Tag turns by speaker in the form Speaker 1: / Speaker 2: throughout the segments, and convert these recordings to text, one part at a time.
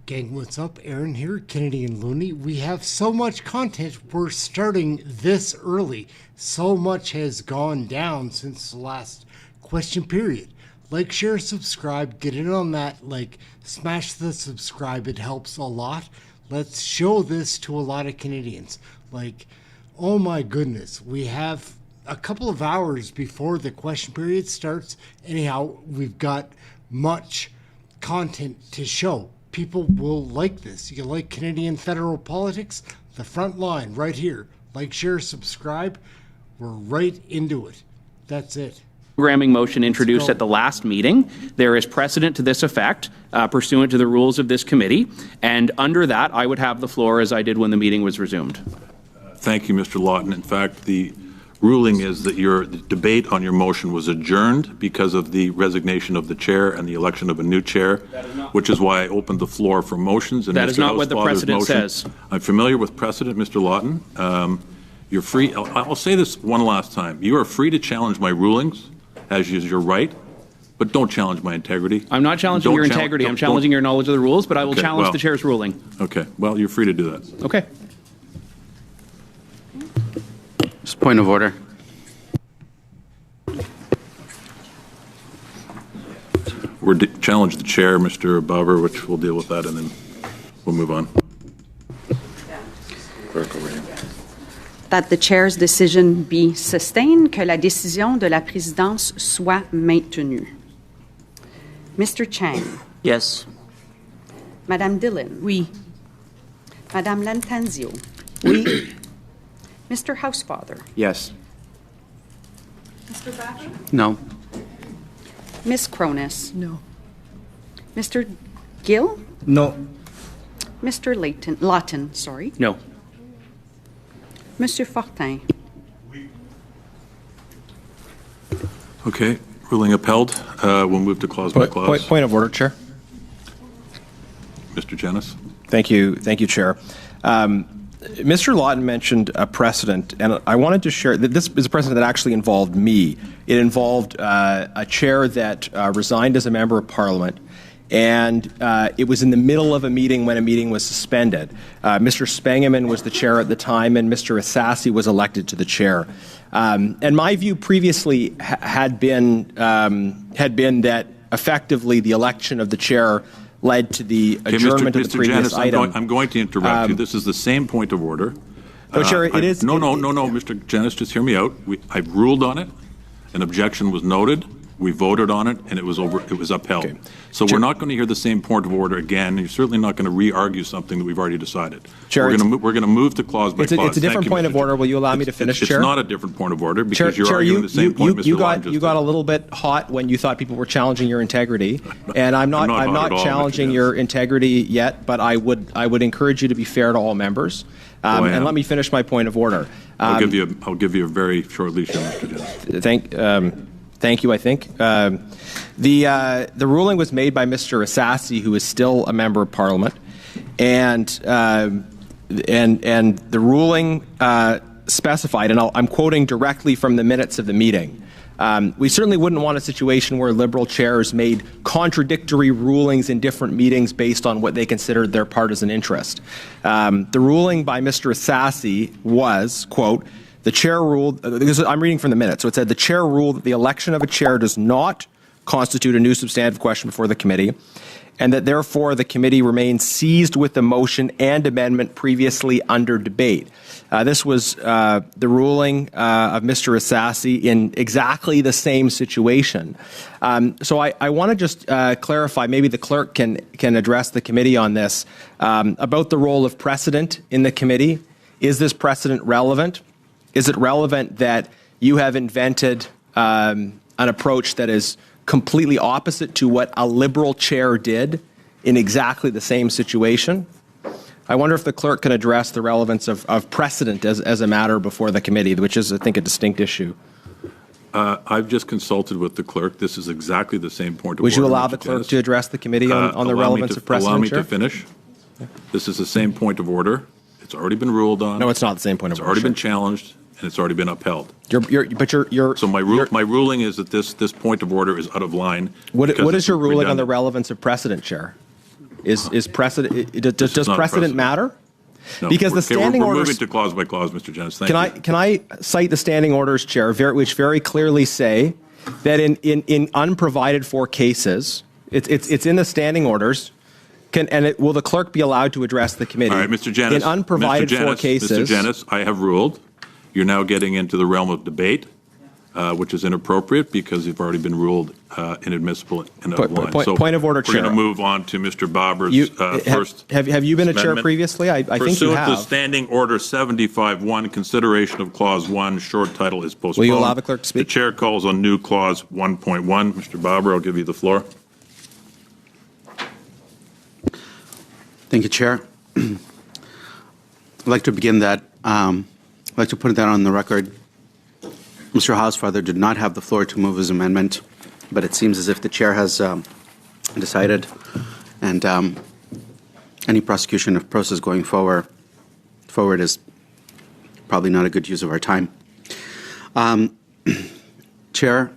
Speaker 1: Gang, what's up? Aaron here, Canadian Looney. We have so much content, we're starting this early. So much has gone down since the last question period. Like, share, subscribe, get in on that. Like, smash the subscribe, it helps a lot. Let's show this to a lot of Canadians. Like, oh my goodness, we have a couple of hours before the question period starts. Anyhow, we've got much content to show. People will like this. You like Canadian federal politics? The front line right here. Like, share, subscribe. We're right into it. That's it.
Speaker 2: Programming motion introduced at the last meeting. There is precedent to this effect pursuant to the rules of this committee. And under that, I would have the floor as I did when the meeting was resumed.
Speaker 3: Thank you, Mr. Lawton. In fact, the ruling is that the debate on your motion was adjourned because of the resignation of the chair and the election of a new chair, which is why I opened the floor for motions. And
Speaker 2: that is not what the precedent says.
Speaker 3: I'm familiar with precedent, Mr. Lawton. You're free. I'll say this one last time. You are free to challenge my rulings, as is your right, but don't challenge my integrity.
Speaker 2: I'm not challenging your integrity. I'm challenging your knowledge of the rules, but I will challenge the chair's ruling.
Speaker 3: Okay. Well, you're free to do that.
Speaker 2: Okay.
Speaker 4: Just point of order.
Speaker 3: We're challenge the chair, Mr. Bauer, which we'll deal with that, and then we'll move on.
Speaker 5: That the chair's decision be sustained, que la décision de la présidence soit maintenue. Mr. Chang.
Speaker 4: Yes.
Speaker 5: Madame Dillon.
Speaker 6: Oui.
Speaker 5: Madame Lantanzio.
Speaker 6: Oui.
Speaker 5: Mr. Housefather.
Speaker 4: Yes.
Speaker 5: Mr. Baffer.
Speaker 4: No.
Speaker 5: Ms. Cronus.
Speaker 6: No.
Speaker 5: Mr. Gill.
Speaker 7: No.
Speaker 5: Mr. Lawton, sorry.
Speaker 2: No.
Speaker 5: Monsieur Fortin.
Speaker 3: Okay. Ruling upheld. We'll move to clause by clause.
Speaker 7: Point of order, Chair.
Speaker 3: Mr. Janis.
Speaker 7: Thank you, Chair. Mr. Lawton mentioned a precedent, and I wanted to share that this is a precedent that actually involved me. It involved a chair that resigned as a member of Parliament, and it was in the middle of a meeting when a meeting was suspended. Mr. Spangeman was the chair at the time, and Mr. Assassi was elected to the chair. And my view previously had been that effectively the election of the chair led to the adjournment of the previous
Speaker 3: Janis,
Speaker 7: item.
Speaker 3: I'm going to interrupt you. This is the same point of order.
Speaker 7: No, Chair, it is.
Speaker 3: No, Mr. Janis, just hear me out. I've ruled on it. An objection was noted. We voted on it, and it was upheld. Okay. So Chair, we're not going to hear the same point of order again. You're certainly not going to re-argue something that we've already decided. Chair, we're going to move to clause by clause.
Speaker 7: It's a different point of order. Will you allow me to finish, Chair?
Speaker 3: It's not a different point of order because you're arguing the same point Mr. Lawton just did.
Speaker 7: You got a little bit hot when you thought people were challenging your integrity, and I'm not challenging your integrity yet. But I would encourage you to be fair to all members. And let me finish my point of order.
Speaker 3: I'll give you a very short leash, Mr. Janis.
Speaker 7: Thank you, I think. The ruling was made by Mr. Assassi, who is still a member of Parliament, and the ruling specified, and I'm quoting directly from the minutes of the meeting, we certainly wouldn't want a situation where Liberal chairs made contradictory rulings in different meetings based on what they considered their partisan interest. The ruling by Mr. Assassi was, quote, the chair ruled, I'm reading from the minutes, so it said the chair ruled that the election of a chair does not constitute a new substantive question before the committee, and that therefore the committee remains seized with the motion and amendment previously under debate. This was the ruling of Mr. Assassi in exactly the same situation. So I want to just clarify, maybe the clerk can address the committee on this, about the role of precedent in the committee. Is this precedent relevant? Is it relevant that you have invented an approach that is completely opposite to what a Liberal chair did in exactly the same situation? I wonder if the clerk can address the relevance of precedent as a matter before the committee, which is, I think, a distinct issue.
Speaker 3: I've just consulted with the clerk. This is exactly the same point of order.
Speaker 7: Would you allow the clerk to address the committee on the relevance of precedent,
Speaker 3: Allow me
Speaker 7: Chair?
Speaker 3: to finish. This is the same point of order. It's already been ruled on.
Speaker 7: No, it's not the same point of order.
Speaker 3: It's already been challenged, and it's already been upheld.
Speaker 7: So
Speaker 3: my ruling is that this point of order is out of line.
Speaker 7: What is your ruling on the relevance of precedent, Chair? Is precedent, does
Speaker 3: not
Speaker 7: precedent
Speaker 3: precedent.
Speaker 7: matter?
Speaker 3: No,
Speaker 7: Because the
Speaker 3: okay,
Speaker 7: standing
Speaker 3: we're
Speaker 7: orders.
Speaker 3: moving to clause by clause, Mr. Janice. Thank you.
Speaker 7: Can I cite the standing orders, Chair, which very clearly say that in unprovided for cases, it's in the standing orders. Will the clerk be allowed to address the committee?
Speaker 3: All right, Mr. Janice.
Speaker 7: In unprovided for cases.
Speaker 3: Mr. Janice, I have ruled. You're now getting into the realm of debate, which is inappropriate because you've already been ruled inadmissible and out of line.
Speaker 7: Point of order,
Speaker 3: We're going
Speaker 7: Chair.
Speaker 3: to move on to Mr. Bobber's first.
Speaker 7: Have you been a chair
Speaker 3: amendment.
Speaker 7: previously? I think you
Speaker 3: Pursuant
Speaker 7: have.
Speaker 3: to Standing Order 75-1, consideration of Clause 1, short title is postponed.
Speaker 7: Will you allow the clerk to speak?
Speaker 3: The chair calls on new Clause 1.1. Mr. Bobber, I'll give you the floor.
Speaker 4: Thank you, Chair. I'd like to begin that. I'd like to put that on the record. Mr. Housefather did not have the floor to move his amendment, but it seems as if the chair has decided, and any prosecution of process going forward is probably not a good use of our time. Chair,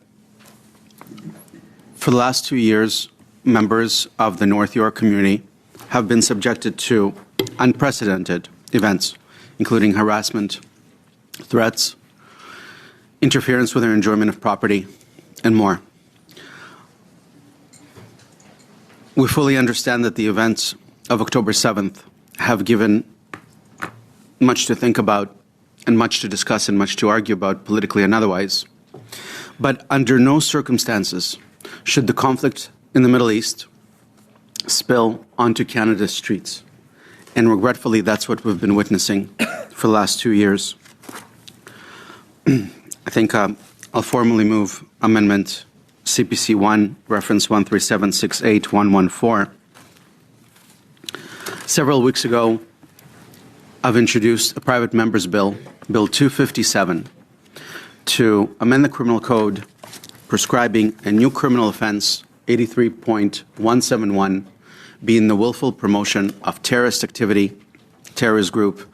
Speaker 4: for the last 2 years, members of the North York community have been subjected to unprecedented events, including harassment, threats, interference with their enjoyment of property, and more. We fully understand that the events of October 7th have given much to think about and much to discuss and much to argue about politically and otherwise. But under no circumstances should the conflict in the Middle East spill onto Canada's streets. And regretfully, that's what we've been witnessing for the last 2 years. I think I'll formally move Amendment CPC 1, reference 13768-114. Several weeks ago, I've introduced a private member's bill, Bill 257, to amend the criminal code prescribing a new criminal offense, 83.171, being the willful promotion of terrorist activity, terrorist group,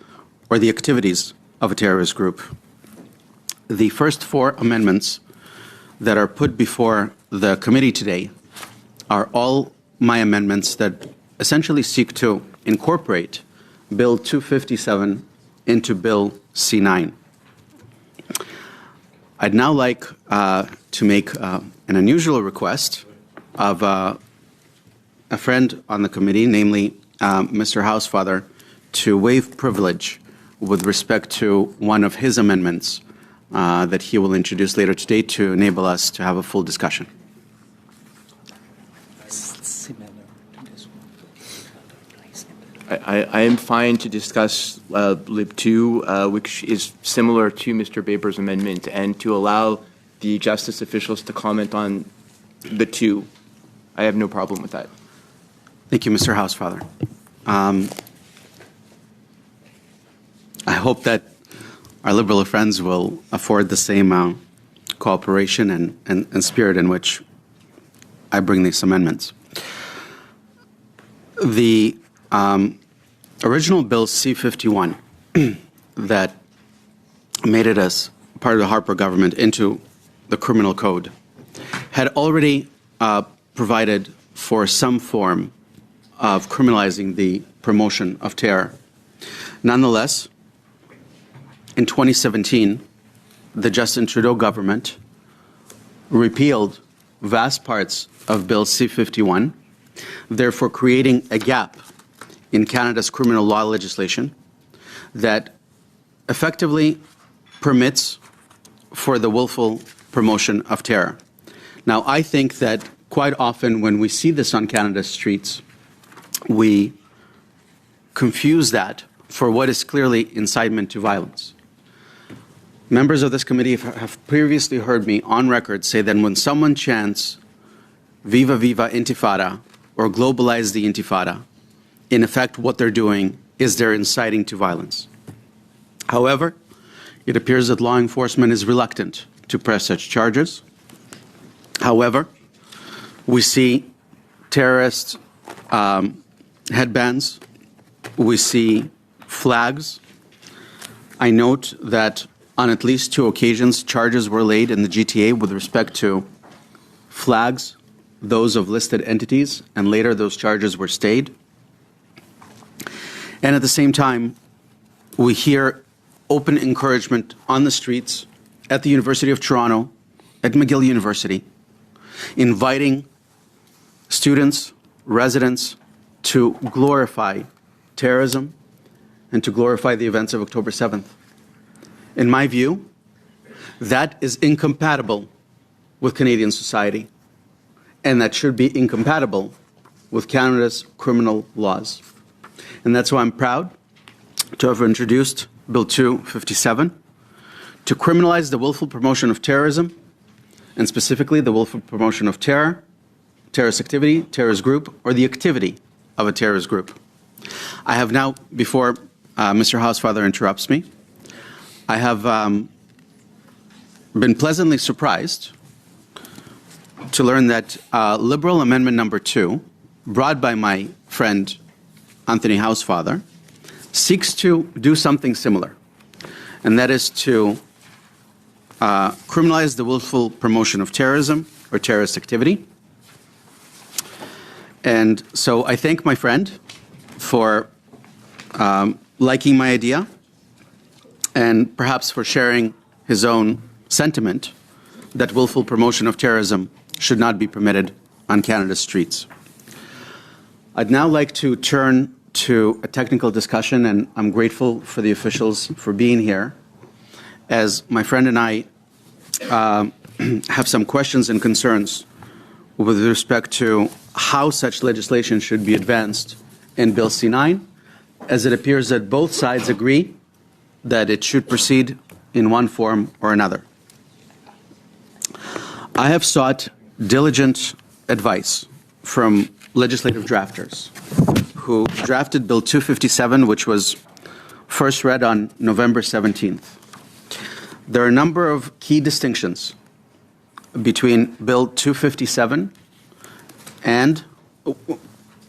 Speaker 4: or the activities of a terrorist group. The first 4 amendments that are put before the committee today are all my amendments that essentially seek to incorporate Bill 257 into Bill C9. I'd now like to make an unusual request of a friend on the committee, namely Mr. Housefather, to waive privilege with respect to one of his amendments that he will introduce later today to enable us to have a full discussion.
Speaker 6: I am fine to discuss Lib 2, which is similar to Mr. Baber's amendment, and to allow the justice officials to comment on the 2. I have no problem with that.
Speaker 4: Thank you, Mr. Housefather. I hope that our Liberal friends will afford the same cooperation and spirit in which I bring these amendments. The original Bill C-51 that made it as part of the Harper government into the criminal code had already provided for some form of criminalizing the promotion of terror. Nonetheless, in 2017, the Justin Trudeau government repealed vast parts of Bill C-51, therefore creating a gap in Canada's criminal law legislation that effectively permits for the willful promotion of terror. Now, I think that quite often when we see this on Canada's streets, we confuse that for what is clearly incitement to violence. Members of this committee have previously heard me on record say that when someone chants "Viva Viva Intifada" or "Globalize the Intifada," in effect what they're doing is they're inciting to violence. However, it appears that law enforcement is reluctant to press such charges. However, we see terrorist headbands, we see flags. I note that on at least 2 occasions, charges were laid in the GTA with respect to flags, those of listed entities, and later those charges were stayed. And at the same time, we hear open encouragement on the streets at the University of Toronto, at McGill University, inviting students, residents to glorify terrorism and to glorify the events of October 7th. In my view, that is incompatible with Canadian society, and that should be incompatible with Canada's criminal laws. And that's why I'm proud to have introduced Bill 257 to criminalize the willful promotion of terrorism, and specifically the willful promotion of terror, terrorist activity, terrorist group, or the activity of a terrorist group. I have now, before Mr. Housefather interrupts me, I have been pleasantly surprised to learn that Liberal Amendment number 2, brought by my friend Anthony Housefather, seeks to do something similar, and that is to criminalize the willful promotion of terrorism or terrorist activity. And so I thank my friend for liking my idea and perhaps for sharing his own sentiment that willful promotion of terrorism should not be permitted on Canada's streets. I'd now like to turn to a technical discussion, and I'm grateful for the officials for being here, as my friend and I have some questions and concerns with respect to how such legislation should be advanced in Bill C9, as it appears that both sides agree that it should proceed in one form or another. I have sought diligent advice from legislative drafters who drafted Bill 257, which was first read on November 17th. There are a number of key distinctions between Bill 257 and,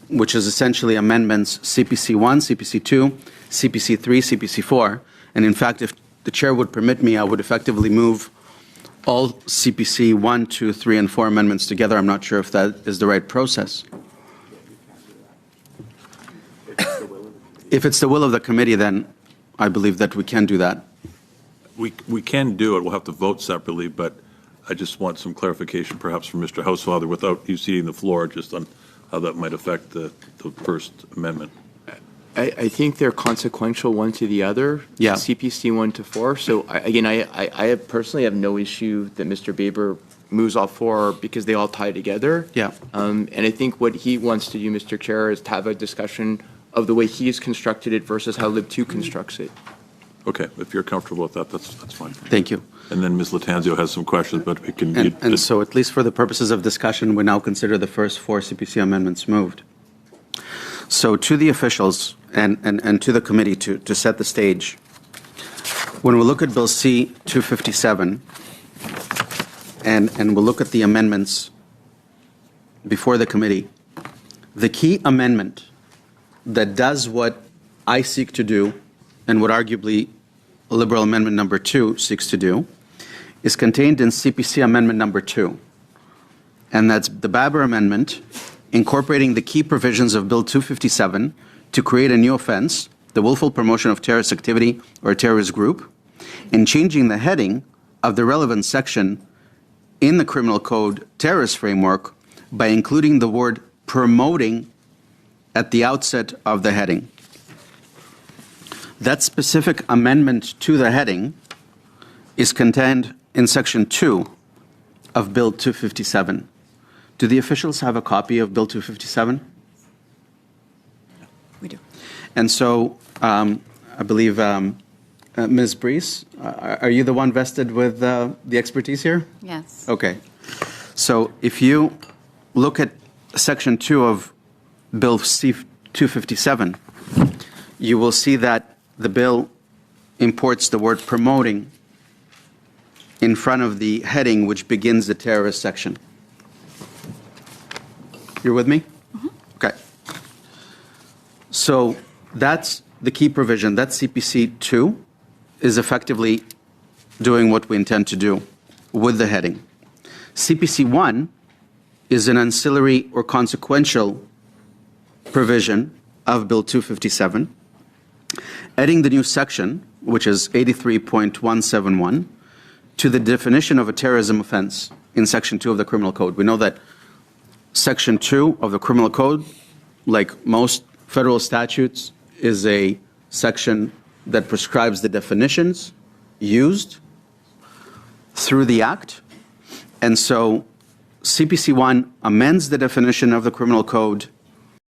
Speaker 4: which is essentially amendments CPC 1, CPC 2, CPC 3, CPC 4. And in fact, if the chair would permit me, I would effectively move all CPC 1, 2, 3, and 4 amendments together. I'm not sure if that is the right process. If it's the will of the committee, then I believe that we can do that.
Speaker 3: We can do it. We'll have to vote separately, but I just want some clarification perhaps from Mr. Housefather without you ceding the floor, just on how that might affect the First Amendment.
Speaker 6: I think they're consequential one to the other,
Speaker 4: Yeah.
Speaker 6: CPC 1 to 4. So I personally have no issue that Mr. Baber moves all four because they all tie together.
Speaker 4: Yeah.
Speaker 6: And I think what he wants to do, Mr. Chair, is to have a discussion of the way he has constructed it versus how Lib 2 constructs it.
Speaker 3: Okay, if you're comfortable with that, that's fine.
Speaker 4: Thank you.
Speaker 3: And then Ms. Latanzio has some questions, but we can...
Speaker 4: And so at least for the purposes of discussion, we now consider the first 4 CPC amendments moved. So to the officials and to the committee to set the stage, when we look at Bill C-257 and we'll look at the amendments before the committee, the key amendment that does what I seek to do and what arguably Liberal Amendment number 2 seeks to do is contained in CPC Amendment number 2. And that's the Baber Amendment incorporating the key provisions of Bill 257 to create a new offense, the willful promotion of terrorist activity or a terrorist group, and changing the heading of the relevant section in the Criminal Code terrorist framework by including the word promoting at the outset of the heading. That specific amendment to the heading is contained in Section 2 of Bill 257. Do the officials have a copy of Bill 257?
Speaker 5: We do.
Speaker 4: And so I believe Ms. Brees, are you the one vested with the expertise here?
Speaker 8: Yes.
Speaker 4: Okay. So if you look at Section 2 of Bill C-257, you will see that the bill imports the word promoting in front of the heading which begins the terrorist section. You're with me? Mm-hmm. Okay. So that's the key provision. That CPC 2 is effectively doing what we intend to do with the heading. CPC 1 is an ancillary or consequential provision of Bill 257, adding the new section, which is 83.171, to the definition of a terrorism offense in Section 2 of the Criminal Code. We know that Section 2 of the Criminal Code, like most federal statutes, is a section that prescribes the definitions used through the Act. And so CPC 1 amends the definition of the Criminal Code.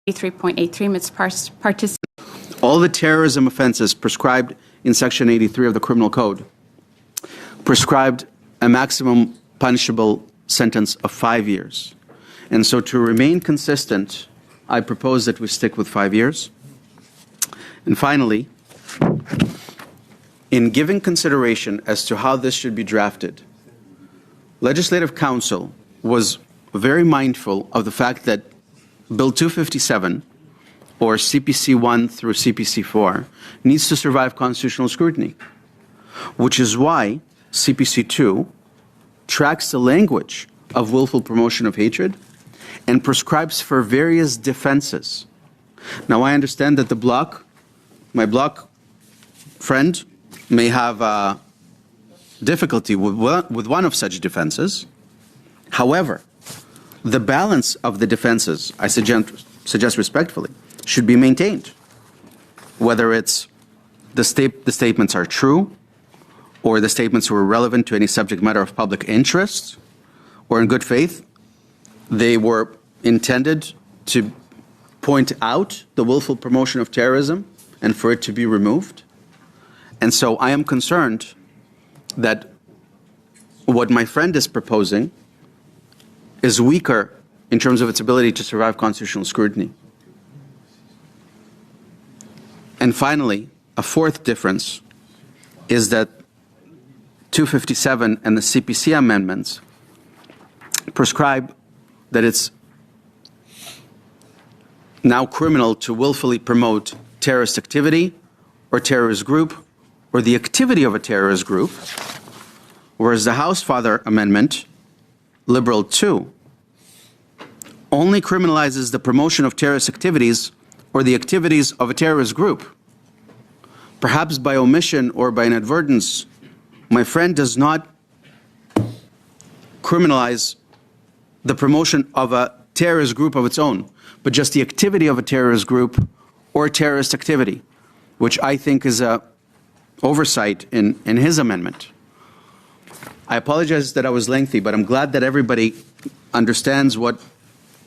Speaker 8: 83.83, participant.
Speaker 4: All the terrorism offenses prescribed in Section 83 of the Criminal Code prescribed a maximum punishable sentence of 5 years. And so to remain consistent, I propose that we stick with 5 years. And finally, in giving consideration as to how this should be drafted, Legislative Council was very mindful of the fact that Bill 257, or CPC 1 through CPC 4, needs to survive constitutional scrutiny, which is why CPC 2 tracks the language of willful promotion of hatred and prescribes for various defenses. Now, I understand that my bloc friend may have difficulty with one of such defenses. However, the balance of the defenses, I suggest respectfully, should be maintained. Whether it's the statements are true, or the statements were relevant to any subject matter of public interest, or in good faith, they were intended to point out the willful promotion of terrorism and for it to be removed. And so I am concerned that what my friend is proposing is weaker in terms of its ability to survive constitutional scrutiny. And finally, a fourth difference is that 257 and the CPC amendments prescribe that it's now criminal to willfully promote terrorist activity or terrorist group or the activity of a terrorist group, whereas the House Father Amendment, Liberal 2, only criminalizes the promotion of terrorist activities or the activities of a terrorist group. Perhaps by omission or by inadvertence, my friend does not criminalize the promotion of a terrorist group of its own, but just the activity of a terrorist group or terrorist activity, which I think is a oversight in his amendment. I apologize that I was lengthy, but I'm glad that everybody understands what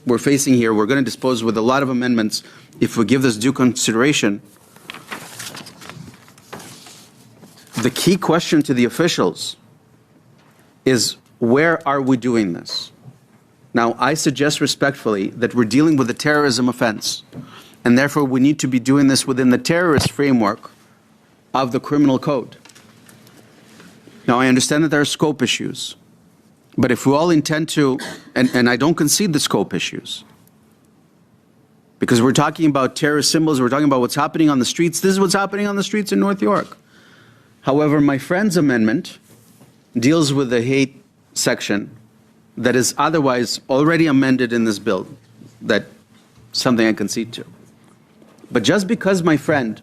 Speaker 4: we're facing here. We're going to dispose with a lot of amendments if we give this due consideration. The key question to the officials is, where are we doing this? Now, I suggest respectfully that we're dealing with a terrorism offense, and therefore we need to be doing this within the terrorist framework of the criminal code. Now, I understand that there are scope issues, but if we all intend to, and I don't concede the scope issues, because we're talking about terrorist symbols, we're talking about what's happening on the streets. This is what's happening on the streets in North York. However, my friend's amendment deals with the hate section that is otherwise already amended in this bill. That's something I concede to. But just because my friend,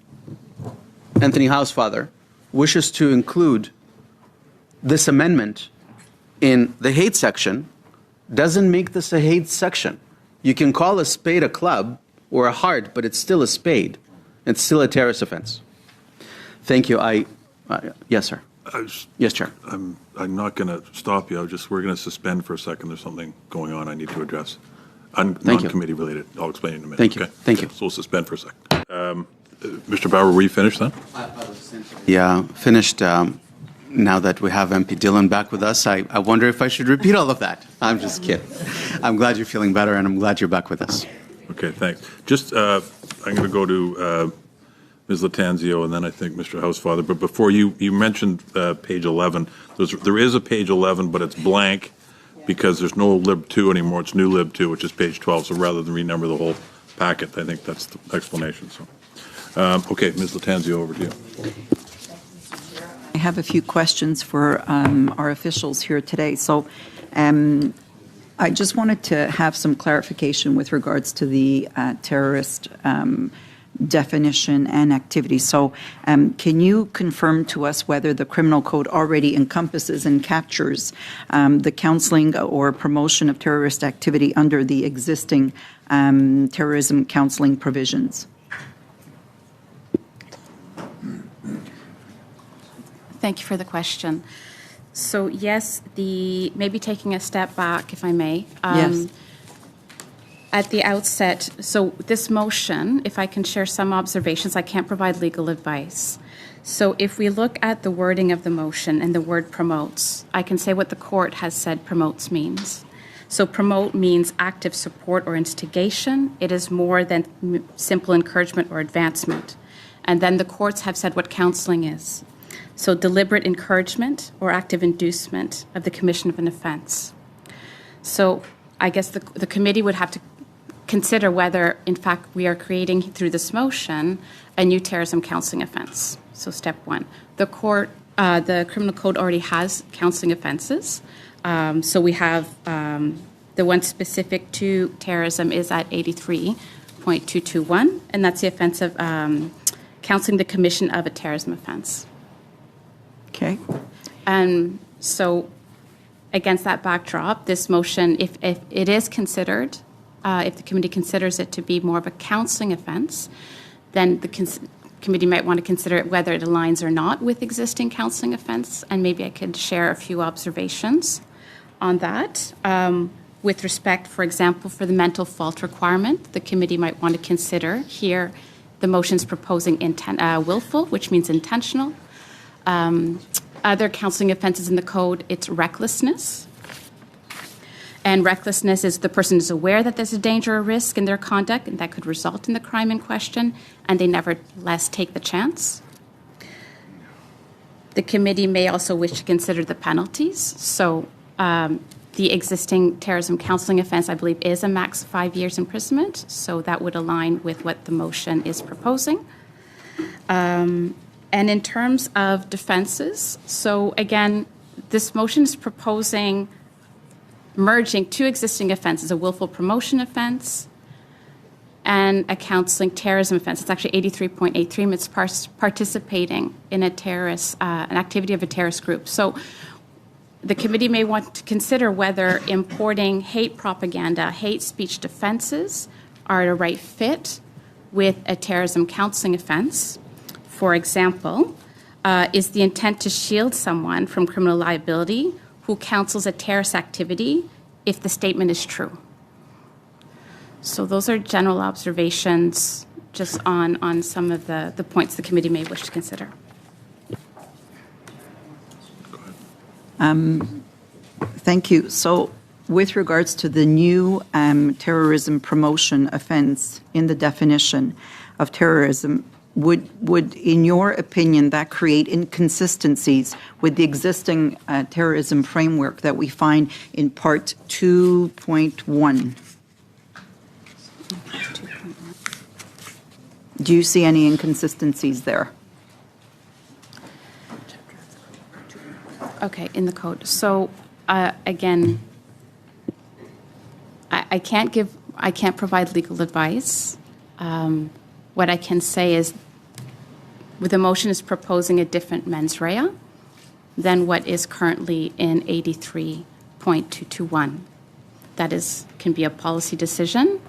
Speaker 4: Anthony Housefather, wishes to include this amendment in the hate section doesn't make this a hate section. You can call a spade a club or a heart, but it's still a spade. It's still a terrorist offense. Thank you. Yes, sir. Yes, Chair.
Speaker 3: I'm not going to stop you. We're going to suspend for a second. There's something going on I need to address. Non-committee related. I'll explain in a minute.
Speaker 4: Thank you.
Speaker 3: Okay?
Speaker 4: Thank you.
Speaker 3: So we'll suspend for a second. Mr. Bauer, were you finished then?
Speaker 4: Yeah, finished. Now that we have MP Dillon back with us, I wonder if I should repeat all of that. I'm just kidding. I'm glad you're feeling better, and I'm glad you're back with us.
Speaker 3: Okay, thanks. Just, I'm going to go to Ms. Latanzio and then I think Mr. Housefather. But before you mentioned page 11. There is a page 11, but it's blank because there's no Lib 2 anymore. It's new Lib 2, which is page 12. So rather than renumber the whole packet, I think that's the explanation. So, okay, Ms. Latanzio, over to you.
Speaker 9: I have a few questions for our officials here today. So I just wanted to have some clarification with regards to the terrorist definition and activity. So can you confirm to us whether the criminal code already encompasses and captures the counseling or promotion of terrorist activity under the existing terrorism counseling provisions?
Speaker 8: Thank you for the question. So yes, maybe taking a step back, if I may.
Speaker 9: Yes.
Speaker 8: At the outset, so this motion, if I can share some observations, I can't provide legal advice. So if we look at the wording of the motion and the word promotes, I can say what the court has said promotes means. So promote means active support or instigation. It is more than simple encouragement or advancement. And then the courts have said what counseling is. So deliberate encouragement or active inducement of the commission of an offense. So I guess the committee would have to consider whether, in fact, we are creating through this motion a new terrorism counseling offense. So step one. The criminal code already has counseling offenses. So we have the one specific to terrorism is at 83.221, and that's the offense of counseling the commission of a terrorism offense.
Speaker 9: Okay.
Speaker 8: And so against that backdrop, this motion, if it is considered, if the committee considers it to be more of a counseling offense, then the committee might want to consider whether it aligns or not with existing counseling offense, and maybe I could share a few observations on that. With respect, for example, for the mental fault requirement, the committee might want to consider here the motion's proposing willful, which means intentional. Other counseling offenses in the code, it's recklessness. And recklessness is the person is aware that there's a danger or risk in their conduct and that could result in the crime in question, and they nevertheless take the chance. The committee may also wish to consider the penalties. So the existing terrorism counseling offense, I believe, is a max 5 years imprisonment. So that would align with what the motion is proposing. And in terms of defenses, so again, this motion is proposing merging two existing offenses, a willful promotion offense and a counseling terrorism offense. It's actually 83.83. It's participating in a terrorist, an activity of a terrorist group. So the committee may want to consider whether importing hate propaganda, hate speech defenses are a right fit with a terrorism counseling offense. For example, is the intent to shield someone from criminal liability who counsels a terrorist activity if the statement is true? So those are general observations just on some of the points the committee may wish to consider.
Speaker 9: Thank you. So with regards to the new terrorism promotion offense in the definition of terrorism, would, in your opinion, that create inconsistencies with the existing terrorism framework that we find in Part 2.1? Do you see any inconsistencies there?
Speaker 8: Okay, in the code. So again, I can't provide legal advice. What I can say is the motion is proposing a different mens rea than what is currently in 83.221. That can be a policy decision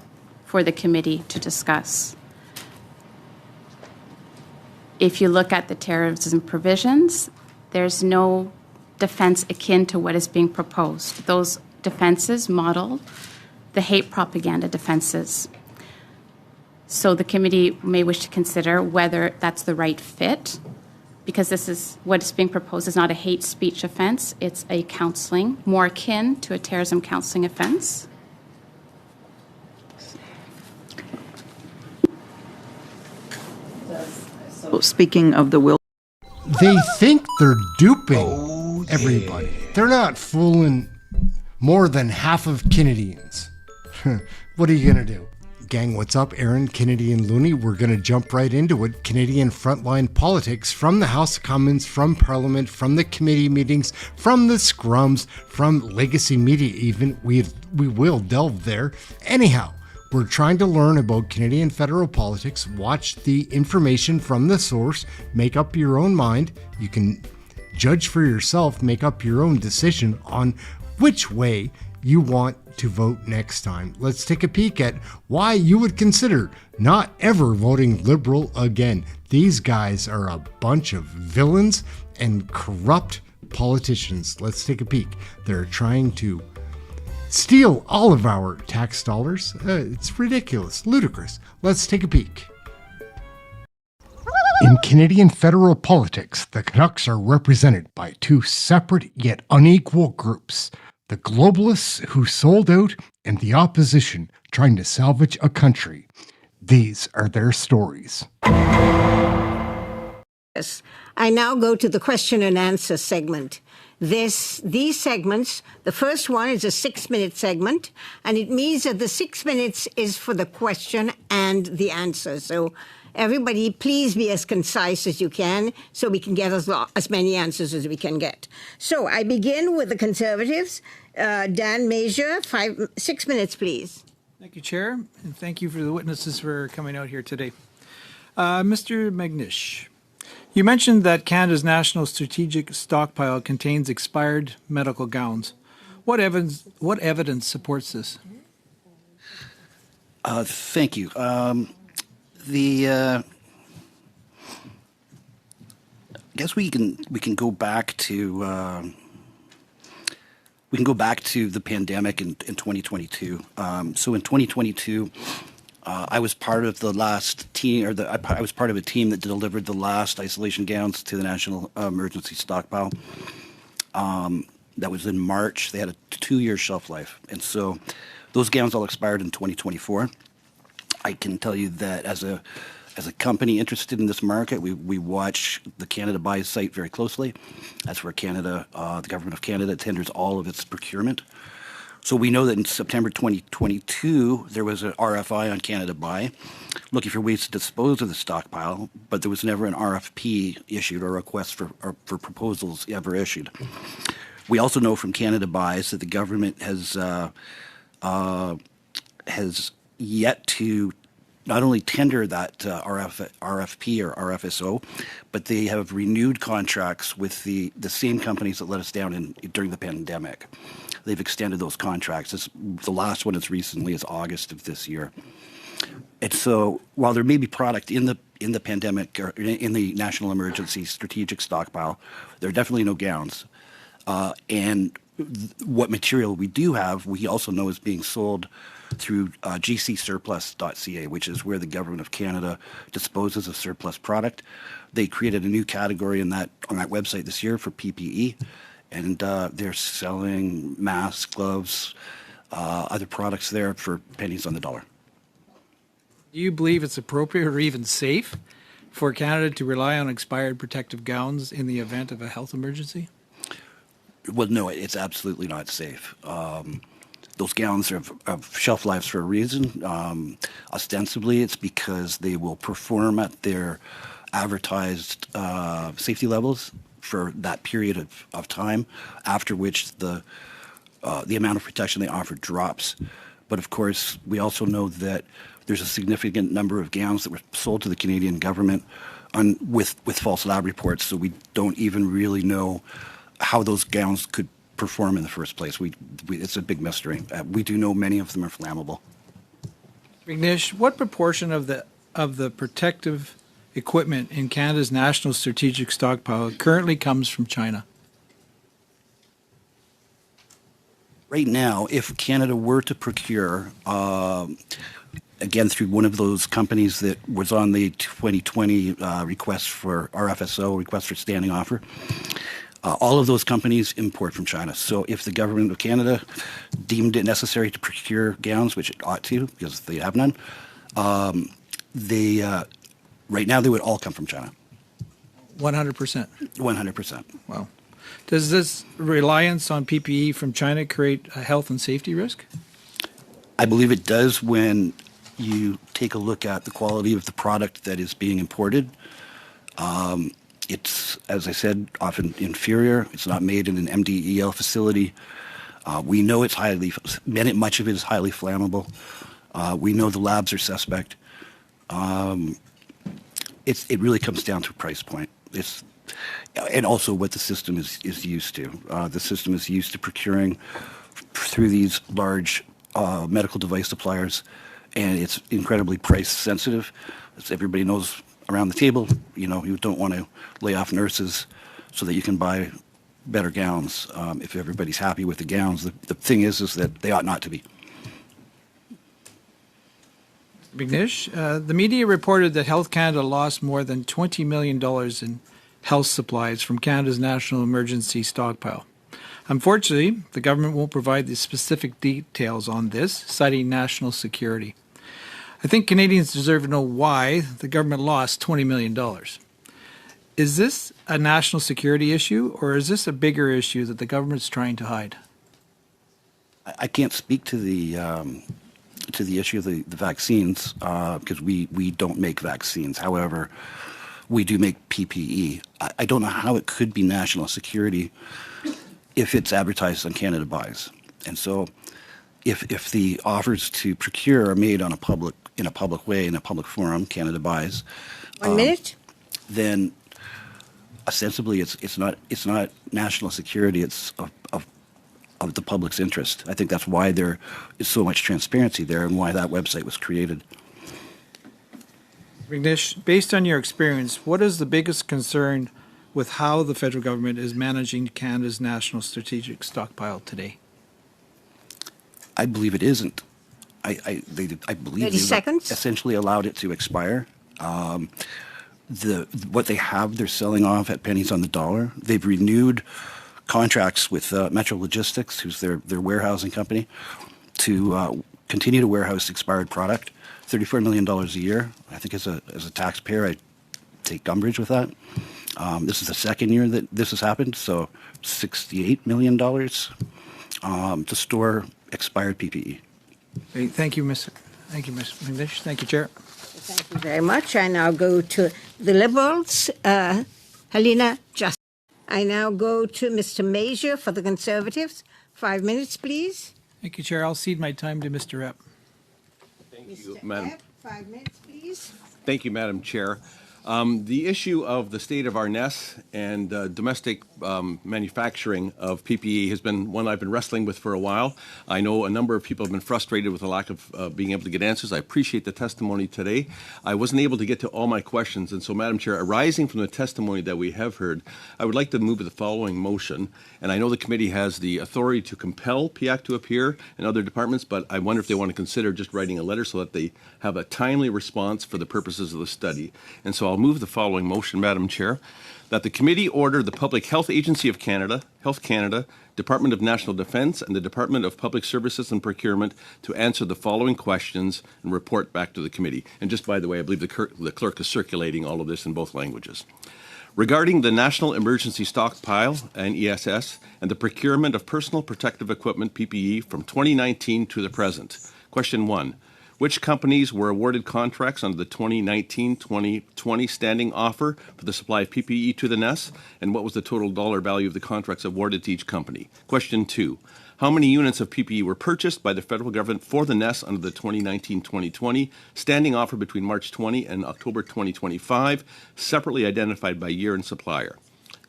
Speaker 8: for the committee to discuss. If you look at the terrorism provisions, there's no defense akin to what is being proposed. Those defenses model the hate propaganda defenses. So the committee may wish to consider whether that's the right fit, because this is what is being proposed is not a hate speech offense, it's a counseling, more akin to a terrorism counseling offense.
Speaker 9: So speaking of the will,
Speaker 1: They think they're duping everybody. They're not fooling more than half of Canadians. What are you going to do? Gang, what's up? Aaron, Kennedy, and Looney. We're going to jump right into it. Canadian frontline politics from the House of Commons, from Parliament, from the committee meetings, from the scrums, from legacy media even. We will delve there. Anyhow, We're trying to learn about Canadian federal politics. Watch the information from the source. Make up your own mind. You can judge for yourself, make up your own decision on which way you want to vote next time. Let's take a peek at why you would consider not ever voting Liberal again. These guys are a bunch of villains and corrupt politicians. Let's take a peek. They're trying to steal all of our tax dollars. It's ridiculous, ludicrous. Let's take a peek. In Canadian federal politics, the Canucks are represented by two separate yet unequal groups. The globalists who sold out and the opposition trying to salvage a country. These are their stories.
Speaker 10: Yes. I now go to the question and answer segment. These segments, the first one is a 6-minute segment, and it means that the 6 minutes is for the question and the answer. So everybody, please be as concise as you can so we can get as many answers as we can get. So I begin with the Conservatives. Dan Major, 6 minutes, please.
Speaker 11: Thank you, Chair, and thank you for the witnesses for coming out here today. Mr. Magnish, you mentioned that Canada's national strategic stockpile contains expired medical gowns. What evidence supports this?
Speaker 12: Thank you. I guess we can go back to the pandemic in 2022. So in 2022, I was part of the last team, I was part of a team that delivered the last isolation gowns to the National Emergency Stockpile. That was in March. They had a 2-year shelf life, and so those gowns all expired in 2024. I can tell you that as a company interested in this market, we watch the Canada Buy site very closely. That's where Canada, the government of Canada, tenders all of its procurement. So we know that in September 2022, there was an RFI on Canada Buy looking for ways to dispose of the stockpile, but there was never an RFP issued or request for proposals ever issued. We also know from Canada Buys that the government has yet to not only tender that RFP or RFSO, but they have renewed contracts with the same companies that let us down during the pandemic. They've extended those contracts. The last one as recently as August of this year. And so while there may be product in the pandemic or in the national emergency strategic stockpile, there are definitely no gowns. And what material we do have, we also know is being sold through gcsurplus.ca, which is where the government of Canada disposes of surplus product. They created a new category on that website this year for PPE, and they're selling masks, gloves, other products there for pennies on the dollar.
Speaker 11: Do you believe it's appropriate or even safe for Canada to rely on expired protective gowns in the event of a health emergency?
Speaker 12: Well, no, it's absolutely not safe. Those gowns have shelf lives for a reason. Ostensibly, it's because they will perform at their advertised safety levels for that period of time, after which the amount of protection they offer drops. But of course, we also know that there's a significant number of gowns that were sold to the Canadian government with false lab reports, so we don't even really know how those gowns could perform in the first place. It's a big mystery. We do know many of them are flammable.
Speaker 11: Magnish, what proportion of the protective equipment in Canada's national strategic stockpile currently comes from China?
Speaker 12: Right now, if Canada were to procure, again through one of those companies that was on the 2020 request for RFSO, request for standing offer, all of those companies import from China. So if the government of Canada deemed it necessary to procure gowns, which it ought to because they have none, right now they would all come from China.
Speaker 11: 100%?
Speaker 12: 100%.
Speaker 11: Wow. Does this reliance on PPE from China create a health and safety risk?
Speaker 12: I believe it does when you take a look at the quality of the product that is being imported. It's, as I said, often inferior. It's not made in an MDEL facility. We know it's much of it is highly flammable. We know the labs are suspect. It really comes down to a price point. And also what the system is used to. The system is used to procuring through these large medical device suppliers, and it's incredibly price sensitive. As everybody knows around the table, you don't want to lay off nurses so that you can buy better gowns. If everybody's happy with the gowns, the thing is that they ought not to be.
Speaker 11: McNish, the media reported that Health Canada lost more than $20 million in health supplies from Canada's National Emergency Stockpile. Unfortunately, the government won't provide the specific details on this, citing national security. I think Canadians deserve to know why the government lost $20 million. Is this a national security issue, or is this a bigger issue that the government's trying to hide?
Speaker 12: I can't speak to the issue of the vaccines because we don't make vaccines. However, we do make PPE. I don't know how it could be national security if it's advertised on Canada Buys. And so if the offers to procure are made in a public way, in a public forum, Canada Buys,
Speaker 10: 1 minute,
Speaker 12: then ostensibly it's not national security, it's of the public's interest. I think that's why there is so much transparency there and why that website was created.
Speaker 11: McNish, based on your experience, what is the biggest concern with how the federal government is managing Canada's national strategic stockpile today?
Speaker 12: I believe it isn't. I believe
Speaker 10: 30 seconds.
Speaker 12: Essentially allowed it to expire. What they have, they're selling off at pennies on the dollar. They've renewed contracts with Metro Logistics, who's their warehousing company, to continue to warehouse expired product. $34 million a year. I think as a taxpayer, I take umbrage with that. This is the second year that this has happened, so $68 million to store expired PPE.
Speaker 11: Great. Thank you, Mr. McNish. Thank you, Chair.
Speaker 10: Thank you very much. I now go to the Liberals, Helena Just. I now go to Mr. Major for the Conservatives. 5 minutes, please.
Speaker 11: Thank you, Chair. I'll cede my time to Mr. Epp.
Speaker 13: Thank you, Madam.
Speaker 10: 5 minutes, please.
Speaker 13: Thank you, Madam Chair. The issue of the state of our NES and domestic manufacturing of PPE has been one I've been wrestling with for a while. I know a number of people have been frustrated with the lack of being able to get answers. I appreciate the testimony today. I wasn't able to get to all my questions, and so, Madam Chair, arising from the testimony that we have heard, I would like to move to the following motion. And I know the committee has the authority to compel PIAC to appear and other departments, but I wonder if they want to consider just writing a letter so that they have a timely response for the purposes of the study. And so I'll move the following motion, Madam Chair, that the committee order the Public Health Agency of Canada, Health Canada, Department of National Defence, and the Department of Public Services and Procurement to answer the following questions and report back to the committee. And just by the way, I believe the clerk is circulating all of this in both languages. Regarding the National Emergency Stockpile and ESS and the procurement of personal protective equipment, PPE, from 2019 to the present. Question 1. Which companies were awarded contracts under the 2019-2020 standing offer for the supply of PPE to the NES, and what was the total dollar value of the contracts awarded to each company? Question 2. How many units of PPE were purchased by the federal government for the NES under the 2019-2020 standing offer between March 20 and October 2025, separately identified by year and supplier?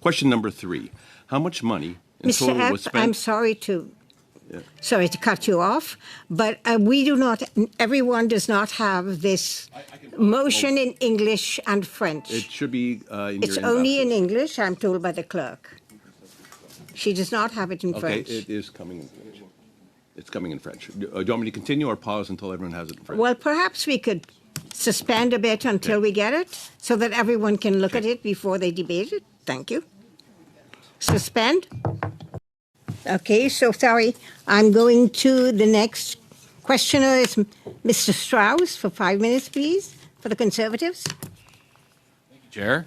Speaker 13: Question number 3. How much money in
Speaker 10: Mr.
Speaker 13: total was
Speaker 10: Epp,
Speaker 13: spent?
Speaker 10: I'm sorry to cut you off, but everyone does not have this motion in English and French.
Speaker 13: It should be in
Speaker 10: It's
Speaker 13: your
Speaker 10: only
Speaker 13: inbox.
Speaker 10: in English, I'm told by the clerk. She does not have it in
Speaker 13: Okay,
Speaker 10: French.
Speaker 13: it is coming in French. It's coming in French. Do you want me to continue or pause until everyone has it in French?
Speaker 10: Well, perhaps we could suspend a bit until we get it, so that everyone can look at it before they debate it. Thank you. Suspend. Okay, so sorry. I'm going to the next questioner is Mr. Strauss for 5 minutes, please, for the Conservatives.
Speaker 14: Chair.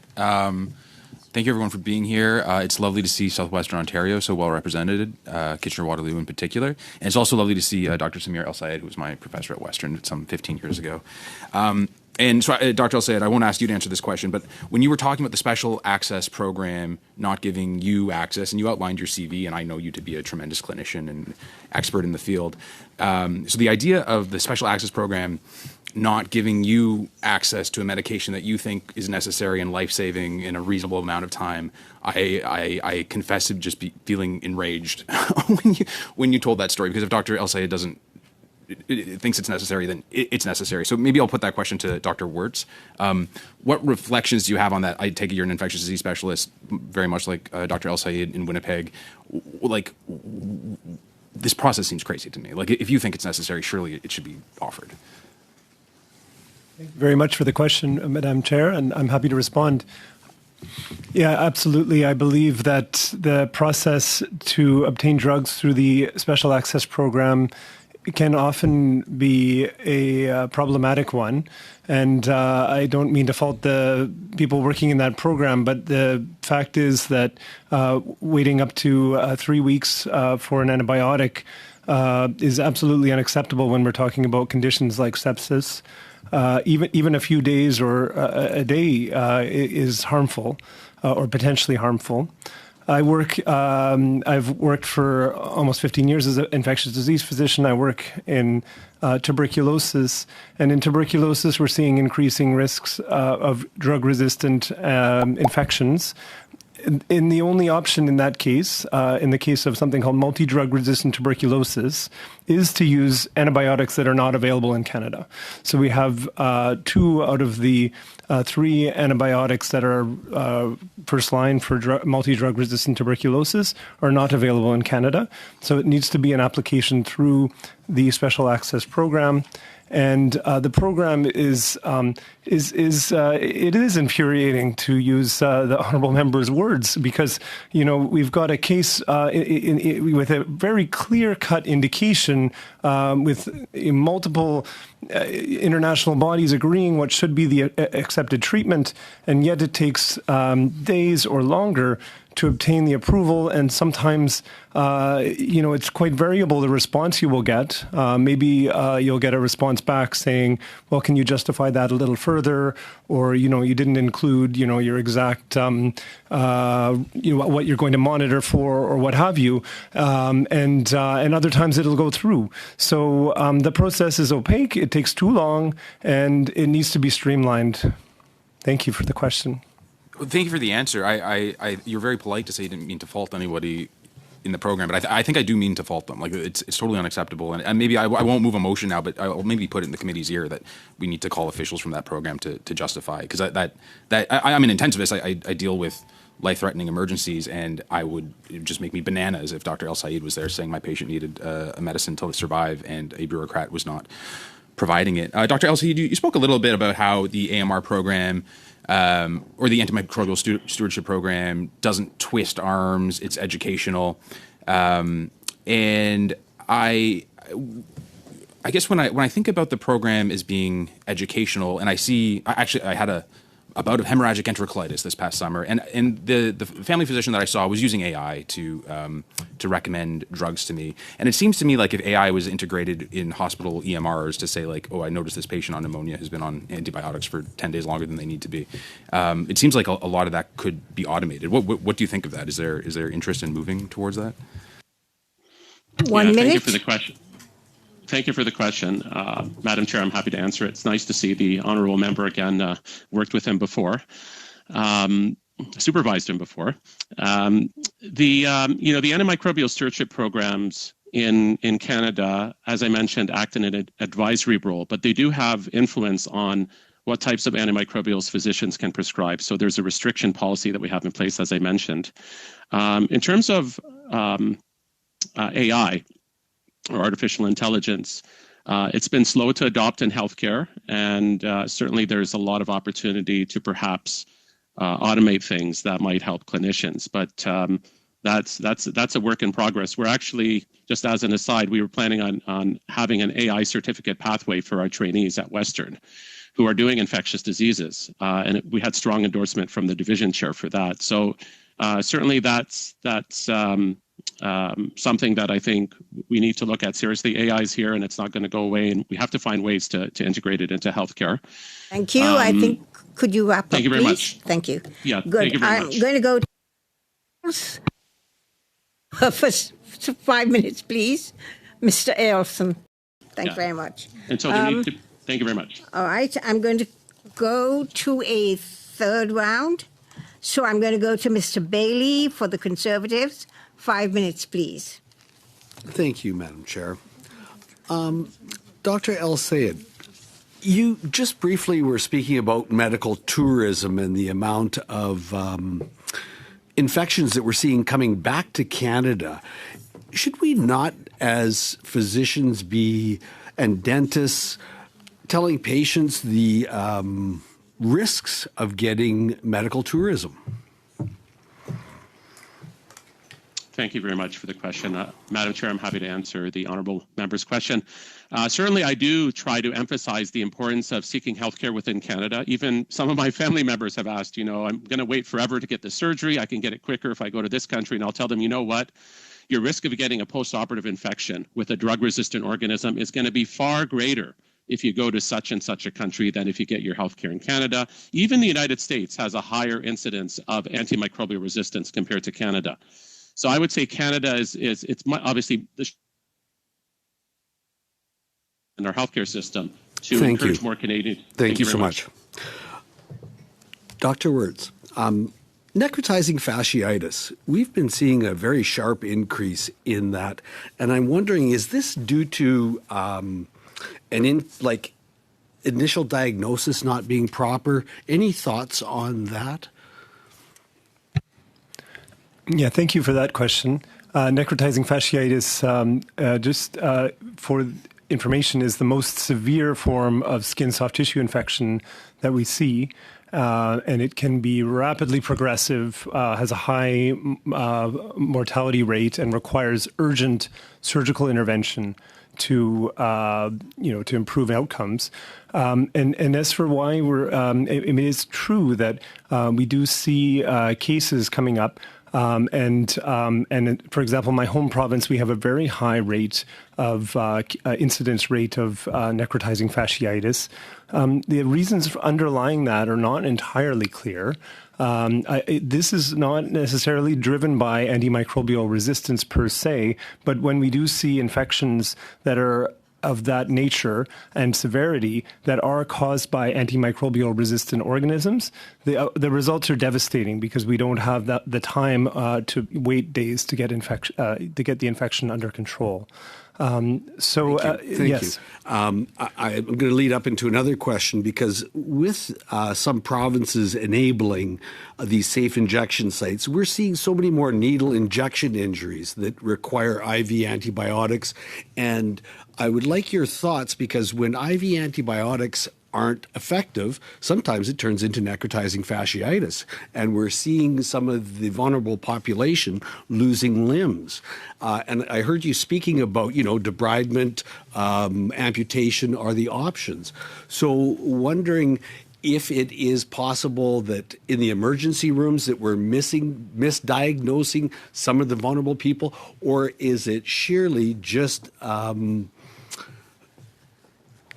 Speaker 14: Thank you, everyone, for being here. It's lovely to see Southwestern Ontario so well represented, Kitchener-Waterloo in particular. And it's also lovely to see Dr. Samir El-Sayed, who was my professor at Western some 15 years ago. And so, Dr. El-Sayed, I won't ask you to answer this question, but when you were talking about the special access program not giving you access, and you outlined your CV, and I know you to be a tremendous clinician and expert in the field. So the idea of the special access program not giving you access to a medication that you think is necessary and life-saving in a reasonable amount of time, I confess to just be feeling enraged when you told that story, because if Dr. El-Sayed thinks it's necessary, then it's necessary. So maybe I'll put that question to Dr. Wirtz. What reflections do you have on that? I take it you're an infectious disease specialist, very much like Dr. El-Sayed in Winnipeg. Like, this process seems crazy to me. Like, if you think it's necessary, surely it should be offered.
Speaker 15: Thank you very much for the question, Madam Chair, and I'm happy to respond. Yeah, absolutely. I believe that the process to obtain drugs through the Special Access Program can often be a problematic one. And I don't mean to fault the people working in that program, but the fact is that waiting up to 3 weeks for an antibiotic is absolutely unacceptable when we're talking about conditions like sepsis. Even a few days or a day is harmful or potentially harmful. I've worked for almost 15 years as an infectious disease physician. I work in tuberculosis, and in tuberculosis, we're seeing increasing risks of drug-resistant infections. And the only option in that case, in the case of something called multi-drug resistant tuberculosis, is to use antibiotics that are not available in Canada. So we have 2 out of the 3 antibiotics that are first line for multi-drug resistant tuberculosis are not available in Canada. So it needs to be an application through the Special Access Program. And the program is infuriating, to use the honourable member's words, because we've got a case with a very clear-cut indication with multiple international bodies agreeing what should be the accepted treatment, and yet it takes days or longer to obtain the approval, and sometimes, it's quite variable, the response you will get. Maybe you'll get a response back saying, well, can you justify that a little further? Or, you didn't include, your exact, what you're going to monitor for or what have you. And other times it'll go through. So the process is opaque, it takes too long, and it needs to be streamlined. Thank you for the question.
Speaker 14: Thank you for the answer. You're very polite to say you didn't mean to fault anybody in the program, but I think I do mean to fault them. Like, it's totally unacceptable, and maybe I won't move a motion now, but I'll maybe put it in the committee's ear that we need to call officials from that program to justify, because I'm an intensivist. I deal with life-threatening emergencies, and it would just make me bananas if Dr. El-Sayed was there saying my patient needed a medicine to survive and a bureaucrat was not providing it. Dr. El-Sayed, you spoke a little bit about how the AMR program or the antimicrobial stewardship program doesn't twist arms, it's educational. And I guess when I think about the program as being educational, and I had a bout of hemorrhagic enterocolitis this past summer, and the family physician that I saw was using AI to recommend drugs to me. And it seems to me like if AI was integrated in hospital EMRs to say, like, oh, I noticed this patient on pneumonia has been on antibiotics for 10 days longer than they need to be, it seems like a lot of that could be automated. What do you think of that? Is there interest in moving towards that?
Speaker 10: 1 minute.
Speaker 16: Thank you for the question. Thank you for the question. Madam Chair, I'm happy to answer it. It's nice to see the honourable member again, worked with him before, supervised him before. The antimicrobial stewardship programs in Canada, as I mentioned, act in an advisory role, but they do have influence on what types of antimicrobials physicians can prescribe. So there's a restriction policy that we have in place, as I mentioned. In terms of AI, or artificial intelligence, it's been slow to adopt in healthcare, and certainly there's a lot of opportunity to perhaps automate things that might help clinicians. But that's a work in progress. We're actually, just as an aside, we were planning on having an AI certificate pathway for our trainees at Western who are doing infectious diseases, and we had strong endorsement from the division chair for that. So certainly that's something that I think we need to look at seriously. AI is here and it's not going to go away, and we have to find ways to integrate it into healthcare.
Speaker 10: Thank you. I think, could you wrap up,
Speaker 16: Thank you very
Speaker 10: please?
Speaker 16: much.
Speaker 10: Thank you.
Speaker 16: Yeah,
Speaker 10: Good.
Speaker 16: thank you very
Speaker 10: I'm
Speaker 16: much.
Speaker 10: going to go for 5 minutes, please. Mr. Ailson. Thank you very much.
Speaker 16: And so there needs to, thank you very much.
Speaker 10: All right. I'm going to go to a third round. So I'm going to go to Mr. Bailey for the Conservatives. 5 minutes, please.
Speaker 17: Thank you, Madam Chair. Dr. El Sayed, you just briefly were speaking about medical tourism and the amount of infections that we're seeing coming back to Canada. Should we not, as physicians and dentists, telling patients the risks of getting medical tourism?
Speaker 16: Thank you very much for the question. Madam Chair, I'm happy to answer the honourable member's question. Certainly, I do try to emphasize the importance of seeking healthcare within Canada. Even some of my family members have asked, I'm going to wait forever to get the surgery. I can get it quicker if I go to this country. And I'll tell them, you know what? Your risk of getting a post-operative infection with a drug-resistant organism is going to be far greater if you go to such and such a country than if you get your healthcare in Canada. Even the United States has a higher incidence of antimicrobial resistance compared to Canada. So I would say Canada is obviously in our healthcare system to encourage more Canadians.
Speaker 17: Thank you so much. Dr. Words, necrotizing fasciitis, we've been seeing a very sharp increase in that. And I'm wondering, is this due to initial diagnosis not being proper? Any thoughts on that?
Speaker 15: Yeah, thank you for that question. Necrotizing fasciitis, for information, is the most severe form of skin soft tissue infection that we see. And it can be rapidly progressive, has a high mortality rate, and requires urgent surgical intervention to improve outcomes. And as for why it is true that we do see cases coming up. And for example, my home province, we have a very high rate of incidence rate of necrotizing fasciitis. The reasons underlying that are not entirely clear. This is not necessarily driven by antimicrobial resistance per se, but when we do see infections that are of that nature and severity that are caused by antimicrobial resistant organisms, the results are devastating because we don't have the time to wait days to get the infection under control. Thank
Speaker 17: you. I'm going to lead up into another question, because with some provinces enabling these safe injection sites, we're seeing so many more needle injection injuries that require IV antibiotics. And I would like your thoughts, because when IV antibiotics aren't effective, sometimes it turns into necrotizing fasciitis, and we're seeing some of the vulnerable population losing limbs. And I heard you speaking about, debridement, amputation are the options. So wondering if it is possible that in the emergency rooms that we're misdiagnosing some of the vulnerable people, or is it sheerly just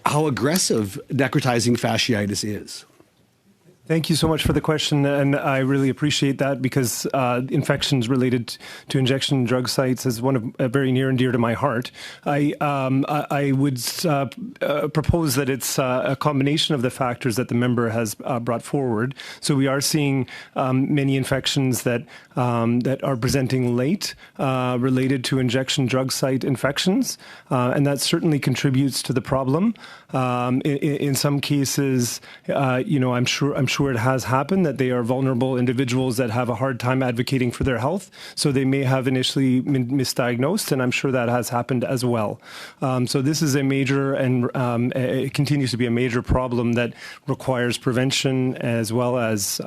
Speaker 17: how aggressive necrotizing fasciitis is?
Speaker 15: Thank you so much for the question, and I really appreciate that, because infections related to injection drug sites is very near and dear to my heart. I would propose that it's a combination of the factors that the member has brought forward. So we are seeing many infections that are presenting late related to injection drug site infections, and that certainly contributes to the problem. In some cases, I'm sure it has happened that they are vulnerable individuals that have a hard time advocating for their health, so they may have initially been misdiagnosed, and I'm sure that has happened as well. So this is a major, and it continues to be a major problem that requires prevention as well as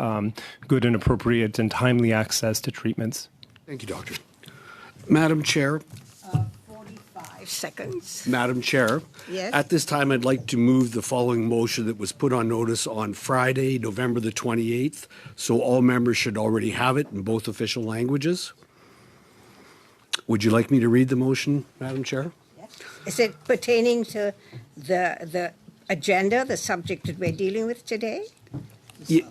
Speaker 15: good and appropriate and timely access to treatments.
Speaker 17: Thank you, Doctor. Madam Chair.
Speaker 10: 45 seconds.
Speaker 17: Madam Chair,
Speaker 10: yes.
Speaker 17: At this time, I'd like to move the following motion that was put on notice on Friday, November the 28th, so all members should already have it in both official languages. Would you like me to read the motion, Madam Chair?
Speaker 10: Is it pertaining to the agenda, the subject that we're dealing with today?
Speaker 17: Ye-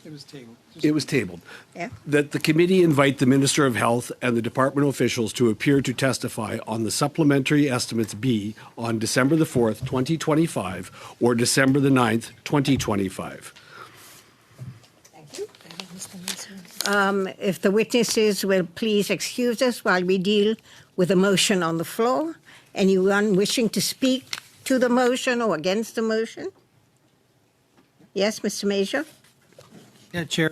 Speaker 11: It was tabled.
Speaker 17: It was tabled.
Speaker 10: Yeah.
Speaker 17: That the committee invite the Minister of Health and the department officials to appear to testify on the supplementary estimates B on December the 4th, 2025, or December the 9th, 2025.
Speaker 10: If the witnesses will please excuse us while we deal with a motion on the floor. Anyone wishing to speak to the motion or against the motion? Yes, Mr. Major?
Speaker 11: Yeah, Chair,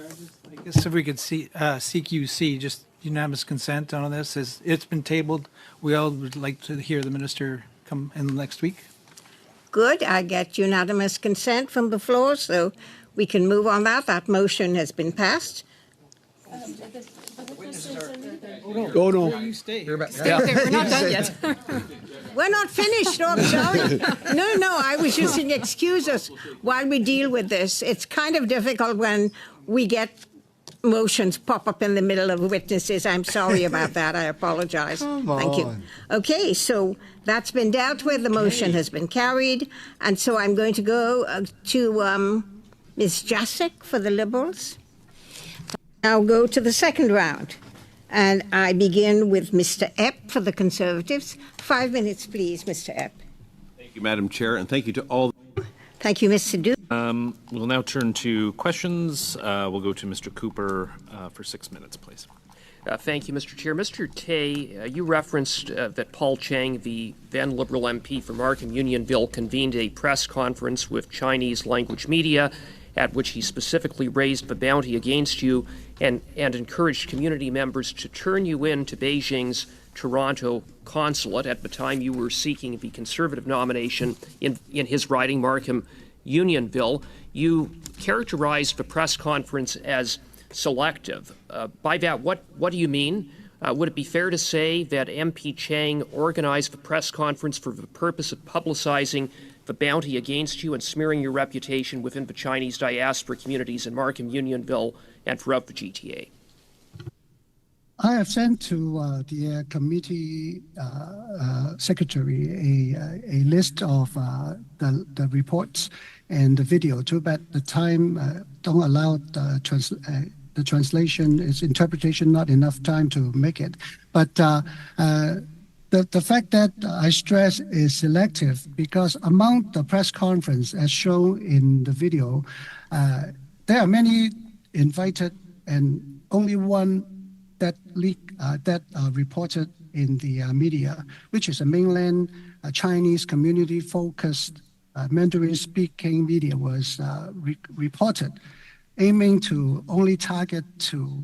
Speaker 11: I guess if we could see, CQC, just unanimous consent on this, it's been tabled. We all would like to hear the minister come in next week.
Speaker 10: Good, I get unanimous consent from the floor, so we can move on that. That motion has been passed.
Speaker 17: Oh, no.
Speaker 11: You stay.
Speaker 8: We're not done yet.
Speaker 10: We're not finished, oh, I'm sorry. No, I was just saying excuse us while we deal with this. It's kind of difficult when we get motions pop up in the middle of witnesses. I'm sorry about that. I apologize. Thank you. Okay, so that's been dealt with. The motion has been carried. And so I'm going to go to Ms. Jacek for the Liberals. Now go to the second round. And I begin with Mr. Epp for the Conservatives. 5 minutes, please, Mr. Epp.
Speaker 13: Thank you, Madam Chair, and thank you to all.
Speaker 10: Thank you, Mr. Du.
Speaker 18: We'll now turn to questions. We'll go to Mr. Cooper for 6 minutes, please.
Speaker 19: Thank you, Mr. Chair. Mr. Tay, you referenced that Paul Chang, the then Liberal MP from Markham Unionville, convened a press conference with Chinese language media at which he specifically raised the bounty against you and encouraged community members to turn you in to Beijing's Toronto consulate at the time you were seeking the Conservative nomination in his riding Markham Unionville. You characterized the press conference as selective. By that, what do you mean? Would it be fair to say that MP Chang organized the press conference for the purpose of publicizing the bounty against you and smearing your reputation within the Chinese diaspora communities in Markham Unionville and throughout the GTA?
Speaker 20: I have sent to the committee secretary a list of the reports and the video. Too bad the time don't allow the translation, its interpretation, not enough time to make it. But the fact that I stress is selective because among the press conference as shown in the video, there are many invited and only one that reported in the media, which is a mainland Chinese community-focused Mandarin-speaking media was reported, aiming to only target to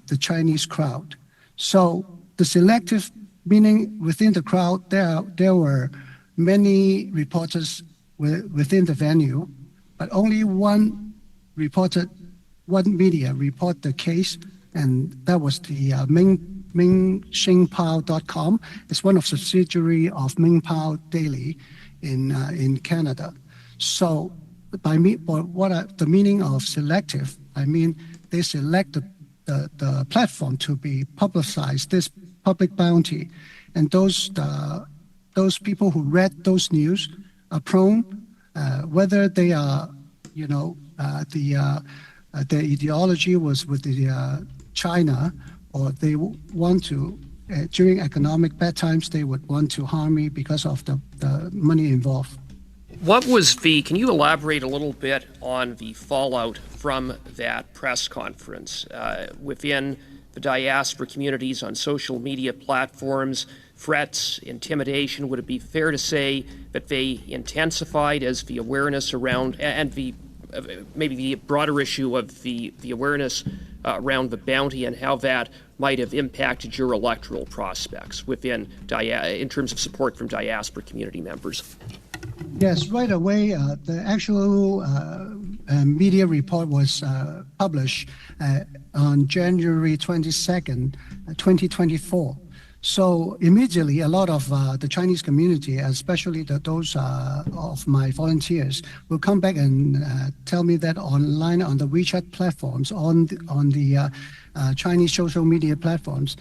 Speaker 20: the Chinese crowd. So the selective meaning within the crowd, there were many reporters within the venue, but only one media report the case, and that was the MingXingPao.com. It's one of subsidiary of Mingpao Daily in Canada. So the meaning of selective, I mean they select the platform to be publicized this public bounty, and those people who read those news are prone, whether they are, their ideology was with the China, or they want to during economic bad times they would want to harm me because of the money involved.
Speaker 19: Can you elaborate a little bit on the fallout from that press conference within the diaspora communities on social media platforms, threats, intimidation? Would it be fair to say that they intensified as the awareness around, and maybe the broader issue of the awareness around the bounty and how that might have impacted your electoral prospects in terms of support from diaspora community members?
Speaker 20: Yes, right away, the actual media report was published on January 22nd, 2024. So immediately, a lot of the Chinese community, especially those of my volunteers, will come back and tell me that online on the WeChat platforms, on the Chinese social media platforms,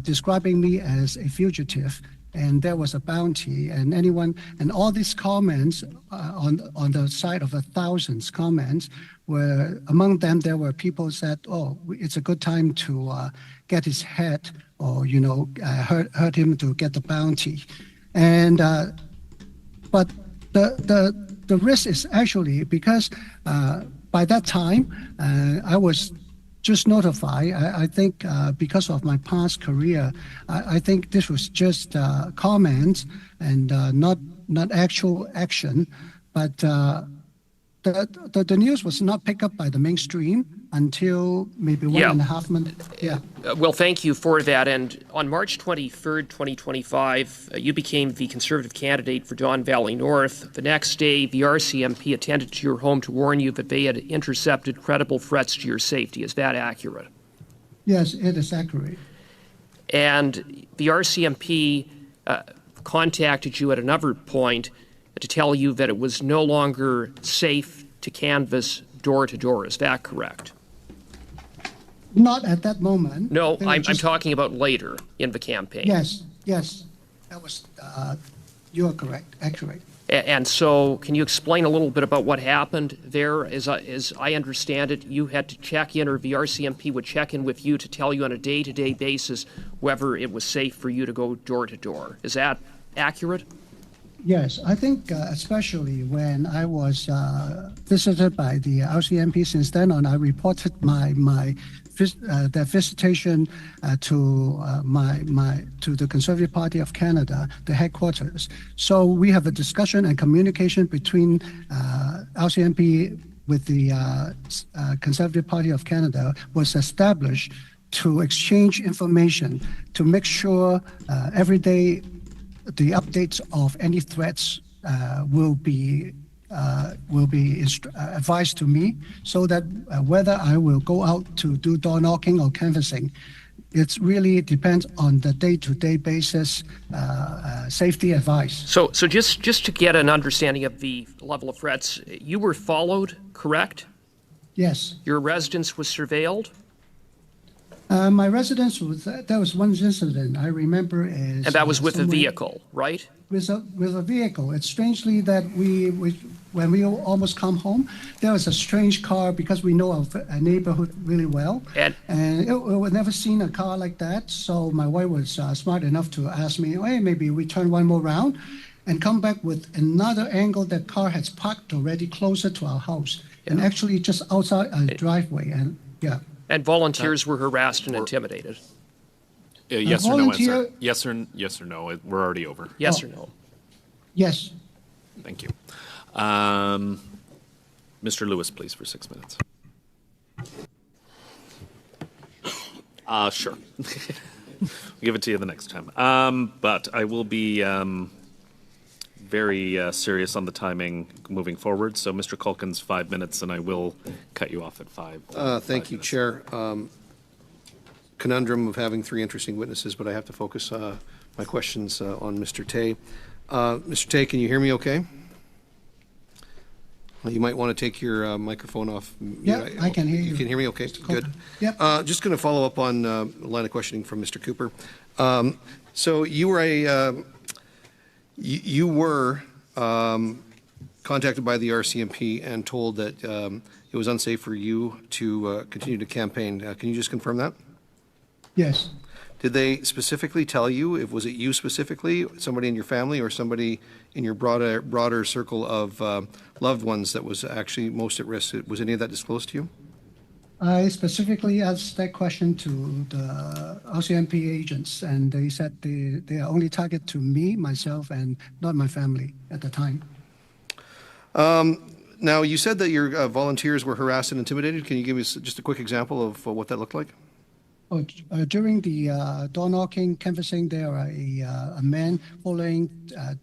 Speaker 20: describing me as a fugitive. And there was a bounty, and all these comments on the side of 1,000 comments were, among them there were people said, "Oh, it's a good time to get his head, or hurt him to get the bounty," and but the risk is actually because by that time I was just notified. I think because of my past career, I think this was just comments and not actual action. But the news was not picked up by the mainstream until maybe 1.5 months. Yeah.
Speaker 19: Well, thank you for that. And on March 23rd, 2025, you became the Conservative candidate for Don Valley North. The next day, the RCMP attended to your home to warn you that they had intercepted credible threats to your safety. Is that accurate?
Speaker 20: Yes, it is accurate.
Speaker 19: And the RCMP contacted you at another point to tell you that it was no longer safe to canvass door to door. Is that correct?
Speaker 20: Not at that moment.
Speaker 19: No, I'm talking about later in the campaign.
Speaker 20: Yes. That was, you are correct, accurate.
Speaker 19: And so can you explain a little bit about what happened there? As I understand it, you had to check in, or the RCMP would check in with you to tell you on a day-to-day basis whether it was safe for you to go door to door. Is that accurate?
Speaker 20: Yes, I think especially when I was visited by the RCMP. Since then on, I reported their visitation to the Conservative Party of Canada, the headquarters. So we have a discussion and communication between RCMP with the Conservative Party of Canada was established to exchange information, to make sure every day the updates of any threats will be advised to me, so that whether I will go out to do door knocking or canvassing, it really depends on the day-to-day basis safety advice.
Speaker 19: So just to get an understanding of the level of threats, you were followed, correct?
Speaker 20: Yes.
Speaker 19: Your residence was surveilled?
Speaker 20: My residence there was one incident I remember is.
Speaker 19: And that was with a vehicle, right?
Speaker 20: With a vehicle. It's strangely that when we almost come home, there was a strange car, because we know a neighborhood really well. And we never seen a car like that. So my wife was smart enough to ask me, hey, maybe we turn one more round and come back with another angle. That car has parked already closer to our house, and actually just outside a driveway. And yeah.
Speaker 19: And volunteers were harassed and intimidated.
Speaker 18: Yes or no answer. Yes or no. We're already over.
Speaker 19: Yes or no.
Speaker 20: Yes.
Speaker 18: Thank you. Mr. Lewis, please, for 6 minutes. Sure. We'll give it to you the next time. But I will be very serious on the timing moving forward. So, Mr. Culkin's 5 minutes, and I will cut you off at 5.
Speaker 21: Thank you, Chair. Conundrum of having 3 interesting witnesses, but I have to focus my questions on Mr. Tay. Mr. Tay, can you hear me okay? Well, you might want to take your microphone off.
Speaker 20: Yeah, I can hear you.
Speaker 21: You can hear me okay? Good.
Speaker 20: Yep.
Speaker 21: Just going to follow up on a line of questioning from Mr. Cooper. So you were You were contacted by the RCMP and told that it was unsafe for you to continue to campaign. Can you just confirm that?
Speaker 20: Yes.
Speaker 21: Did they specifically tell you, was it you specifically, somebody in your family, or somebody in your broader circle of loved ones that was actually most at risk? Was any of that disclosed to you?
Speaker 20: I specifically asked that question to the RCMP agents, and they said they are only targeted to me, myself, and not my family at the time.
Speaker 21: Now, you said that your volunteers were harassed and intimidated. Can you give us just a quick example of what that looked like?
Speaker 20: During the door knocking, canvassing, there are a man following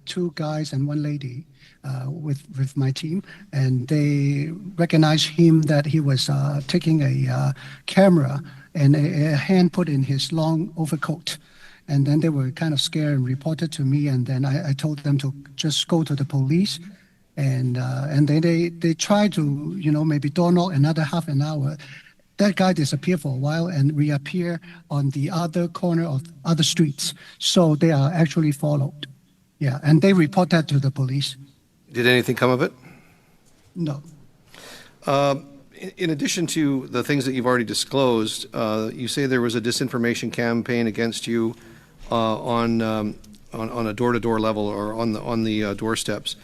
Speaker 20: 2 guys and 1 lady with my team, and they recognized him that he was taking a camera and a hand put in his long overcoat. And then they were kind of scared and reported to me. And then I told them to just go to the police. And then they tried to, maybe door knock another half an hour. That guy disappeared for a while and reappear on the other corner of other streets. So they are actually followed. Yeah, and they report that to the police.
Speaker 21: Did anything come of it?
Speaker 20: No.
Speaker 21: In addition to the things that you've already disclosed, you say there was a disinformation campaign against you on a door-to-door level or on the doorsteps.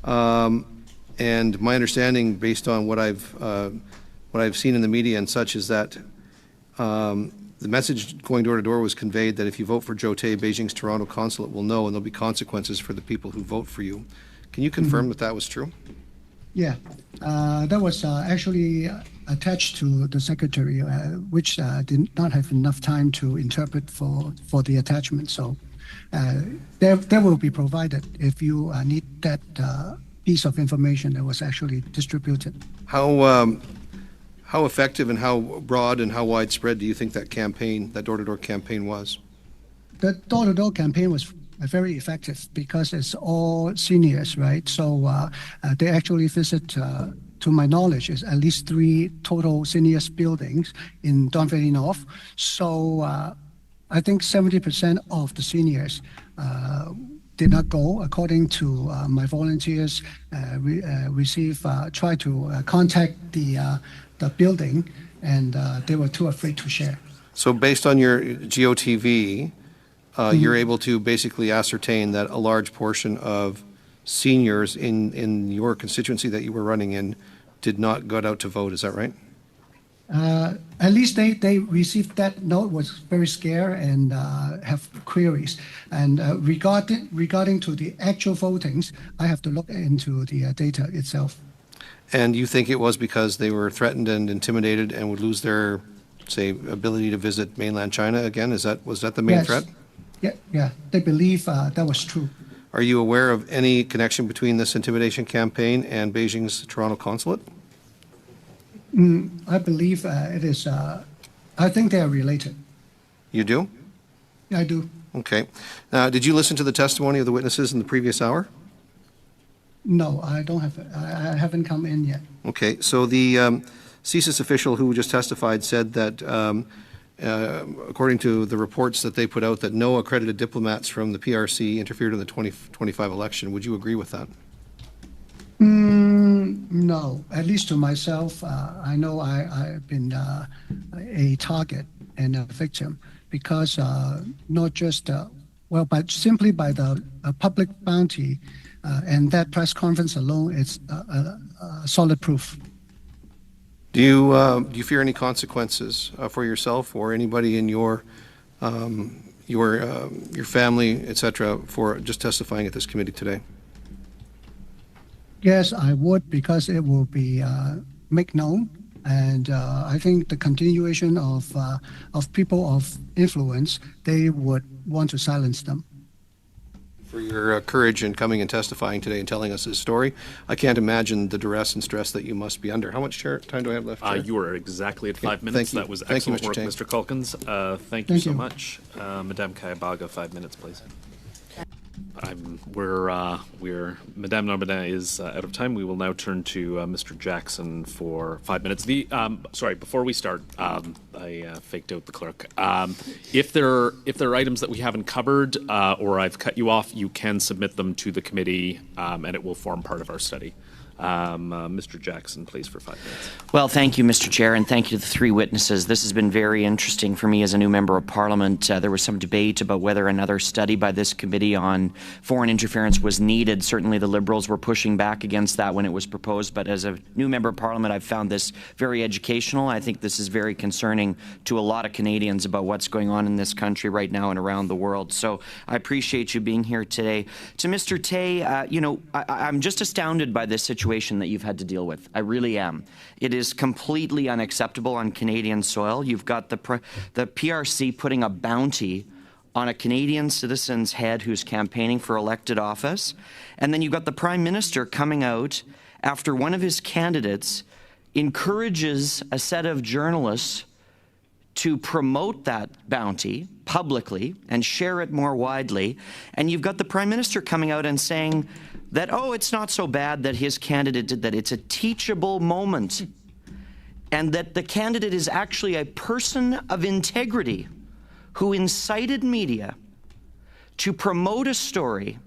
Speaker 21: And my understanding, based on what I've seen in the media and such, is that the message going door to door was conveyed that if you vote for Joe Tay, Beijing's Toronto consulate will know, and there'll be consequences for the people who vote for you. Can you confirm that that was true?
Speaker 20: Yeah, that was actually attached to the secretary, which did not have enough time to interpret for the attachment. So there will be provided if you need that piece of information that was actually distributed.
Speaker 21: How effective and how broad and how widespread do you think that campaign, that door-to-door campaign, was?
Speaker 20: The door-to-door campaign was very effective because it's all seniors, right? So they actually visit, to my knowledge, is at least 3 total seniors buildings in Don Valley North. So I think 70% of the seniors did not go. According to my volunteers, try to contact the building, and they were too afraid to share.
Speaker 21: So based on your GOTV, you're able to basically ascertain that a large portion of seniors in your constituency that you were running in did not go out to vote. Is that right?
Speaker 20: At least they received that note, was very scared and have queries. And regarding to the actual votings, I have to look into the data itself.
Speaker 21: And you think it was because they were threatened and intimidated and would lose their, say, ability to visit mainland China again? Was that the main threat?
Speaker 20: Yeah, they believe that was true.
Speaker 21: Are you aware of any connection between this intimidation campaign and Beijing's Toronto consulate?
Speaker 20: I believe it is. I think they are related.
Speaker 21: You do?
Speaker 20: Yeah, I do.
Speaker 21: Okay. Now, did you listen to the testimony of the witnesses in the previous hour?
Speaker 20: No, I don't have. I haven't come in yet.
Speaker 21: Okay. So the CSIS official who just testified said that, according to the reports that they put out, that no accredited diplomats from the PRC interfered in the 2025 election. Would you agree with that?
Speaker 20: No, at least to myself, I know I've been a target and a victim because not just, but simply by the public bounty and that press conference alone, it's solid proof.
Speaker 21: Do you fear any consequences for yourself or anybody in your family, etc., for just testifying at this committee today?
Speaker 20: Yes, I would, because it will be made known, and I think the continuation of people of influence, they would want to silence them.
Speaker 21: For your courage in coming and testifying today and telling us this story. I can't imagine the duress and stress that you must be under. How much time do I have left?
Speaker 18: You are exactly at 5 minutes. That was
Speaker 21: Thank you,
Speaker 18: excellent work, Mr. Calkins. Thank you so much. Madame Kayabaga, 5 minutes, please. Madame Normandin is out of time. We will now turn to Mr. Jackson for 5 minutes. Before we start, I faked out the clerk. If there are items that we haven't covered or I've cut you off, you can submit them to the committee, and it will form part of our study. Mr. Jackson, please, for 5 minutes.
Speaker 2: Well, thank you, Mr. Chair, and thank you to the 3 witnesses. This has been very interesting for me as a new member of Parliament. There was some debate about whether another study by this committee on foreign interference was needed. Certainly the Liberals were pushing back against that when it was proposed, but as a new member of Parliament, I've found this very educational. I think this is very concerning to a lot of Canadians about what's going on in this country right now and around the world. So I appreciate you being here today. To Mr. Tay, I'm just astounded by this situation that you've had to deal with. I really am. It is completely unacceptable on Canadian soil. You've got the PRC putting a bounty on a Canadian citizen's head who's campaigning for elected office, and then you've got the Prime Minister coming out after one of his candidates encourages a set of journalists to promote that bounty publicly and share it more widely. And you've got the Prime Minister coming out and saying that, oh, it's not so bad that his candidate did that. It's a teachable moment. And that the candidate is actually a person of integrity who incited media to promote a story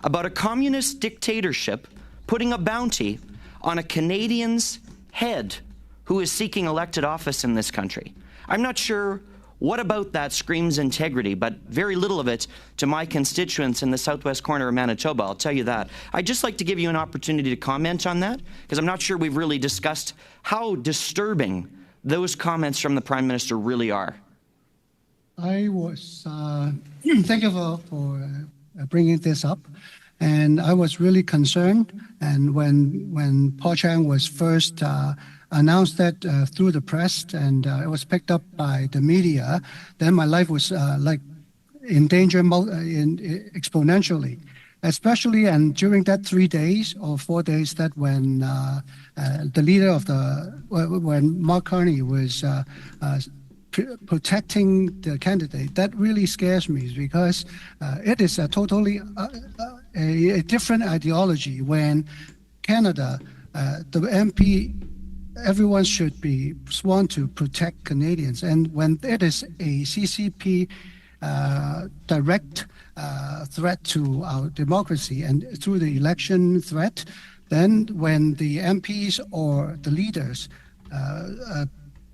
Speaker 2: about a communist dictatorship putting a bounty on a Canadian's head who is seeking elected office in this country. I'm not sure what about that screams integrity, but very little of it to my constituents in the southwest corner of Manitoba, I'll tell you that. I'd just like to give you an opportunity to comment on that, because I'm not sure we've really discussed how disturbing those comments from the Prime Minister really are.
Speaker 20: I was, thank you for bringing this up. And I was really concerned. And when Paul Chang was first announced that through the press, and it was picked up by the media, then my life was like in danger exponentially. Especially and during that 3 days or 4 days that when the leader of when Mark Carney was protecting the candidate, that really scares me because it is a totally a different ideology when Canada, the MP, everyone should be sworn to protect Canadians. And when it is a CCP direct threat to our democracy and through the election threat, then when the MPs or the leaders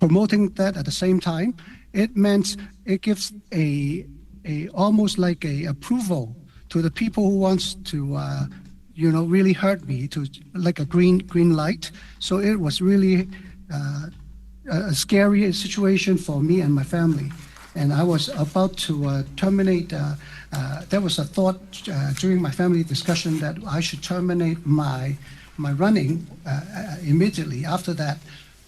Speaker 20: promoting that at the same time, it meant it gives a almost like a approval to the people who wants to really hurt me, to like a green light. So it was really a scary situation for me and my family. And I was about to terminate. There was a thought during my family discussion that I should terminate my running immediately after that.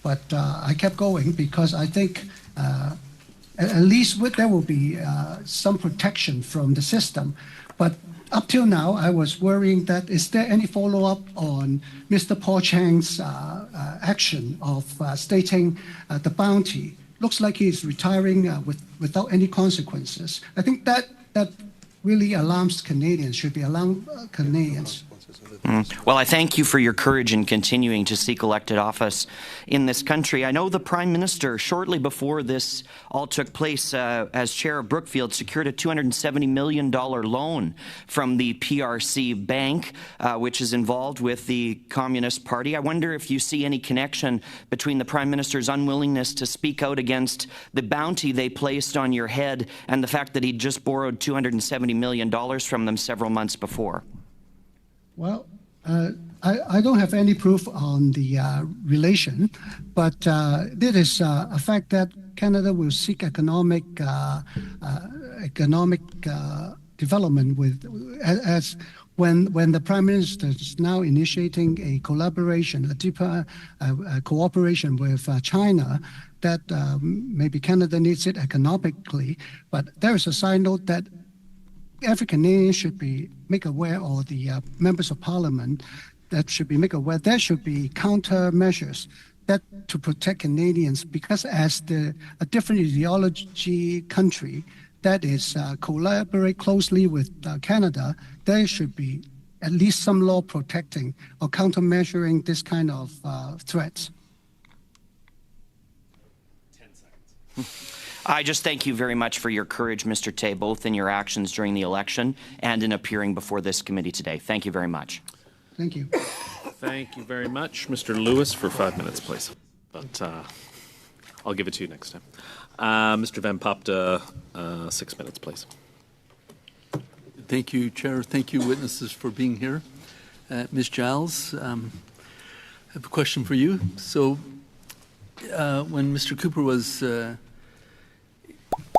Speaker 20: But I kept going because I think at least there will be some protection from the system. But up till now, I was worrying that is there any follow-up on Mr. Paul Chang's action of stating the bounty? Looks like he's retiring without any consequences. I think that really alarms Canadians, should be alarm Canadians.
Speaker 2: Well, I thank you for your courage in continuing to seek elected office in this country. I know the Prime Minister, shortly before this all took place, as chair of Brookfield, secured a $270 million loan from the PRC Bank, which is involved with the Communist Party. I wonder if you see any connection between the Prime Minister's unwillingness to speak out against the bounty they placed on your head and the fact that he just borrowed $270 million from them several months before.
Speaker 20: Well, I don't have any proof on the relation, but it is a fact that Canada will seek economic development as when the Prime Minister is now initiating a collaboration, a deeper cooperation with China, that maybe Canada needs it economically. But there is a side note that every Canadian should be made aware, or the members of Parliament that should be made aware, there should be countermeasures that to protect Canadians, because as a different ideology country that is collaborate closely with Canada, there should be at least some law protecting or countermeasuring this kind of threats.
Speaker 2: 10 seconds. I just thank you very much for your courage, Mr. Tay, both in your actions during the election and in appearing before this committee today. Thank you very much.
Speaker 20: Thank you.
Speaker 18: Thank you very much. Mr. Lewis for 5 minutes, please. But I'll give it to you next time. Mr. Van Popta, 6 minutes, please.
Speaker 7: Thank you, Chair. Thank you, witnesses, for being here. Ms. Giles, I have a question for you. So when Mr. Cooper was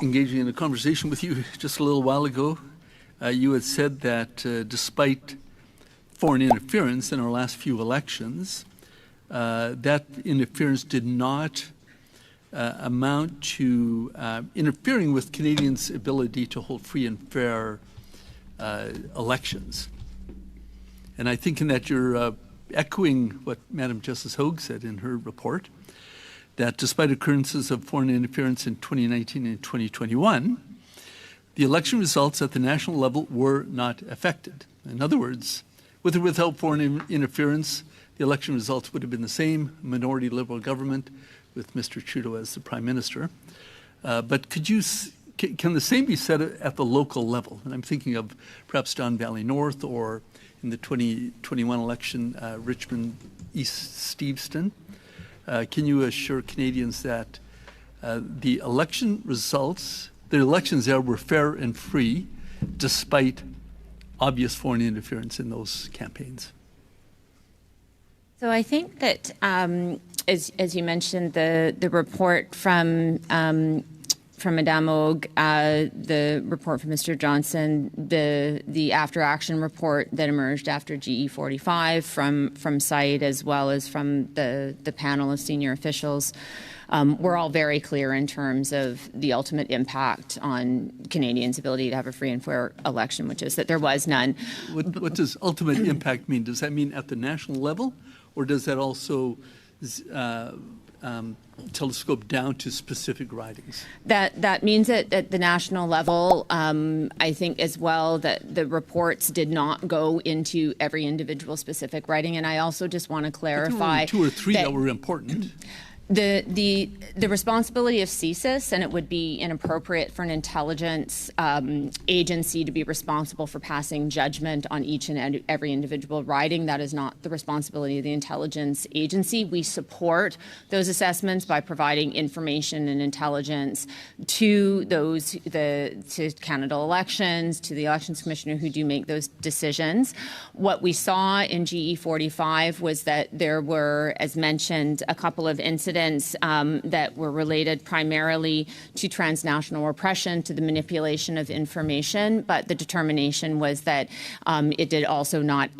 Speaker 7: engaging in a conversation with you just a little while ago, you had said that despite foreign interference in our last few elections, that interference did not amount to interfering with Canadians' ability to hold free and fair elections. And I think in that you're echoing what Madam Justice Hogue said in her report. that despite occurrences of foreign interference in 2019 and 2021, the election results at the national level were not affected. In other words, with or without foreign interference, the election results would have been the same, minority Liberal government with Mr. Trudeau as the Prime Minister. But can the same be said at the local level? And I'm thinking of perhaps Don Valley North, or in the 2021 election, Richmond East Steveston. Can you assure Canadians that the election results, the elections there were fair and free, despite obvious foreign interference in those campaigns?
Speaker 6: So I think that, as you mentioned, the report from Madame Og, the report from Mr. Johnson, the after action report that emerged after GE 45 from SITE, as well as from the panel of senior officials, were all very clear in terms of the ultimate impact on Canadians' ability to have a free and fair election, which is that there was none.
Speaker 7: What does ultimate impact mean? Does that mean at the national level, or does that also telescope down to specific ridings?
Speaker 6: That means that at the national level, I think as well that the reports did not go into every individual specific riding, and I also just want to clarify
Speaker 7: two or three that were important.
Speaker 6: The responsibility of CSIS, and it would be inappropriate for an intelligence agency to be responsible for passing judgment on each and every individual riding. That is not the responsibility of the intelligence agency. We support those assessments by providing information and intelligence to to Canada Elections, to the Elections Commissioner who do make those decisions. What we saw in GE 45 was that there were, as mentioned, a couple of incidents that were related primarily to transnational repression, to the manipulation of information, but the determination was that it did also not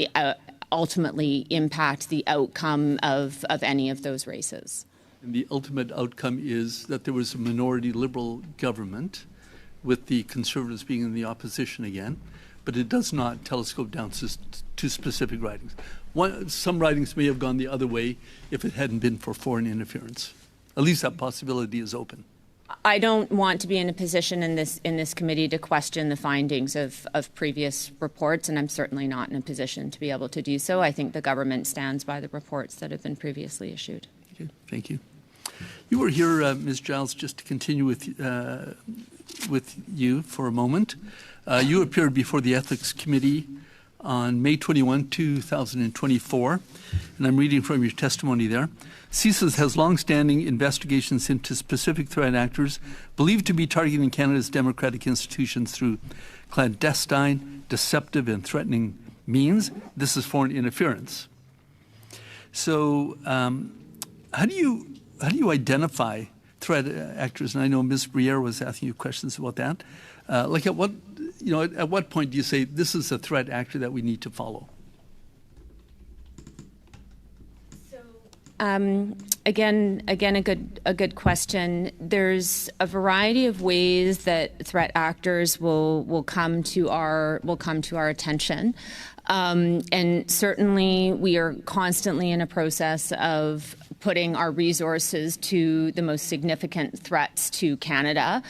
Speaker 6: ultimately impact the outcome of any of those races.
Speaker 7: And the ultimate outcome is that there was a minority Liberal government, with the Conservatives being in the opposition again, but it does not telescope down to specific ridings. Some ridings may have gone the other way if it hadn't been for foreign interference. At least that possibility is open.
Speaker 6: I don't want to be in a position in this committee to question the findings of previous reports, and I'm certainly not in a position to be able to do so. I think the government stands by the reports that have been previously issued.
Speaker 7: Okay, thank you. You were here, Ms. Giles, just to continue with you for a moment. You appeared before the Ethics Committee on May 21, 2024, and I'm reading from your testimony there. CSIS has long-standing investigations into specific threat actors believed to be targeting Canada's democratic institutions through clandestine, deceptive, and threatening means. This is foreign interference. So, how do you identify threat actors? And I know Ms. Briere was asking you questions about that. Like at what point do you say this is a threat actor that we need to follow?
Speaker 6: Again, a good question. There's a variety of ways that threat actors will come to our attention, and certainly we are constantly in a process of putting our resources to the most significant threats to Canada.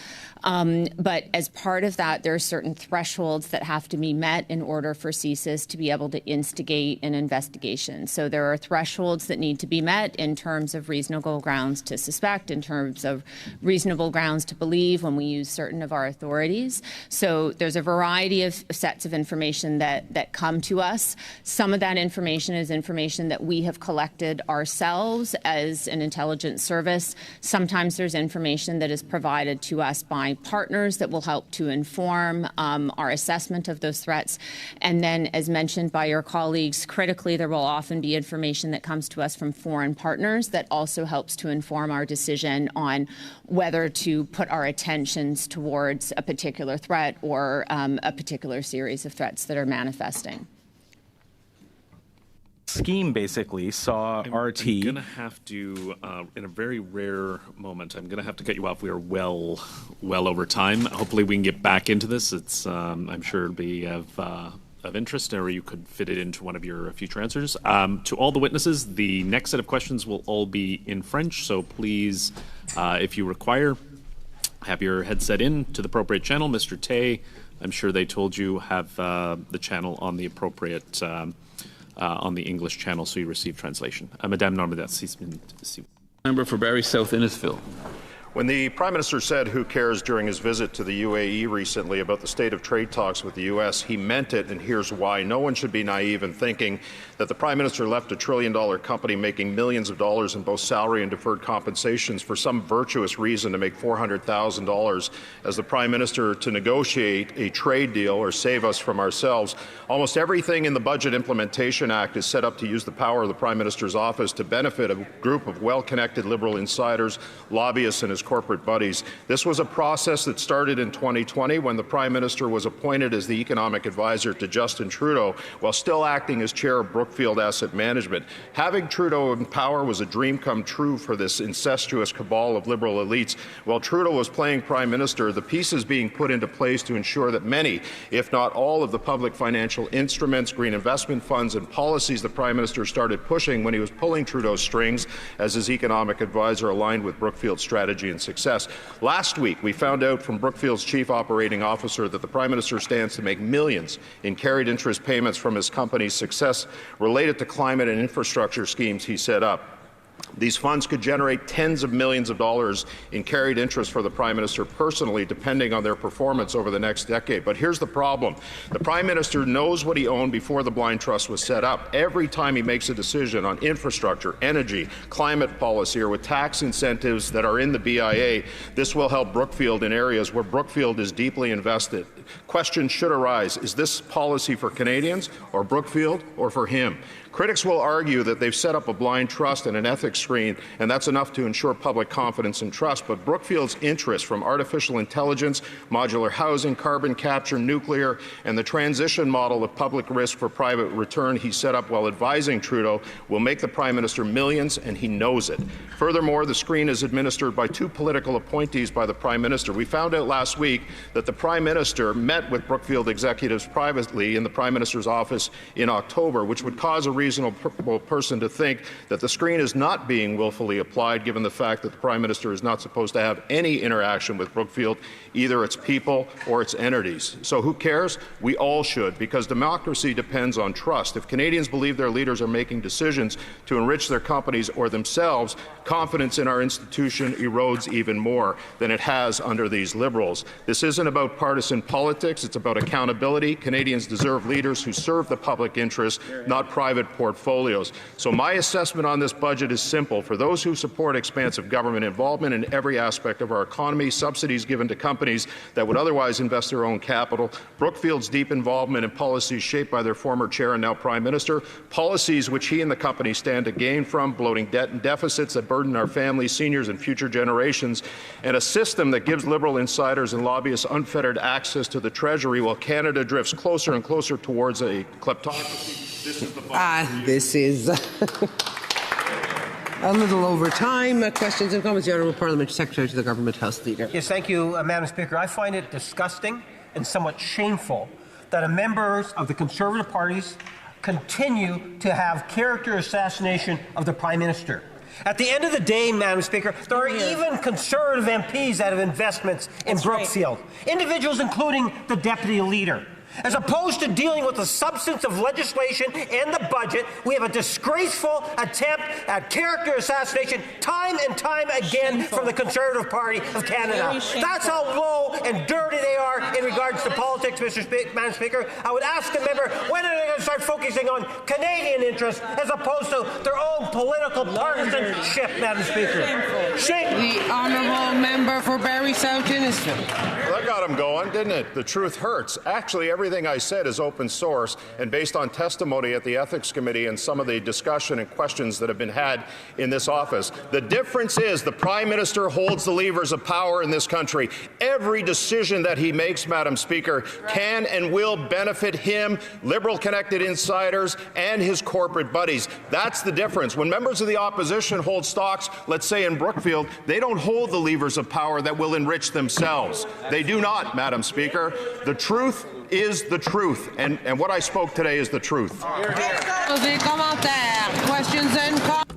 Speaker 6: But as part of that, there are certain thresholds that have to be met in order for CSIS to be able to instigate an investigation. So there are thresholds that need to be met in terms of reasonable grounds to suspect, in terms of reasonable grounds to believe when we use certain of our authorities. So there's a variety of sets of information that come to us. Some of that information is information that we have collected ourselves as an intelligence service. Sometimes there's information that is provided to us by partners that will help to inform our assessment of those threats. And then, as mentioned by your colleagues, critically, there will often be information that comes to us from foreign partners that also helps to inform our decision on whether to put our attentions towards a particular threat or a particular series of threats that are manifesting.
Speaker 18: Scheme basically saw RT. I'm going to have to, in a very rare moment, I'm going to have to cut you off. We are well over time. Hopefully we can get back into this. It's, I'm sure it'll be of of interest, or you could fit it into one of your future answers. To all the witnesses, the next set of questions will all be in French, so please, if you require, have your headset in to the appropriate channel. Mr. Tay, I'm sure they told you, have the channel on the appropriate, on the English channel, so you receive translation. Madame Normandin.
Speaker 5: Member for Barrie South Innisfil.
Speaker 22: When the Prime Minister said who cares during his visit to the UAE recently about the state of trade talks with the U.S., he meant it, and here's why. No one should be naive in thinking that the Prime Minister left a trillion-dollar company making millions of dollars in both salary and deferred compensations for some virtuous reason to make $400,000 as the Prime Minister to negotiate a trade deal or save us from ourselves. Almost everything in the Budget Implementation Act is set up to use the power of the Prime Minister's office to benefit a group of well-connected Liberal insiders, lobbyists, and his corporate buddies. This was a process that started in 2020 when the Prime Minister was appointed as the economic advisor to Justin Trudeau while still acting as chair of Brookfield Asset Management. Having Trudeau in power was a dream come true for this incestuous cabal of Liberal elites. While Trudeau was playing Prime Minister, the pieces being put into place to ensure that many, if not all, of the public financial instruments, green investment funds, and policies the Prime Minister started pushing when he was pulling Trudeau's strings as his economic advisor aligned with Brookfield's strategy and success. Last week, we found out from Brookfield's chief operating officer that the Prime Minister stands to make millions in carried interest payments from his company's success related to climate and infrastructure schemes he set up. These funds could generate tens of millions of dollars in carried interest for the Prime Minister personally, depending on their performance over the next decade. But here's the problem. The Prime Minister knows what he owned before the blind trust was set up. Every time he makes a decision on infrastructure, energy, climate policy, or with tax incentives that are in the BIA, this will help Brookfield in areas where Brookfield is deeply invested. Questions should arise. Is this policy for Canadians, or Brookfield, or for him? Critics will argue that they've set up a blind trust and an ethics screen, and that's enough to ensure public confidence and trust. But Brookfield's interest from artificial intelligence, modular housing, carbon capture, nuclear, and the transition model of public risk for private return he set up while advising Trudeau will make the Prime Minister millions, and he knows it. Furthermore, the screen is administered by two political appointees by the Prime Minister. We found out last week that the Prime Minister met with Brookfield executives privately in the Prime Minister's office in October, which would cause a reasonable person to think that the screen is not being willfully applied, given the fact that the Prime Minister is not supposed to have any interaction with Brookfield, either its people or its entities. So who cares? We all should, because democracy depends on trust. If Canadians believe their leaders are making decisions to enrich their companies or themselves, confidence in our institution erodes even more than it has under these Liberals. This isn't about partisan politics, it's about accountability. Canadians deserve leaders who serve the public interest, not private portfolios. So my assessment on this budget is simple. For those who support expansive government involvement in every aspect of our economy, subsidies given to companies that would otherwise invest their own capital, Brookfield's deep involvement in policies shaped by their former chair and now Prime Minister, policies which he and the company stand to gain from, bloating debt and deficits that burden our families, seniors, and future generations, and a system that gives Liberal insiders and lobbyists unfettered access to the Treasury while Canada drifts closer and closer towards a kleptocracy.
Speaker 23: This is a little over time. Questions and comments. The Honourable Parliamentary Secretary to the Government House Leader.
Speaker 24: Yes, thank you, Madam Speaker. I find it disgusting and somewhat shameful that members of the Conservative parties continue to have character assassination of the Prime Minister. At the end of the day, Madam Speaker, there are even Conservative MPs that have investments in Brookfield. Right. Individuals including the Deputy Leader. As opposed to dealing with the substance of legislation and the budget, we have a disgraceful attempt at character assassination time and time again from the Conservative Party of Canada. That's how low and dirty they are in regards to politics, Madam Speaker. I would ask the member, when are they going to start focusing on Canadian interests as opposed to their own political partisanship, Madam Speaker?
Speaker 23: The Honourable Member for Barrie South Innisfil.
Speaker 22: Well, that got him going, didn't it? The truth hurts. Actually, everything I said is open source and based on testimony at the Ethics Committee and some of the discussion and questions that have been had in this office. The difference is the Prime Minister holds the levers of power in this country. Every decision that he makes, Madam Speaker, can and will benefit him, Liberal-connected insiders, and his corporate buddies. That's the difference. When members of the opposition hold stocks, let's say in Brookfield, they don't hold the levers of power that will enrich themselves. They do not, Madam Speaker. The truth is the truth, and what I spoke today is the truth.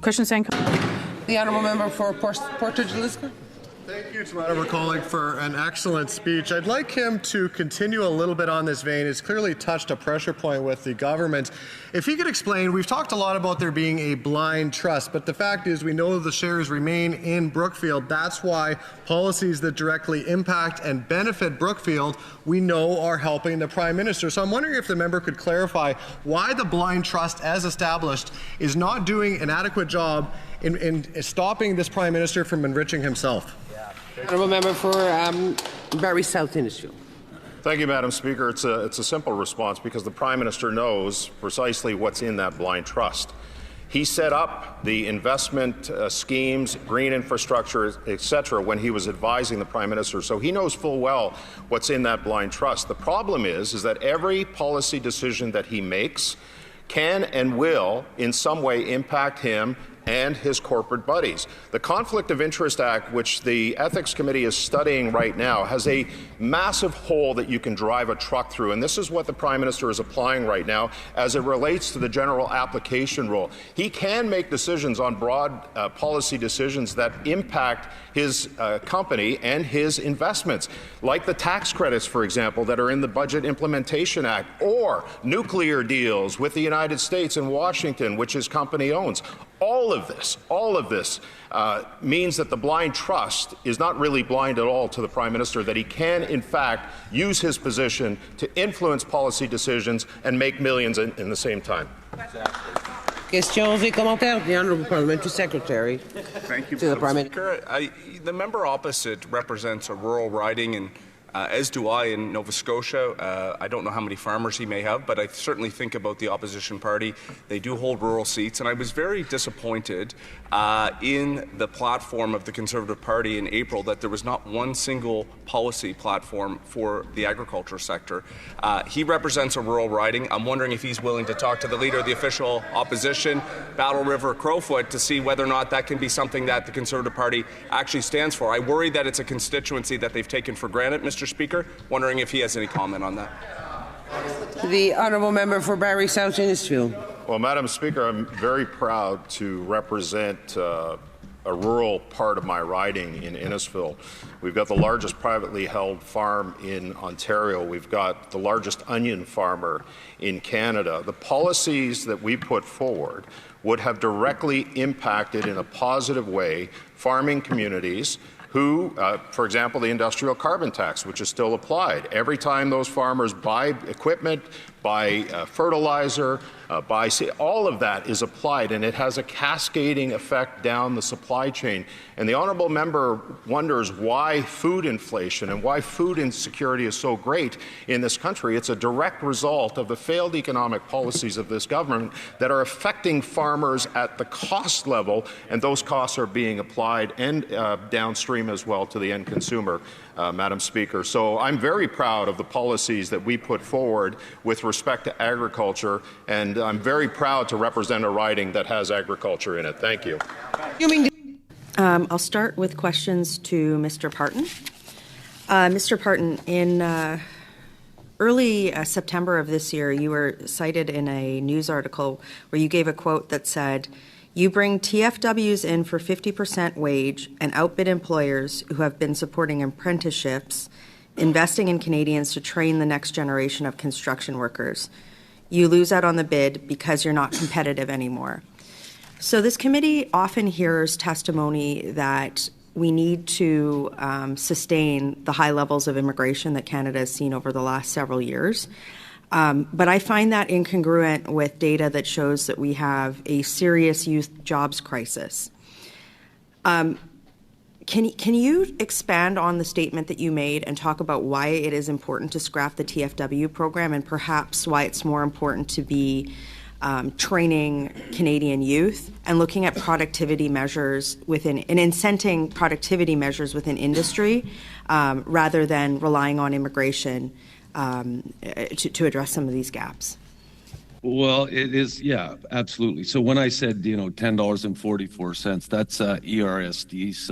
Speaker 23: Questions and comments? The Honourable Member for Portage Lisca.
Speaker 1: Thank you to my honourable colleague for an excellent speech. I'd like him to continue a little bit on this vein. He's clearly touched a pressure point with the government. If he could explain, we've talked a lot about there being a blind trust, but the fact is we know the shares remain in Brookfield. That's why policies that directly impact and benefit Brookfield, we know are helping the Prime Minister. So I'm wondering if the member could clarify why the blind trust, as established, is not doing an adequate job in stopping this Prime Minister from enriching himself.
Speaker 23: Honourable Member for Barrie South Innisfil.
Speaker 22: Thank you, Madam Speaker. It's a simple response because the Prime Minister knows precisely what's in that blind trust. He set up the investment schemes, green infrastructure, etc., when he was advising the Prime Minister. So he knows full well what's in that blind trust. The problem is that every policy decision that he makes can and will in some way impact him and his corporate buddies. The Conflict of Interest Act, which the Ethics Committee is studying right now, has a massive hole that you can drive a truck through, and this is what the Prime Minister is applying right now as it relates to the general application rule. He can make decisions on broad policy decisions that impact his company and his investments, like the tax credits, for example, that are in the Budget Implementation Act, or nuclear deals with the United States and Washington, which his company owns. All of this means that the blind trust is not really blind at all to the Prime Minister, that he can, in fact, use his position to influence policy decisions and make millions in the same time.
Speaker 23: Questions et commentaires. The Honourable Parliamentary Secretary.
Speaker 3: Thank you,
Speaker 23: to the Prime
Speaker 3: Minister. The member opposite represents a rural riding, and as do I in Nova Scotia. I don't know how many farmers he may have, but I certainly think about the opposition party. They do hold rural seats, and I was very disappointed in the platform of the Conservative Party in April that there was not one single policy platform for the agriculture sector. He represents a rural riding. I'm wondering if he's willing to talk to the leader of the official opposition, Battle River Crowfoot, to see whether or not that can be something that the Conservative Party actually stands for. I worry that it's a constituency that they've taken for granted, Mr. Speaker. Wondering if he has any comment on that.
Speaker 23: The Honourable Member for Barrie South Innisfil.
Speaker 22: Well, Madam Speaker, I'm very proud to represent a rural part of my riding in Innisfil. We've got the largest privately held farm in Ontario. We've got the largest onion farmer in Canada. The policies that we put forward would have directly impacted in a positive way farming communities who, for example, the industrial carbon tax, which is still applied. Every time those farmers buy equipment, buy fertilizer, all of that is applied, and it has a cascading effect down the supply chain. And the honourable member wonders why food inflation and why food insecurity is so great in this country. It's a direct result of the failed economic policies of this government that are affecting farmers at the cost level, and those costs are being applied and downstream as well to the end consumer, Madam Speaker. So I'm very proud of the policies that we put forward with respect to agriculture, and I'm very proud to represent a riding that has agriculture in it. Thank you.
Speaker 4: I'll start with questions to Mr. Parton. Mr. Parton, in early September of this year, you were cited in a news article where you gave a quote that said, "You bring TFWs in for 50% wage and outbid employers who have been supporting apprenticeships, investing in Canadians to train the next generation of construction workers. You lose out on the bid because you're not competitive anymore." So this committee often hears testimony that we need to sustain the high levels of immigration that Canada has seen over the last several years. But I find that incongruent with data that shows that we have a serious youth jobs crisis. Can you expand on the statement that you made and talk about why it is important to scrap the TFW program, and perhaps why it's more important to be training Canadian youth and looking at productivity measures within and incenting productivity measures within industry rather than relying on immigration to address some of these gaps?
Speaker 9: Well, it is, yeah, absolutely. So when I said, $10.44, that's ERSD's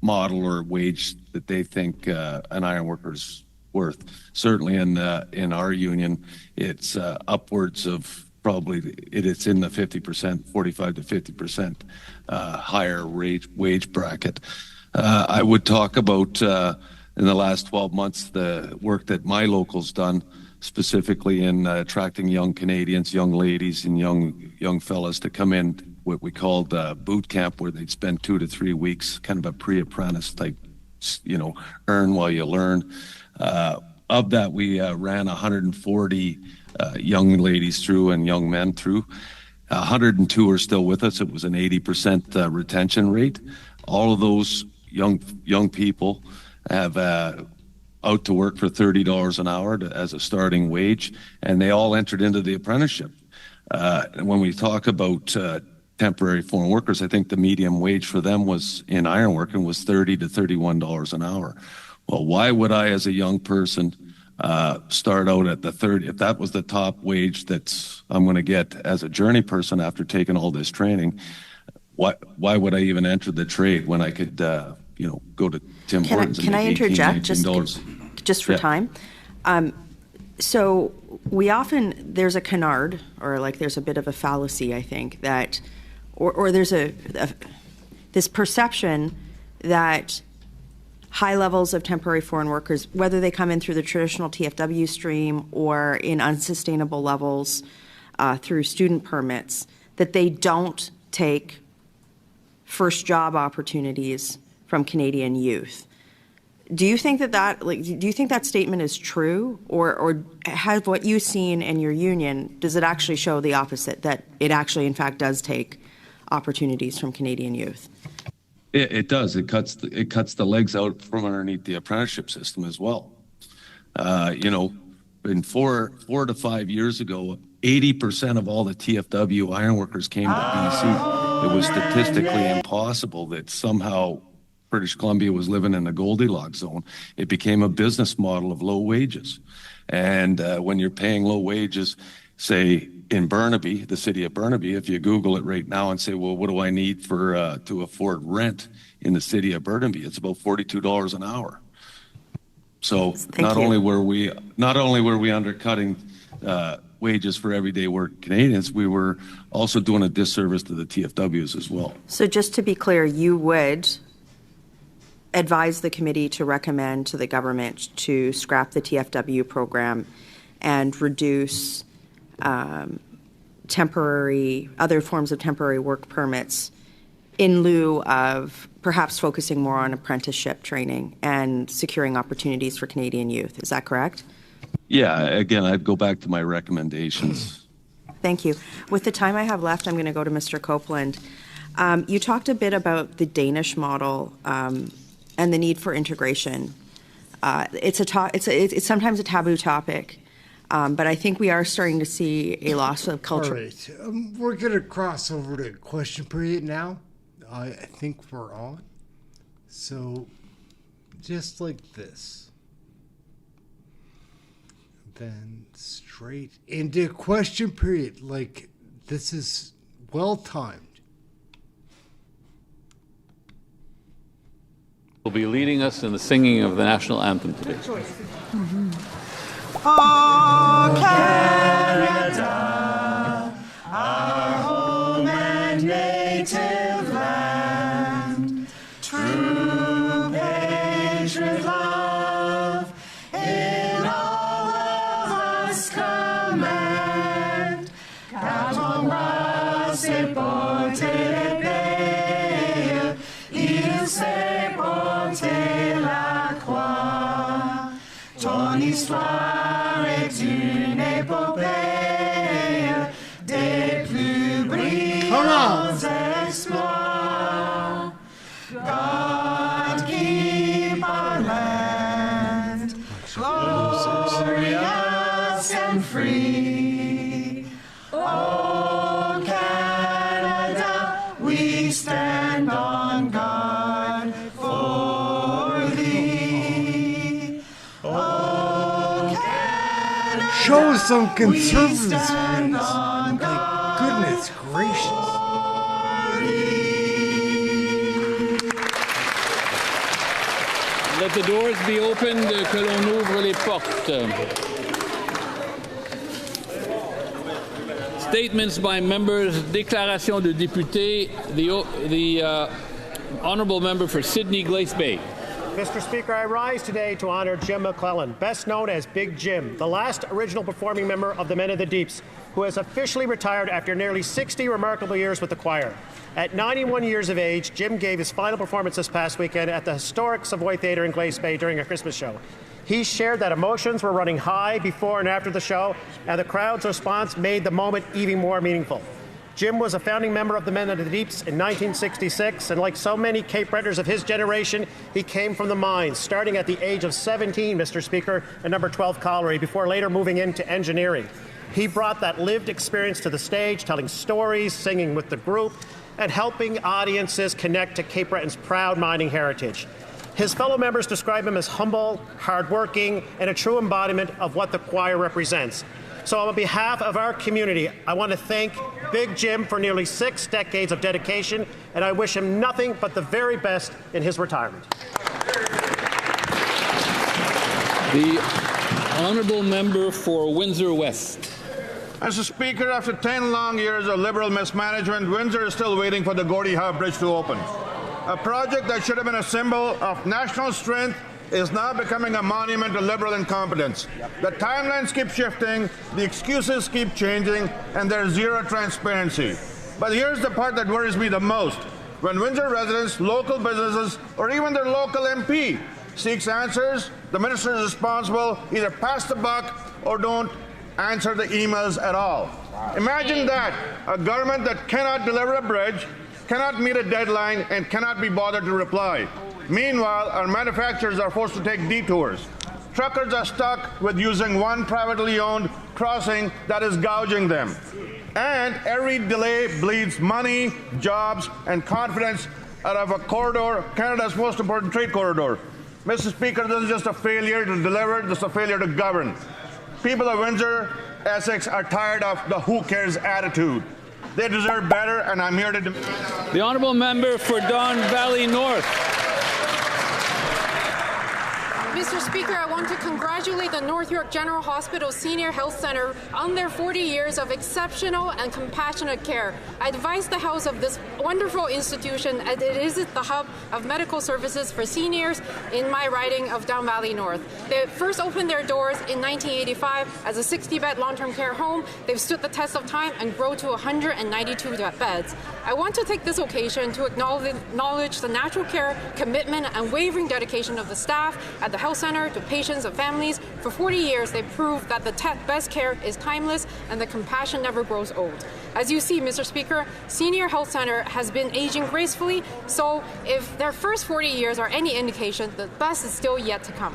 Speaker 9: model or wage that they think an iron worker's worth. Certainly in our union, it's upwards of probably it's in the 50%, 45 to 50% higher wage bracket. I would talk about in the last 12 months the work that my local's done, specifically in attracting young Canadians, young ladies, and young fellas to come in what we called boot camp, where they'd spend 2 to 3 weeks, kind of a pre-apprentice type, earn while you learn. Of that, we ran 140 young ladies through and young men through. 102 are still with us. It was an 80% retention rate. All of those young people have out to work for $30 an hour as a starting wage, and they all entered into the apprenticeship. When we talk about temporary foreign workers, I think the median wage for them was in ironworking was $30 to $31 an hour. Well, why would I, as a young person, start out at the 30? If that was the top wage that I'm going to get as a journey person after taking all this training, why would I even enter the trade when I could, go to Tim Hortons and make $18, $19?
Speaker 4: Just for time? So we often, there's a canard, or like there's a bit of a fallacy, I think, that, or there's this perception that high levels of temporary foreign workers, whether they come in through the traditional TFW stream or in unsustainable levels through student permits, that they don't take first job opportunities from Canadian youth. Do you think do you think that statement is true, or has what you've seen in your union, does it actually show the opposite, that it actually in fact does take opportunities from Canadian youth?
Speaker 9: It does. It cuts the legs out from underneath the apprenticeship system as well. In 4 to 5 years ago, 80% of all the TFW ironworkers came to BC. It was statistically impossible that somehow British Columbia was living in the Goldilocks zone. It became a business model of low wages. And when you're paying low wages, say in Burnaby, the city of Burnaby, if you Google it right now and say, well, what do I need to afford rent in the city of Burnaby? It's about $42 an hour. So not only were we undercutting wages for everyday work Canadians, we were also doing a disservice to the TFWs as well.
Speaker 4: So just to be clear, you would advise the committee to recommend to the government to scrap the TFW program and reduce other forms of temporary work permits in lieu of perhaps focusing more on apprenticeship training and securing opportunities for Canadian youth. Is that correct?
Speaker 9: Yeah, again, I'd go back to my recommendations.
Speaker 4: Thank you. With the time I have left, I'm going to go to Mr. Copeland. You talked a bit about the Danish model and the need for integration. It's sometimes a taboo topic, but I think we are starting to see a loss of culture.
Speaker 12: All right, we're going to cross over to question period now. I think we're on. So, just like this. Then straight into question period. Like, this is well timed.
Speaker 5: Will be leading us in the singing of the national anthem today.
Speaker 14: Oh, Canada, our home and native land, true patriot love in all of us command. Quand on va se porter paix, il s'est porté la croix. Ton histoire est une épopée des plus brillants exploits. God keep our land glorious and free. Oh, Canada, we stand on guard for thee. Oh, Canada,
Speaker 12: Show some conservative spirit. My goodness gracious.
Speaker 5: Let the doors be opened, que l'on ouvre les portes. Statements by members, déclaration de députés, the honourable member for Sydney Glace Bay.
Speaker 11: Mr. Speaker, I rise today to honor Jim McClellan, best known as Big Jim, the last original performing member of the Men of the Deeps, who has officially retired after nearly 60 remarkable years with the choir. At 91 years of age, Jim gave his final performance this past weekend at the historic Savoy Theatre in Glace Bay during a Christmas show. He shared that emotions were running high before and after the show, and the crowd's response made the moment even more meaningful. Jim was a founding member of the Men of the Deeps in 1966, and like so many Cape Bretoners of his generation, he came from the mines, starting at the age of 17, Mr. Speaker, at number 12 Colliery, before later moving into engineering. He brought that lived experience to the stage, telling stories, singing with the group, and helping audiences connect to Cape Breton's proud mining heritage. His fellow members describe him as humble, hardworking, and a true embodiment of what the choir represents. So on behalf of our community, I want to thank Big Jim for nearly 6 decades of dedication, and I wish him nothing but the very best in his retirement.
Speaker 5: The honourable member for Windsor West.
Speaker 15: Mr. Speaker, after 10 long years of Liberal mismanagement, Windsor is still waiting for the Gordie Howe Bridge to open. A project that should have been a symbol of national strength is now becoming a monument to Liberal incompetence. The timelines keep shifting, the excuses keep changing, and there's zero transparency. But here's the part that worries me the most. When Windsor residents, local businesses, or even their local MP seeks answers, the minister is responsible, either pass the buck or don't answer the emails at all. Imagine that, a government that cannot deliver a bridge, cannot meet a deadline, and cannot be bothered to reply. Meanwhile, our manufacturers are forced to take detours. Truckers are stuck with using one privately owned crossing that is gouging them. And every delay bleeds money, jobs, and confidence out of a corridor, Canada's most important trade corridor. Mr. Speaker, this is just a failure to deliver, this is a failure to govern. People of Windsor, Essex are tired of the who cares attitude. They deserve better, and I'm here to demand.
Speaker 5: The honourable member for Don Valley North.
Speaker 16: Mr. Speaker, I want to congratulate the North York General Hospital Senior Health Centre on their 40 years of exceptional and compassionate care. I advise the House of this wonderful institution as it is the hub of medical services for seniors in my riding of Down Valley North. They first opened their doors in 1985 as a 60-bed long-term care home. They've stood the test of time and grown to 192 beds. I want to take this occasion to acknowledge the natural care, commitment, and unwavering dedication of the staff at the Health Centre to patients and families. For 40 years, they proved that the best care is timeless and the compassion never grows old. As you see, Mr. Speaker, Senior Health Centre has been aging gracefully, so if their first 40 years are any indication, the best is still yet to come.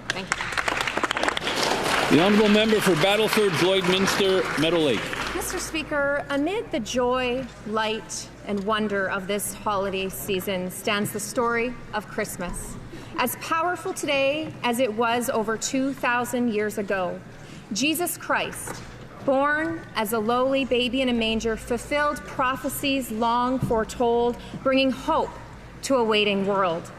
Speaker 16: Thank you.
Speaker 5: The honourable member for Battleford, Lloydminster, Meadow Lake.
Speaker 17: Mr. Speaker, amid the joy, light, and wonder of this holiday season stands the story of Christmas. As powerful today as it was over 2,000 years ago, Jesus Christ, born as a lowly baby in a manger, fulfilled prophecies long foretold, bringing hope to a waiting world.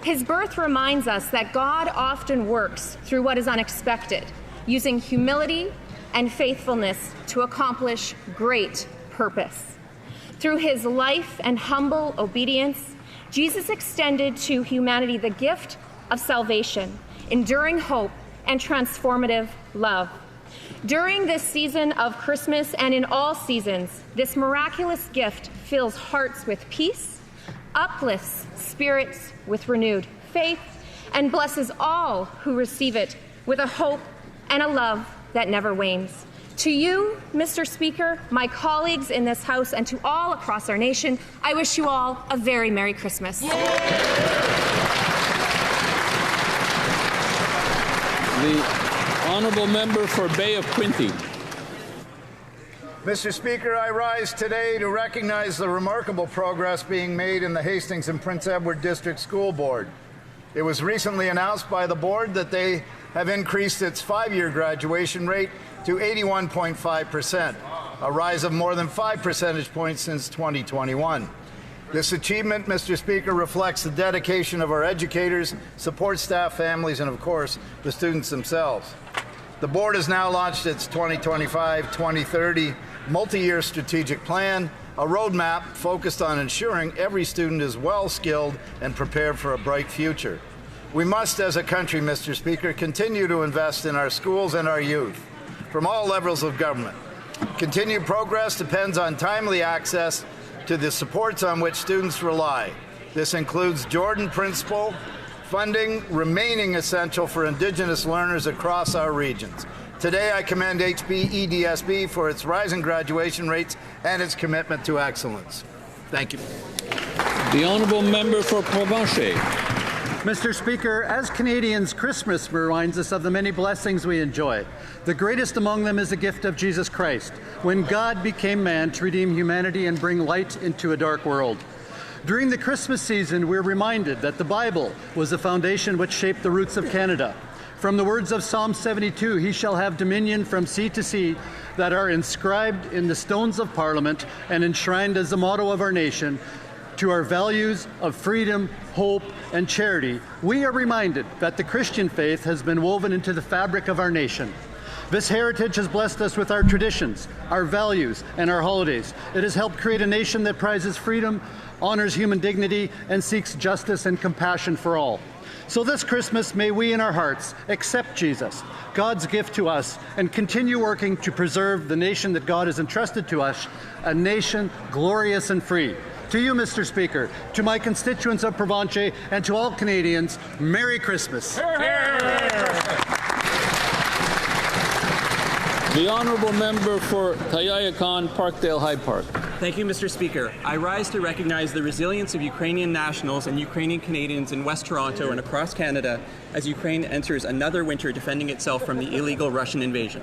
Speaker 17: His birth reminds us that God often works through what is unexpected, using humility and faithfulness to accomplish great purpose. Through his life and humble obedience, Jesus extended to humanity the gift of salvation, enduring hope, and transformative love. During this season of Christmas and in all seasons, this miraculous gift fills hearts with peace, uplifts spirits with renewed faith, and blesses all who receive it with a hope and a love that never wanes. To you, Mr. Speaker, my colleagues in this House, and to all across our nation, I wish you all a very Merry Christmas.
Speaker 5: The honourable member for Bay of Quinte.
Speaker 25: Mr. Speaker, I rise today to recognize the remarkable progress being made in the Hastings and Prince Edward District School Board. It was recently announced by the board that they have increased its 5-year graduation rate to 81.5%, a rise of more than 5 percentage points since 2021. This achievement, Mr. Speaker, reflects the dedication of our educators, support staff, families, and of course, the students themselves. The board has now launched its 2025-2030 multi-year strategic plan, a roadmap focused on ensuring every student is well-skilled and prepared for a bright future. We must, as a country, Mr. Speaker, continue to invest in our schools and our youth from all levels of government. Continued progress depends on timely access to the supports on which students rely. This includes Jordan Principle funding remaining essential for Indigenous learners across our regions. Today, I commend HB-EDSB for its rising graduation rates and its commitment to excellence. Thank you.
Speaker 5: The honourable member for Provencher.
Speaker 8: Mr. Speaker, as Canadians, Christmas reminds us of the many blessings we enjoy. The greatest among them is the gift of Jesus Christ, when God became man to redeem humanity and bring light into a dark world. During the Christmas season, we're reminded that the Bible was the foundation which shaped the roots of Canada. From the words of Psalm 72, he shall have dominion from sea to sea, that are inscribed in the stones of Parliament and enshrined as the motto of our nation, to our values of freedom, hope, and charity, we are reminded that the Christian faith has been woven into the fabric of our nation. This heritage has blessed us with our traditions, our values, and our holidays. It has helped create a nation that prizes freedom, honors human dignity, and seeks justice and compassion for all. So this Christmas, may we in our hearts accept Jesus, God's gift to us, and continue working to preserve the nation that God has entrusted to us, a nation glorious and free. To you, Mr. Speaker, to my constituents of Provencher, and to all Canadians, Merry Christmas.
Speaker 5: The honourable member for Tayayakan, Parkdale High Park.
Speaker 10: Thank you, Mr. Speaker. I rise to recognize the resilience of Ukrainian nationals and Ukrainian Canadians in West Toronto and across Canada as Ukraine enters another winter defending itself from the illegal Russian invasion.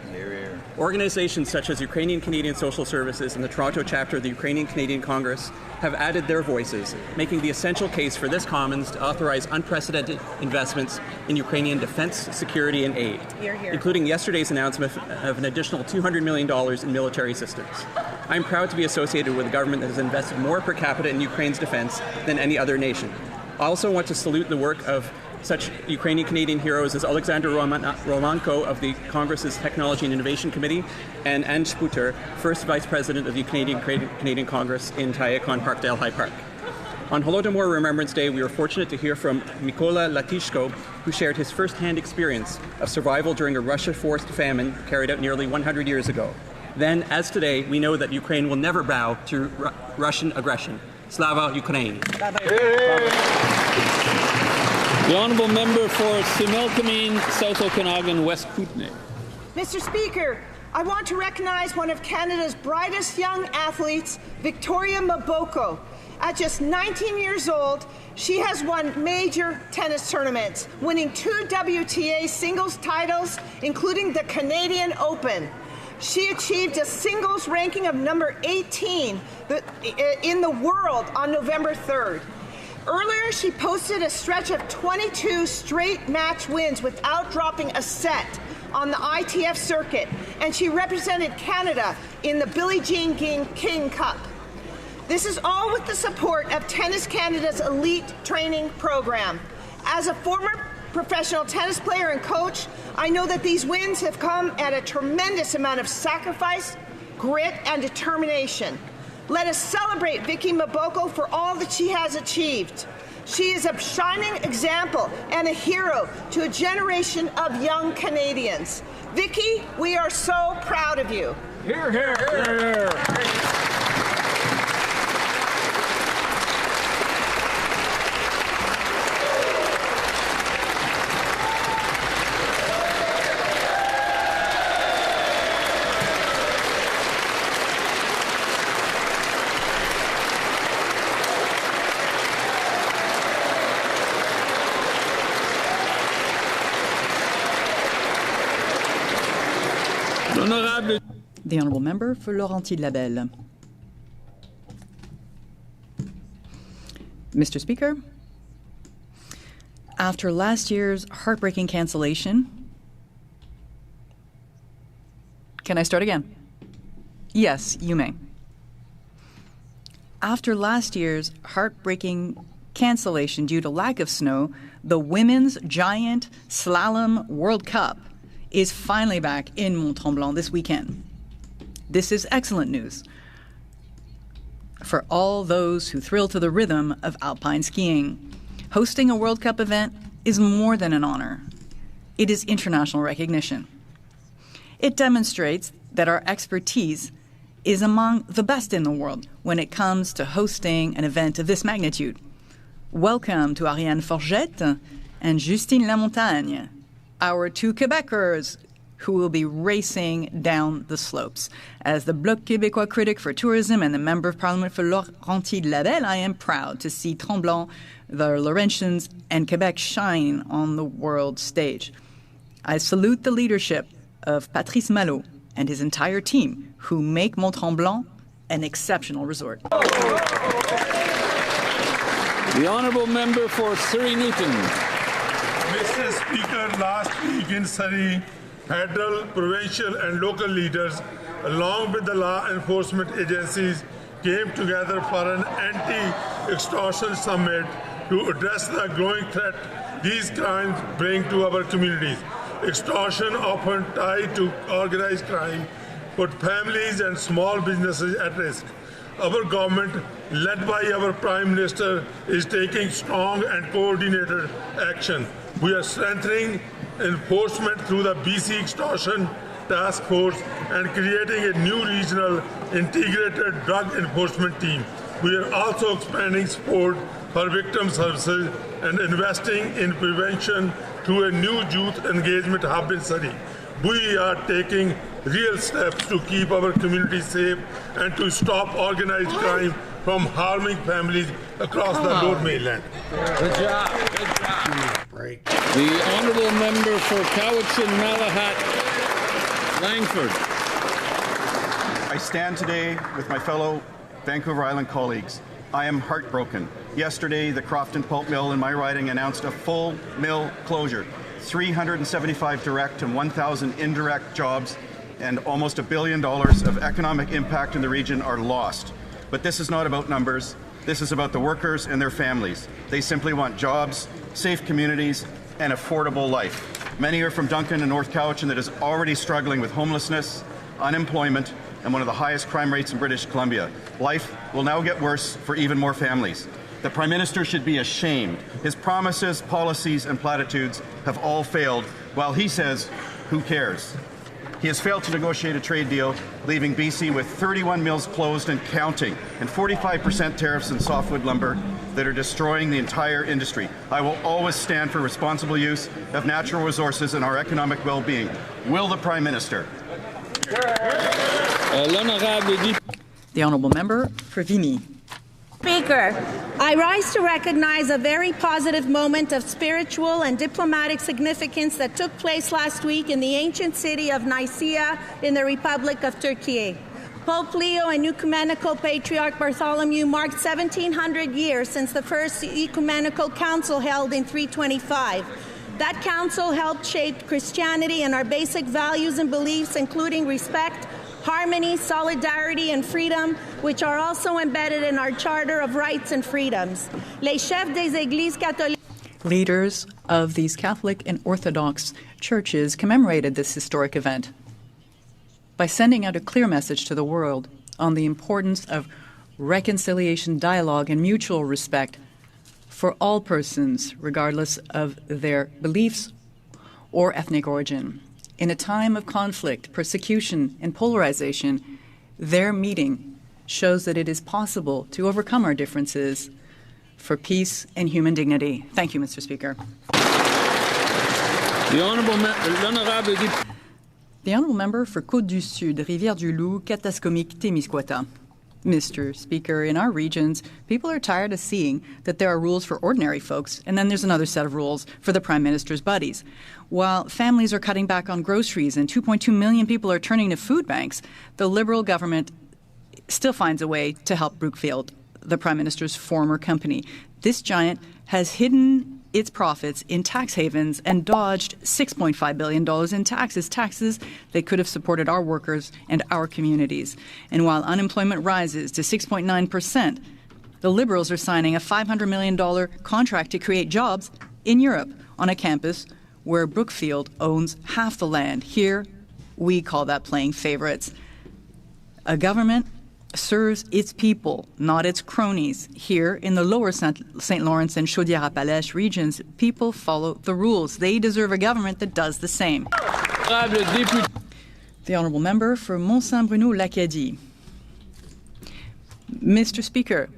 Speaker 10: Organizations such as Ukrainian Canadian Social Services and the Toronto chapter of the Ukrainian Canadian Congress have added their voices, making the essential case for this Commons to authorize unprecedented investments in Ukrainian defense, security, and aid, including yesterday's announcement of an additional $200 million in military assistance. I'm proud to be associated with a government that has invested more per capita in Ukraine's defense than any other nation. I also want to salute the work of such Ukrainian Canadian heroes as Alexander Romanko of the Congress's Technology and Innovation Committee and Anne Sputer, first Vice President of the Canadian Congress in Tayayakan, Parkdale High Park. On Holodomor Remembrance Day, we were fortunate to hear from Mykola Latishko, who shared his first-hand experience of survival during a Russia-forced famine carried out nearly 100 years ago. Then, as today, we know that Ukraine will never bow to Russian aggression. Slava Ukraine.
Speaker 5: The honourable member for Similkameen, South Okanagan, West Kootenay.
Speaker 13: Mr. Speaker, I want to recognize one of Canada's brightest young athletes, Victoria Maboko. At just 19 years old, she has won major tennis tournaments, winning 2 WTA singles titles, including the Canadian Open. She achieved a singles ranking of number 18 in the world on November 3rd. Earlier, she posted a stretch of 22 straight match wins without dropping a set on the ITF circuit, and she represented Canada in the Billie Jean King Cup. This is all with the support of Tennis Canada's elite training program. As a former professional tennis player and coach, I know that these wins have come at a tremendous amount of sacrifice, grit, and determination. Let us celebrate Vicky Maboko for all that she has achieved. She is a shining example and a hero to a generation of young Canadians. Vicky, we are so proud of you.
Speaker 5: Hear, hear, hear, hear.
Speaker 19: The honourable member for Laurentides-Labelle. Mr. Speaker, after last year's heartbreaking cancellation, can I start again? Yes, you may. After last year's heartbreaking cancellation due to lack of snow, the Women's Giant Slalom World Cup is finally back in Mont-Tremblant this weekend. This is excellent news for all those who thrill to the rhythm of alpine skiing. Hosting a World Cup event is more than an honor. It is international recognition. It demonstrates that our expertise is among the best in the world when it comes to hosting an event of this magnitude. Welcome to Ariane Forgette and Justine Lamontagne, our two Quebecers who will be racing down the slopes. As the Bloc Québécois critic for tourism and the Member of Parliament for Laurentides-Labelle, I am proud to see Tremblant, the Laurentians, and Quebec shine on the world stage. I salute the leadership of Patrice Malot and his entire team who make Mont-Tremblant an exceptional resort.
Speaker 5: The Honourable Member for Surrey Newton.
Speaker 2: Mr. Speaker, last week in Surrey, federal, provincial and local leaders, along with the law enforcement agencies, came together for an anti-extortion summit to address the growing threat these crimes bring to our communities. Extortion, often tied to organized crime, put families and small businesses at risk. Our government, led by our Prime Minister, is taking strong and coordinated action. We are strengthening enforcement through the BC Extortion Task Force and creating a new regional integrated drug enforcement team. We are also expanding support for victim services and investing in prevention through a new youth engagement hub in Surrey. We are taking real steps to keep our communities safe and to stop organized crime from harming families across the Lower Mainland.
Speaker 5: Good job. Good job. The Honourable Member for Cowichan, Malahat, Langford.
Speaker 6: I stand today with my fellow Vancouver Island colleagues. I am heartbroken. Yesterday, the Crofton Pulp Mill in my riding announced a full mill closure. 375 direct and 1,000 indirect jobs and almost $1 billion of economic impact in the region are lost. But this is not about numbers. This is about the workers and their families. They simply want jobs, safe communities, and affordable life. Many are from Duncan and North Cowichan that is already struggling with homelessness, unemployment, and one of the highest crime rates in British Columbia. Life will now get worse for even more families. The Prime Minister should be ashamed. His promises, policies, and platitudes have all failed, while he says, who cares? He has failed to negotiate a trade deal, leaving BC with 31 mills closed and counting, and 45% tariffs in softwood lumber that are destroying the entire industry. I will always stand for responsible use of natural resources and our economic well-being. Will the Prime Minister?
Speaker 19: The Honourable Member for Vimy.
Speaker 13: Speaker, I rise to recognize a very positive moment of spiritual and diplomatic significance that took place last week in the ancient city of Nicaea in the Republic of Turkey. Pope Leo and Ecumenical Patriarch Bartholomew marked 1,700 years since the first Ecumenical Council held in 325. That council helped shape Christianity and our basic values and beliefs, including respect, harmony, solidarity, and freedom, which are also embedded in our Charter of Rights and Freedoms. Les chefs des églises catholiques.
Speaker 19: Leaders of these Catholic and Orthodox churches commemorated this historic event by sending out a clear message to the world on the importance of reconciliation, dialogue, and mutual respect for all persons, regardless of their beliefs or ethnic origin. In a time of conflict, persecution, and polarization, their meeting shows that it is possible to overcome our differences for peace and human dignity. Thank you, Mr. Speaker.
Speaker 5: The Honourable
Speaker 19: Member for Côte-du-Sud, Rivière-du-Loup, Katascomique-Témiscouata. Mr. Speaker, in our regions, people are tired of seeing that there are rules for ordinary folks, and then there's another set of rules for the Prime Minister's buddies. While families are cutting back on groceries and 2.2 million people are turning to food banks, the Liberal government still finds a way to help Brookfield, the Prime Minister's former company. This giant has hidden its profits in tax havens and dodged $6.5 billion in taxes that could have supported our workers and our communities. And while unemployment rises to 6.9%, the Liberals are signing a $500 million contract to create jobs in Europe on a campus where Brookfield owns half the land. Here, we call that playing favorites. A government serves its people, not its cronies. Here in the lower St. Lawrence and Chaudière-Appalaches regions, people follow the rules. They deserve a government that does the same. The Honourable Member for Mont-Saint-Bruno-L'Acadie. Mr. Speaker,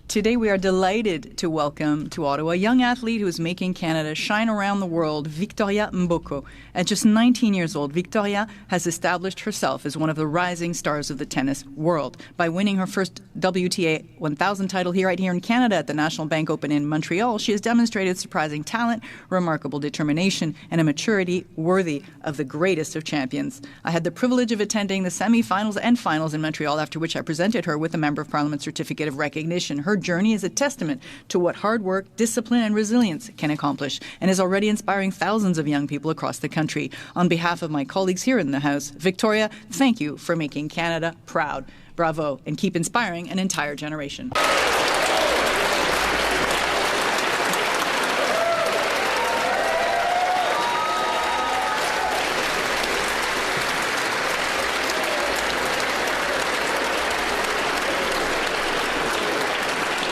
Speaker 19: today we are delighted to welcome to Ottawa a young athlete who is making Canada shine around the world, Victoria Mboko. At just 19 years old, Victoria has established herself as one of the rising stars of the tennis world by winning her first WTA 1000 title right here in Canada at the National Bank Open in Montreal. She has demonstrated surprising talent, remarkable determination, and a maturity worthy of the greatest of champions. I had the privilege of attending the semi-finals and finals in Montreal, after which I presented her with a Member of Parliament Certificate of Recognition. Her journey is a testament to what hard work, discipline, and resilience can accomplish, and is already inspiring thousands of young people across the country. On behalf of my colleagues here in the House, Victoria, thank you for making Canada proud. Bravo, and keep inspiring an entire generation.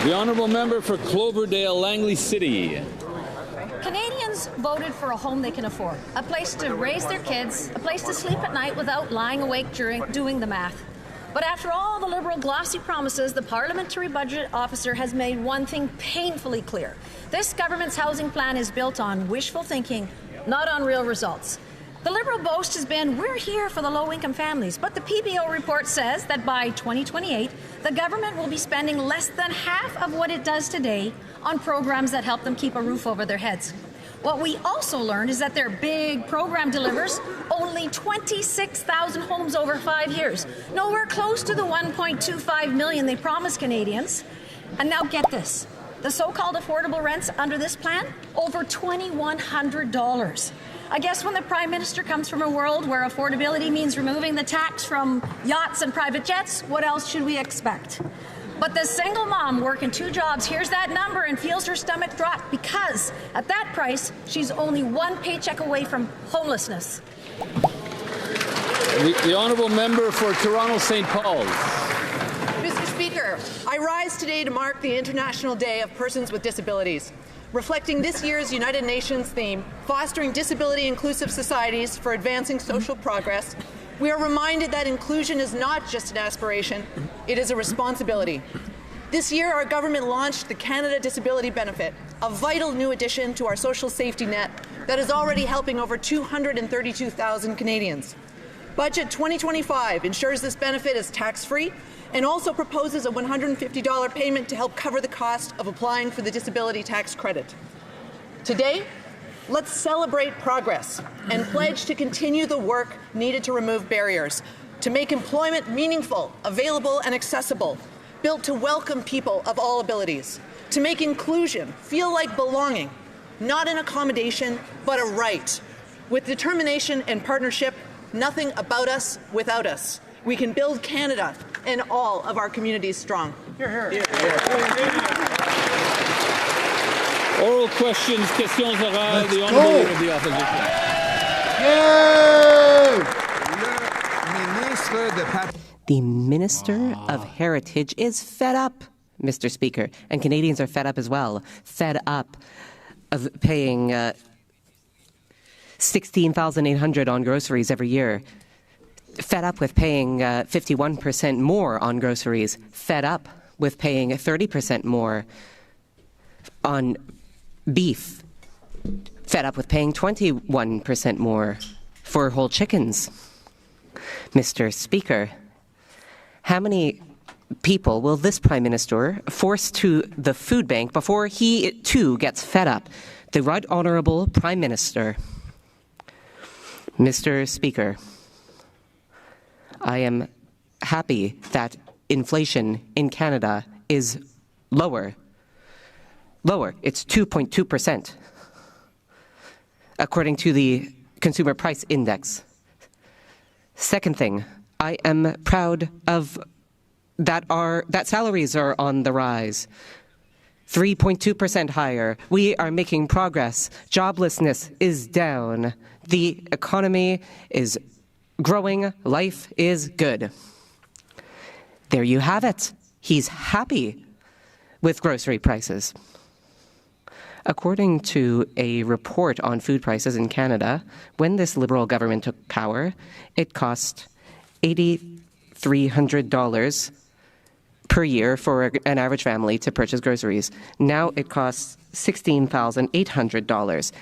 Speaker 5: The Honourable Member for Cloverdale, Langley City.
Speaker 7: Canadians voted for a home they can afford, a place to raise their kids, a place to sleep at night without lying awake doing the math. But after all the Liberal glossy promises, the Parliamentary Budget Officer has made one thing painfully clear. This government's housing plan is built on wishful thinking, not on real results. The Liberal boast has been, we're here for the low-income families, but the PBO report says that by 2028, the government will be spending less than half of what it does today on programs that help them keep a roof over their heads. What we also learned is that their big program delivers only 26,000 homes over 5 years, nowhere close to the 1.25 million they promised Canadians. And now get this, the so-called affordable rents under this plan, over $2,100. I guess when the Prime Minister comes from a world where affordability means removing the tax from yachts and private jets, what else should we expect? But the single mom working 2 jobs hears that number and feels her stomach drop because at that price, she's only 1 paycheck away from homelessness.
Speaker 5: The Honourable Member for Toronto St. Paul's.
Speaker 18: Mr. Speaker, I rise today to mark the International Day of Persons with Disabilities. Reflecting this year's United Nations theme, Fostering Disability-Inclusive Societies for Advancing Social Progress, we are reminded that inclusion is not just an aspiration, it is a responsibility. This year, our government launched the Canada Disability Benefit, a vital new addition to our social safety net that is already helping over 232,000 Canadians. Budget 2025 ensures this benefit is tax-free and also proposes a $150 payment to help cover the cost of applying for the disability tax credit. Today, let's celebrate progress and pledge to continue the work needed to remove barriers, to make employment meaningful, available, and accessible, built to welcome people of all abilities, to make inclusion feel like belonging, not an accommodation, but a right. With determination and partnership, nothing about us without us. We can build Canada and all of our communities strong. Hear, hear.
Speaker 5: Oral questions, questions orales, the Honourable Leader of the Opposition.
Speaker 23: The Minister of Heritage is fed up, Mr. Speaker, and Canadians are fed up as well. Fed up of paying $16,800 on groceries every year. Fed up with paying 51% more on groceries. Fed up with paying 30% more on beef. Fed up with paying 21% more for whole chickens. Mr. Speaker, how many people will this Prime Minister force to the food bank before he, too, gets fed up? The Right Honourable Prime Minister. Mr. Speaker, I am happy that inflation in Canada is lower lower. It's 2.2%, according to the Consumer Price Index. Second thing, I am proud of that salaries are on the rise. 3.2% higher. We are making progress. Joblessness is down. The economy is growing. Life is good. There you have it. He's happy with grocery prices. According to a report on food prices in Canada, when this Liberal government took power, it cost $8,300 per year for an average family to purchase groceries. Now it costs $16,800.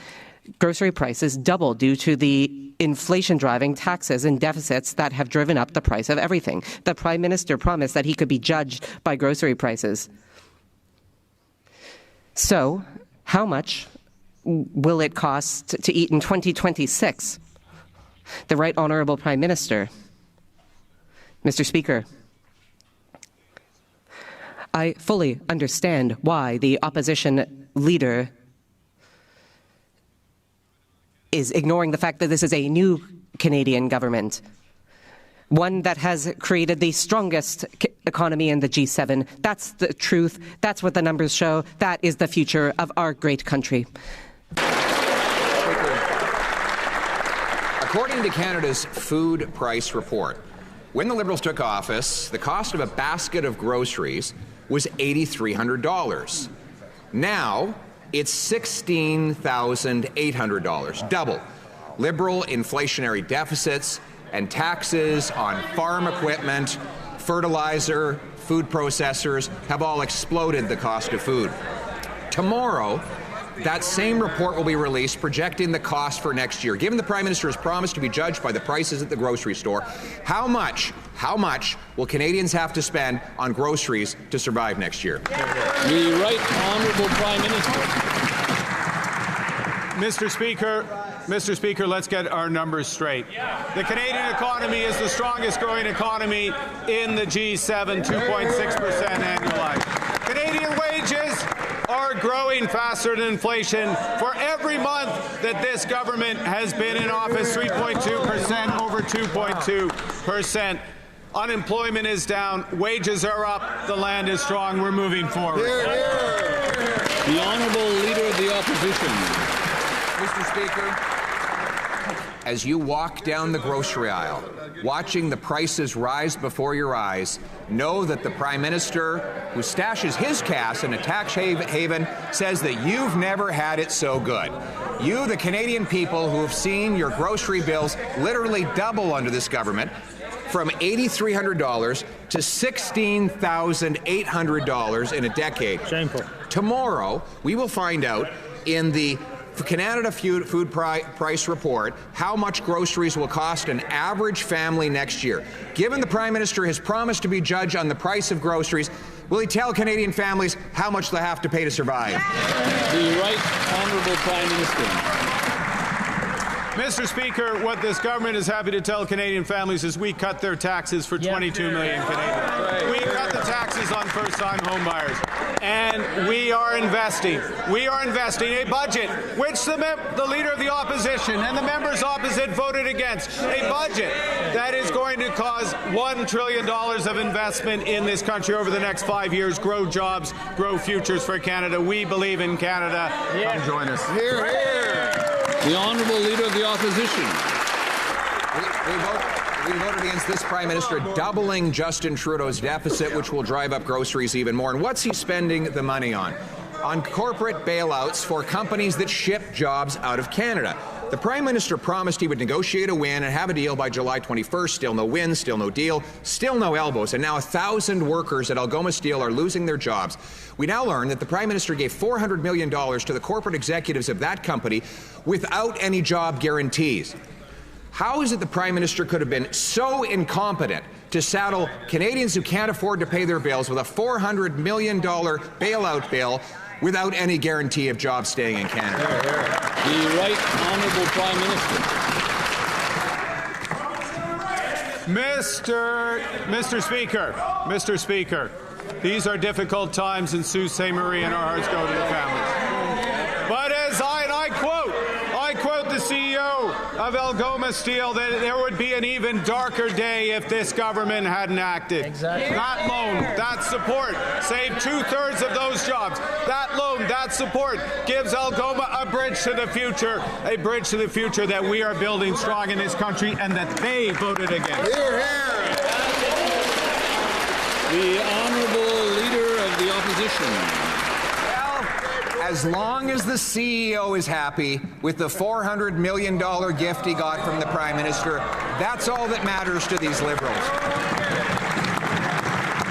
Speaker 23: Grocery prices doubled due to the inflation driving taxes and deficits that have driven up the price of everything. The Prime Minister promised that he could be judged by grocery prices. So, how much will it cost to eat in 2026? The Right Honourable Prime Minister. Mr. Speaker, I fully understand why the opposition leader is ignoring the fact that this is a new Canadian government, one that has created the strongest economy in the G7. That's the truth. That's what the numbers show. That is the future of our great country.
Speaker 1: According to Canada's food price report, when the Liberals took office, the cost of a basket of groceries was $8,300. Now, it's $16,800, double. Liberal inflationary deficits and taxes on farm equipment, fertilizer, food processors have all exploded the cost of food. Tomorrow, that same report will be released projecting the cost for next year. Given the Prime Minister has promised to be judged by the prices at the grocery store, how much will Canadians have to spend on groceries to survive next year?
Speaker 5: The Right Honourable Prime Minister.
Speaker 3: Mr. Speaker, let's get our numbers straight. The Canadian economy is the strongest growing economy in the G7, 2.6% annualized. Canadian wages are growing faster than inflation. For every month that this government has been in office, 3.2%, over 2.2%. Unemployment is down, wages are up, the land is strong, we're moving forward.
Speaker 5: The Honourable Leader of the Opposition.
Speaker 1: Mr. Speaker, as you walk down the grocery aisle, watching the prices rise before your eyes, know that the Prime Minister, who stashes his cash in a tax haven, says that you've never had it so good. You, the Canadian people who have seen your grocery bills literally double under this government, from $8,300 to $16,800 in a decade.
Speaker 3: Shameful.
Speaker 1: Tomorrow, we will find out in the Canada Food Price Report how much groceries will cost an average family next year. Given the Prime Minister has promised to be judged on the price of groceries, will he tell Canadian families how much they have to pay to survive?
Speaker 5: The Right Honourable Prime Minister.
Speaker 3: Mr. Speaker, what this government is happy to tell Canadian families is we cut their taxes for 22 million Canadians. We cut the taxes on first-time home buyers. And we are investing. We are investing a budget which the Leader of the Opposition and the members opposite voted against. A budget that is going to cause $1 trillion of investment in this country over the next 5 years, grow jobs, grow futures for Canada. We believe in Canada. Come join us.
Speaker 1: Hear, hear.
Speaker 5: The Honourable Leader of the Opposition.
Speaker 1: We voted against this Prime Minister doubling Justin Trudeau's deficit, which will drive up groceries even more. And what's he spending the money on? On corporate bailouts for companies that ship jobs out of Canada. The Prime Minister promised he would negotiate a win and have a deal by July 21st. Still no win, still no deal, still no elbows. And now 1,000 workers at Algoma Steel are losing their jobs. We now learn that the Prime Minister gave $400 million to the corporate executives of that company without any job guarantees. How is it the Prime Minister could have been so incompetent to saddle Canadians who can't afford to pay their bills with a $400 million bailout bill without any guarantee of jobs staying in Canada?
Speaker 5: The Right Honourable Prime Minister.
Speaker 3: Mr. Speaker, These are difficult times in Sault Ste. Marie, and our hearts go to the families. But as I quote the CEO of Algoma Steel, that there would be an even darker day if this government hadn't acted. Exactly. That loan, that support, saved 2/3 of those jobs. That loan, that support gives Algoma a bridge to the future that we are building strong in this country and that they voted against.
Speaker 5: The Honourable Leader of the Opposition.
Speaker 1: As long as the CEO is happy with the $400 million gift he got from the Prime Minister, that's all that matters to these Liberals.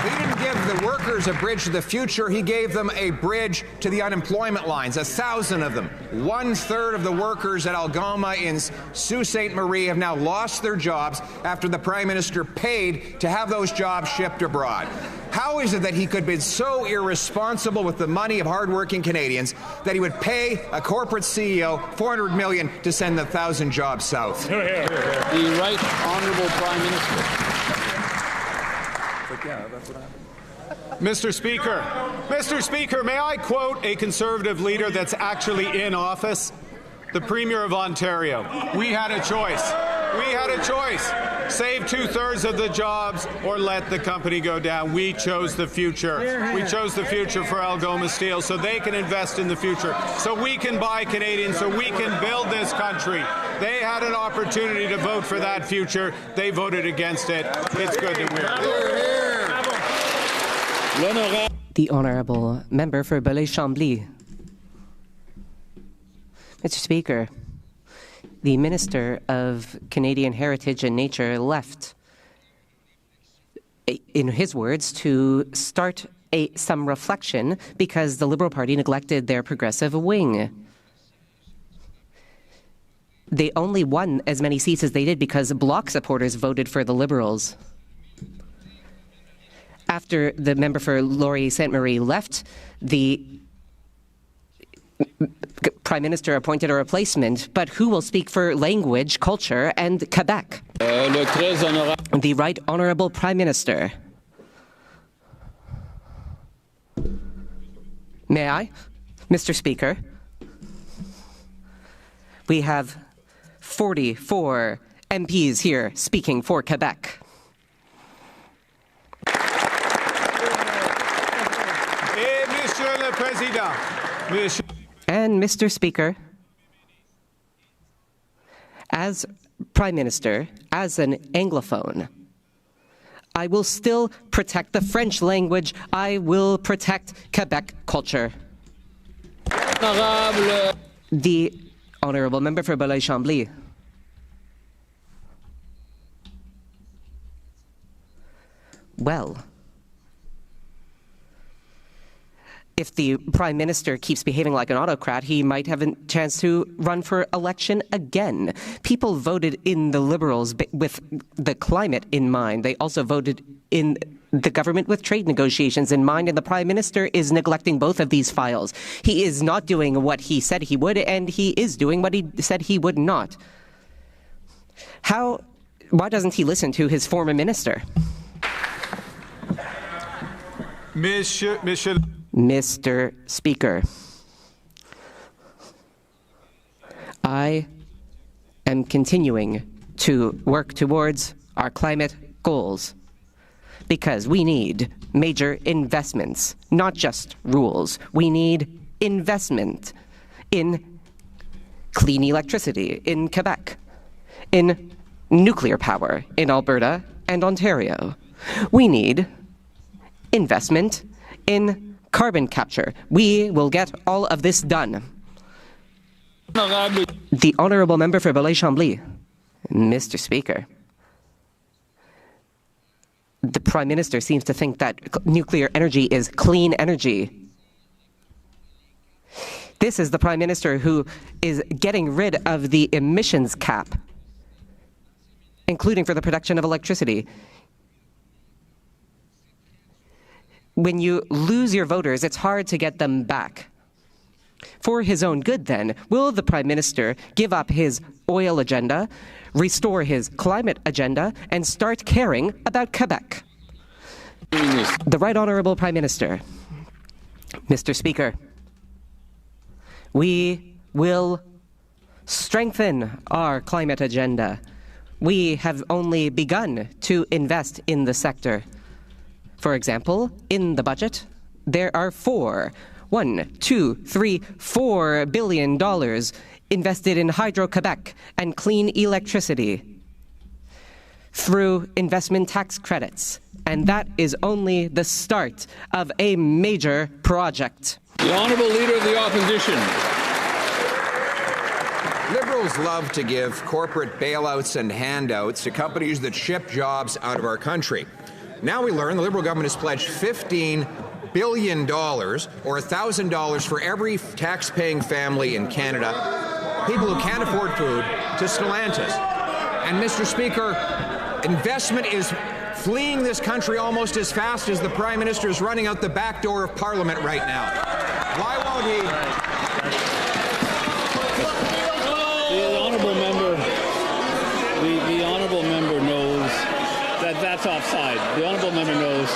Speaker 1: He didn't give the workers a bridge to the future, he gave them a bridge to the unemployment lines, 1,000 of them. 1/3 of the workers at Algoma in Sault Ste. Marie have now lost their jobs after the Prime Minister paid to have those jobs shipped abroad. How is it that he could be so irresponsible with the money of hardworking Canadians that he would pay a corporate CEO $400 million to send 1,000 jobs south?
Speaker 5: The Right Honourable Prime Minister.
Speaker 3: Mr. Speaker, may I quote a Conservative leader that's actually in office? The Premier of Ontario. We had a choice. Save 2/3 of the jobs or let the company go down. We chose the future. We chose the future for Algoma Steel so they can invest in the future, so we can buy Canadian, so we can build this country. They had an opportunity to vote for that future. They voted against it. It's good that we're here.
Speaker 23: The Honourable Member for Belleuil-Chambly. Mr. Speaker, the Minister of Canadian Heritage and Nature left, in his words, to start some reflection because the Liberal Party neglected their progressive wing. They only won as many seats as they did because Bloc supporters voted for the Liberals. After the member for Laurier-Sainte-Marie left, the Prime Minister appointed a replacement, but who will speak for language, culture, and Quebec? The Right Honourable Prime Minister. May I? Mr. Speaker, we have 44 MPs here speaking for Quebec. And Mr. Speaker, as Prime Minister, as an Anglophone, I will still protect the French language. I will protect Quebec culture. The Honourable Member for Belleuil-Chambly. Well, if the Prime Minister keeps behaving like an autocrat, he might have a chance to run for election again. People voted in the Liberals with the climate in mind. They also voted in the government with trade negotiations in mind, and the Prime Minister is neglecting both of these files. He is not doing what he said he would, and he is doing what he said he would not. Why doesn't he listen to his former minister? Mr. Speaker, I am continuing to work towards our climate goals because we need major investments, not just rules. We need investment in clean electricity in Quebec, in nuclear power in Alberta and Ontario. We need investment in carbon capture. We will get all of this done. The Honourable Member for Belleuil-Chambly. Mr. Speaker, the Prime Minister seems to think that nuclear energy is clean energy. This is the Prime Minister who is getting rid of the emissions cap, including for the production of electricity. When you lose your voters, it's hard to get them back. For his own good, then, will the Prime Minister give up his oil agenda, restore his climate agenda, and start caring about Quebec? The Right Honourable Prime Minister. Mr. Speaker, we will strengthen our climate agenda. We have only begun to invest in the sector. For example, in the budget, there are $4 billion invested in Hydro-Quebec and clean electricity through investment tax credits. And that is only the start of a major project.
Speaker 5: The Honourable Leader of the Opposition.
Speaker 1: Liberals love to give corporate bailouts and handouts to companies that ship jobs out of our country. Now we learn the Liberal government has pledged $15 billion, or $1,000 for every tax-paying family in Canada, people who can't afford food, to Stellantis. And Mr. Speaker, investment is fleeing this country almost as fast as the Prime Minister is running out the back door of Parliament right now. Why won't he?
Speaker 5: The honourable member knows that that's offside. The honourable member knows.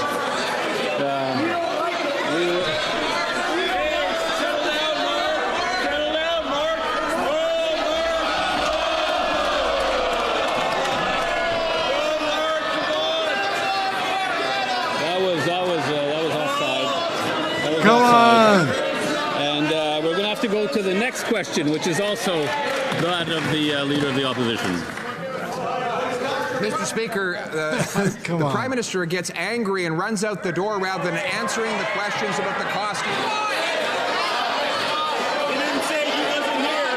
Speaker 12: Come on!
Speaker 5: And we're going to have to go to the next question, which is also that of the Leader of the Opposition.
Speaker 1: Mr. Speaker, the Prime Minister gets angry and runs out the door rather than answering the questions about the cost.
Speaker 14: He didn't say he wasn't here.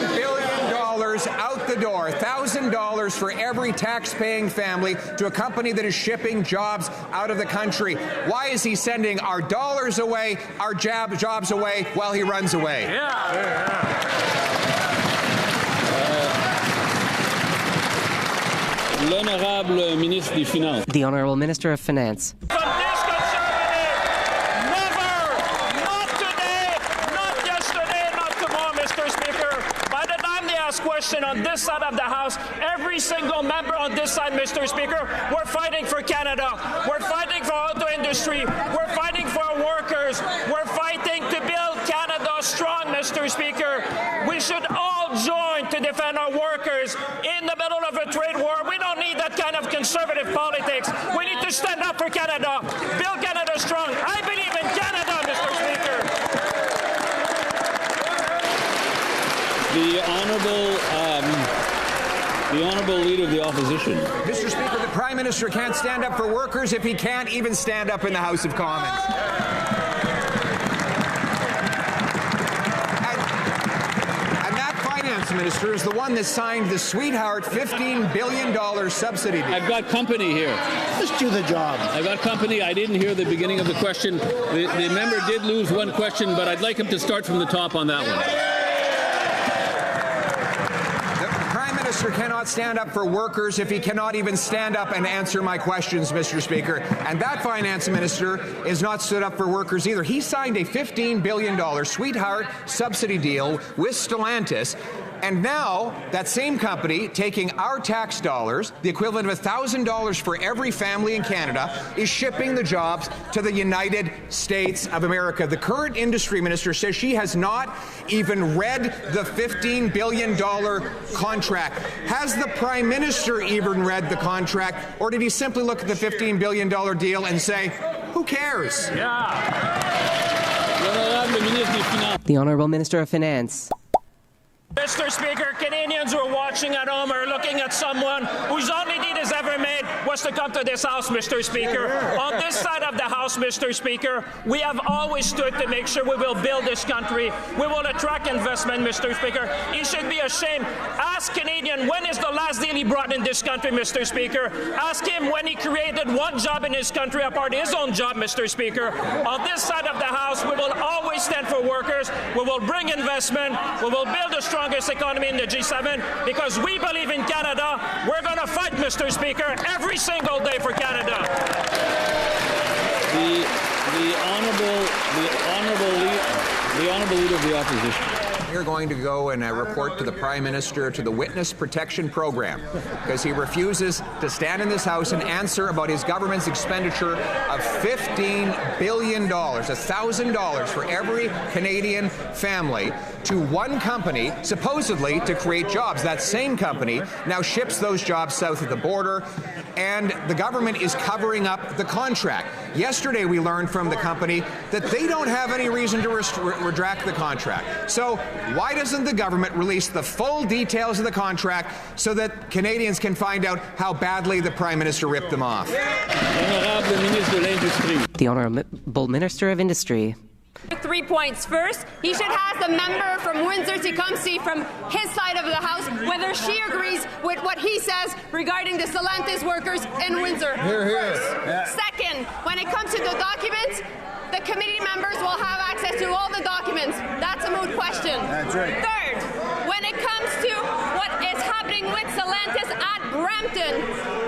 Speaker 1: $15 billion out the door, $1,000 for every tax-paying family to a company that is shipping jobs out of the country. Why is he sending our dollars away, our jobs away, while he runs away?
Speaker 5: L'honorable ministre des Finances.
Speaker 23: The Honourable Minister of Finance.
Speaker 14: From this Conservative, never, not today, not yesterday, not tomorrow, Mr. Speaker. By the time they ask questions on this side of the House, every single member on this side, Mr. Speaker, we're fighting for Canada. We're fighting for auto industry. We're fighting for our workers. We're fighting to build Canada strong, Mr. Speaker. We should all join to defend our workers in the middle of a trade war. We don't need that kind of conservative politics. We need to stand up for Canada, build Canada strong. I believe in Canada, Mr. Speaker.
Speaker 5: The Honourable Leader of the Opposition.
Speaker 1: Mr. Speaker, the Prime Minister can't stand up for workers if he can't even stand up in the House of Commons. Minister is the one that signed the sweetheart $15 billion subsidy deal.
Speaker 5: I've got company here.
Speaker 9: Let's do the job.
Speaker 5: I've got company. I didn't hear the beginning of the question. The member did lose one question, but I'd like him to start from the top on that one.
Speaker 1: The Prime Minister cannot stand up for workers if he cannot even stand up and answer my questions, Mr. Speaker. And that Finance Minister is not stood up for workers either. He signed a $15 billion sweetheart subsidy deal with Stellantis. And now, that same company, taking our tax dollars, the equivalent of $1,000 for every family in Canada, is shipping the jobs to the United States of America. The current industry minister says she has not even read the $15 billion contract. Has the Prime Minister even read the contract, or did he simply look at the $15 billion deal and say, who cares?
Speaker 23: The Honourable Minister of Finance.
Speaker 14: Mr. Speaker, Canadians who are watching at home are looking at someone whose only deed has ever made was to come to this House, Mr. Speaker. On this side of the House, Mr. Speaker, we have always stood to make sure we will build this country. We will attract investment, Mr. Speaker. He should be ashamed. Ask Canadian, when is the last deal he brought in this country, Mr. Speaker? Ask him when he created one job in his country apart his own job, Mr. Speaker. On this side of the House, we will always stand for workers. We will bring investment. We will build a strongest economy in the G7 because we believe in Canada. We're going to fight, Mr. Speaker, every single day for Canada.
Speaker 5: The honourable Leader of the Opposition.
Speaker 1: You're going to go and report to the Prime Minister to the Witness Protection Program because he refuses to stand in this House and answer about his government's expenditure of $15 billion, $1,000 for every Canadian family to one company, supposedly to create jobs. That same company now ships those jobs south of the border, and the government is covering up the contract. Yesterday, we learned from the company that they don't have any reason to retract the contract. So why doesn't the government release the full details of the contract so that Canadians can find out how badly the Prime Minister ripped them off?
Speaker 23: The Honourable Minister of Industry.
Speaker 9: 3 points. First, he should ask the member from Windsor to come see from his side of the House whether she agrees with what he says regarding the Stellantis workers in Windsor. Second, when it comes to the documents, the committee members will have access to all the documents. That's a moot question.
Speaker 25: That's right.
Speaker 9: Third, when it comes to what is happening with Stellantis at Brampton,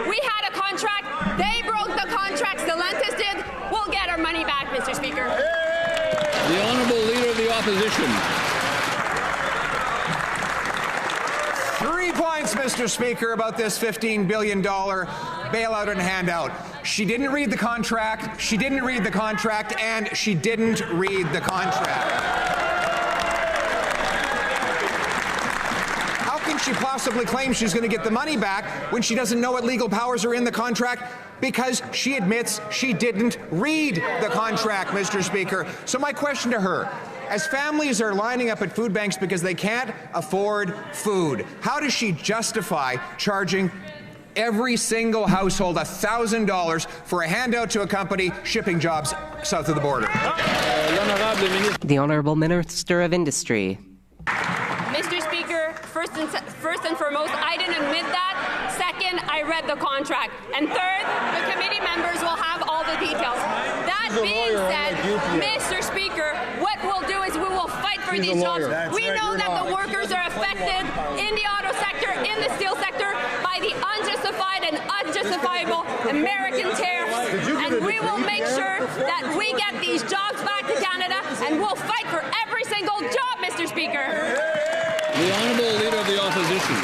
Speaker 9: we had a contract. They broke the contract. Stellantis did. We'll get our money back, Mr. Speaker.
Speaker 5: The Honourable Leader of the Opposition.
Speaker 1: 3 points, Mr. Speaker, about this $15 billion bailout and handout. She didn't read the contract, she didn't read the contract, and she didn't read the contract. How can she possibly claim she's going to get the money back when she doesn't know what legal powers are in the contract? Because she admits she didn't read the contract, Mr. Speaker. So my question to her, as families are lining up at food banks because they can't afford food, how does she justify charging every single household $1,000 for a handout to a company shipping jobs south of the border?
Speaker 23: The Honourable Minister of Industry.
Speaker 9: Mr. Speaker, first and foremost, I didn't admit that. Second, I read the contract. And third, the committee members will have all the details. That being said, Mr. Speaker, what we'll do is we will fight for these jobs. We know that the workers are affected in the auto sector, in the steel sector, by the unjustified and unjustifiable American tariffs. And we will make sure that we get these jobs back to Canada, and we'll fight for every single job, Mr. Speaker.
Speaker 5: The Honourable Leader of the Opposition.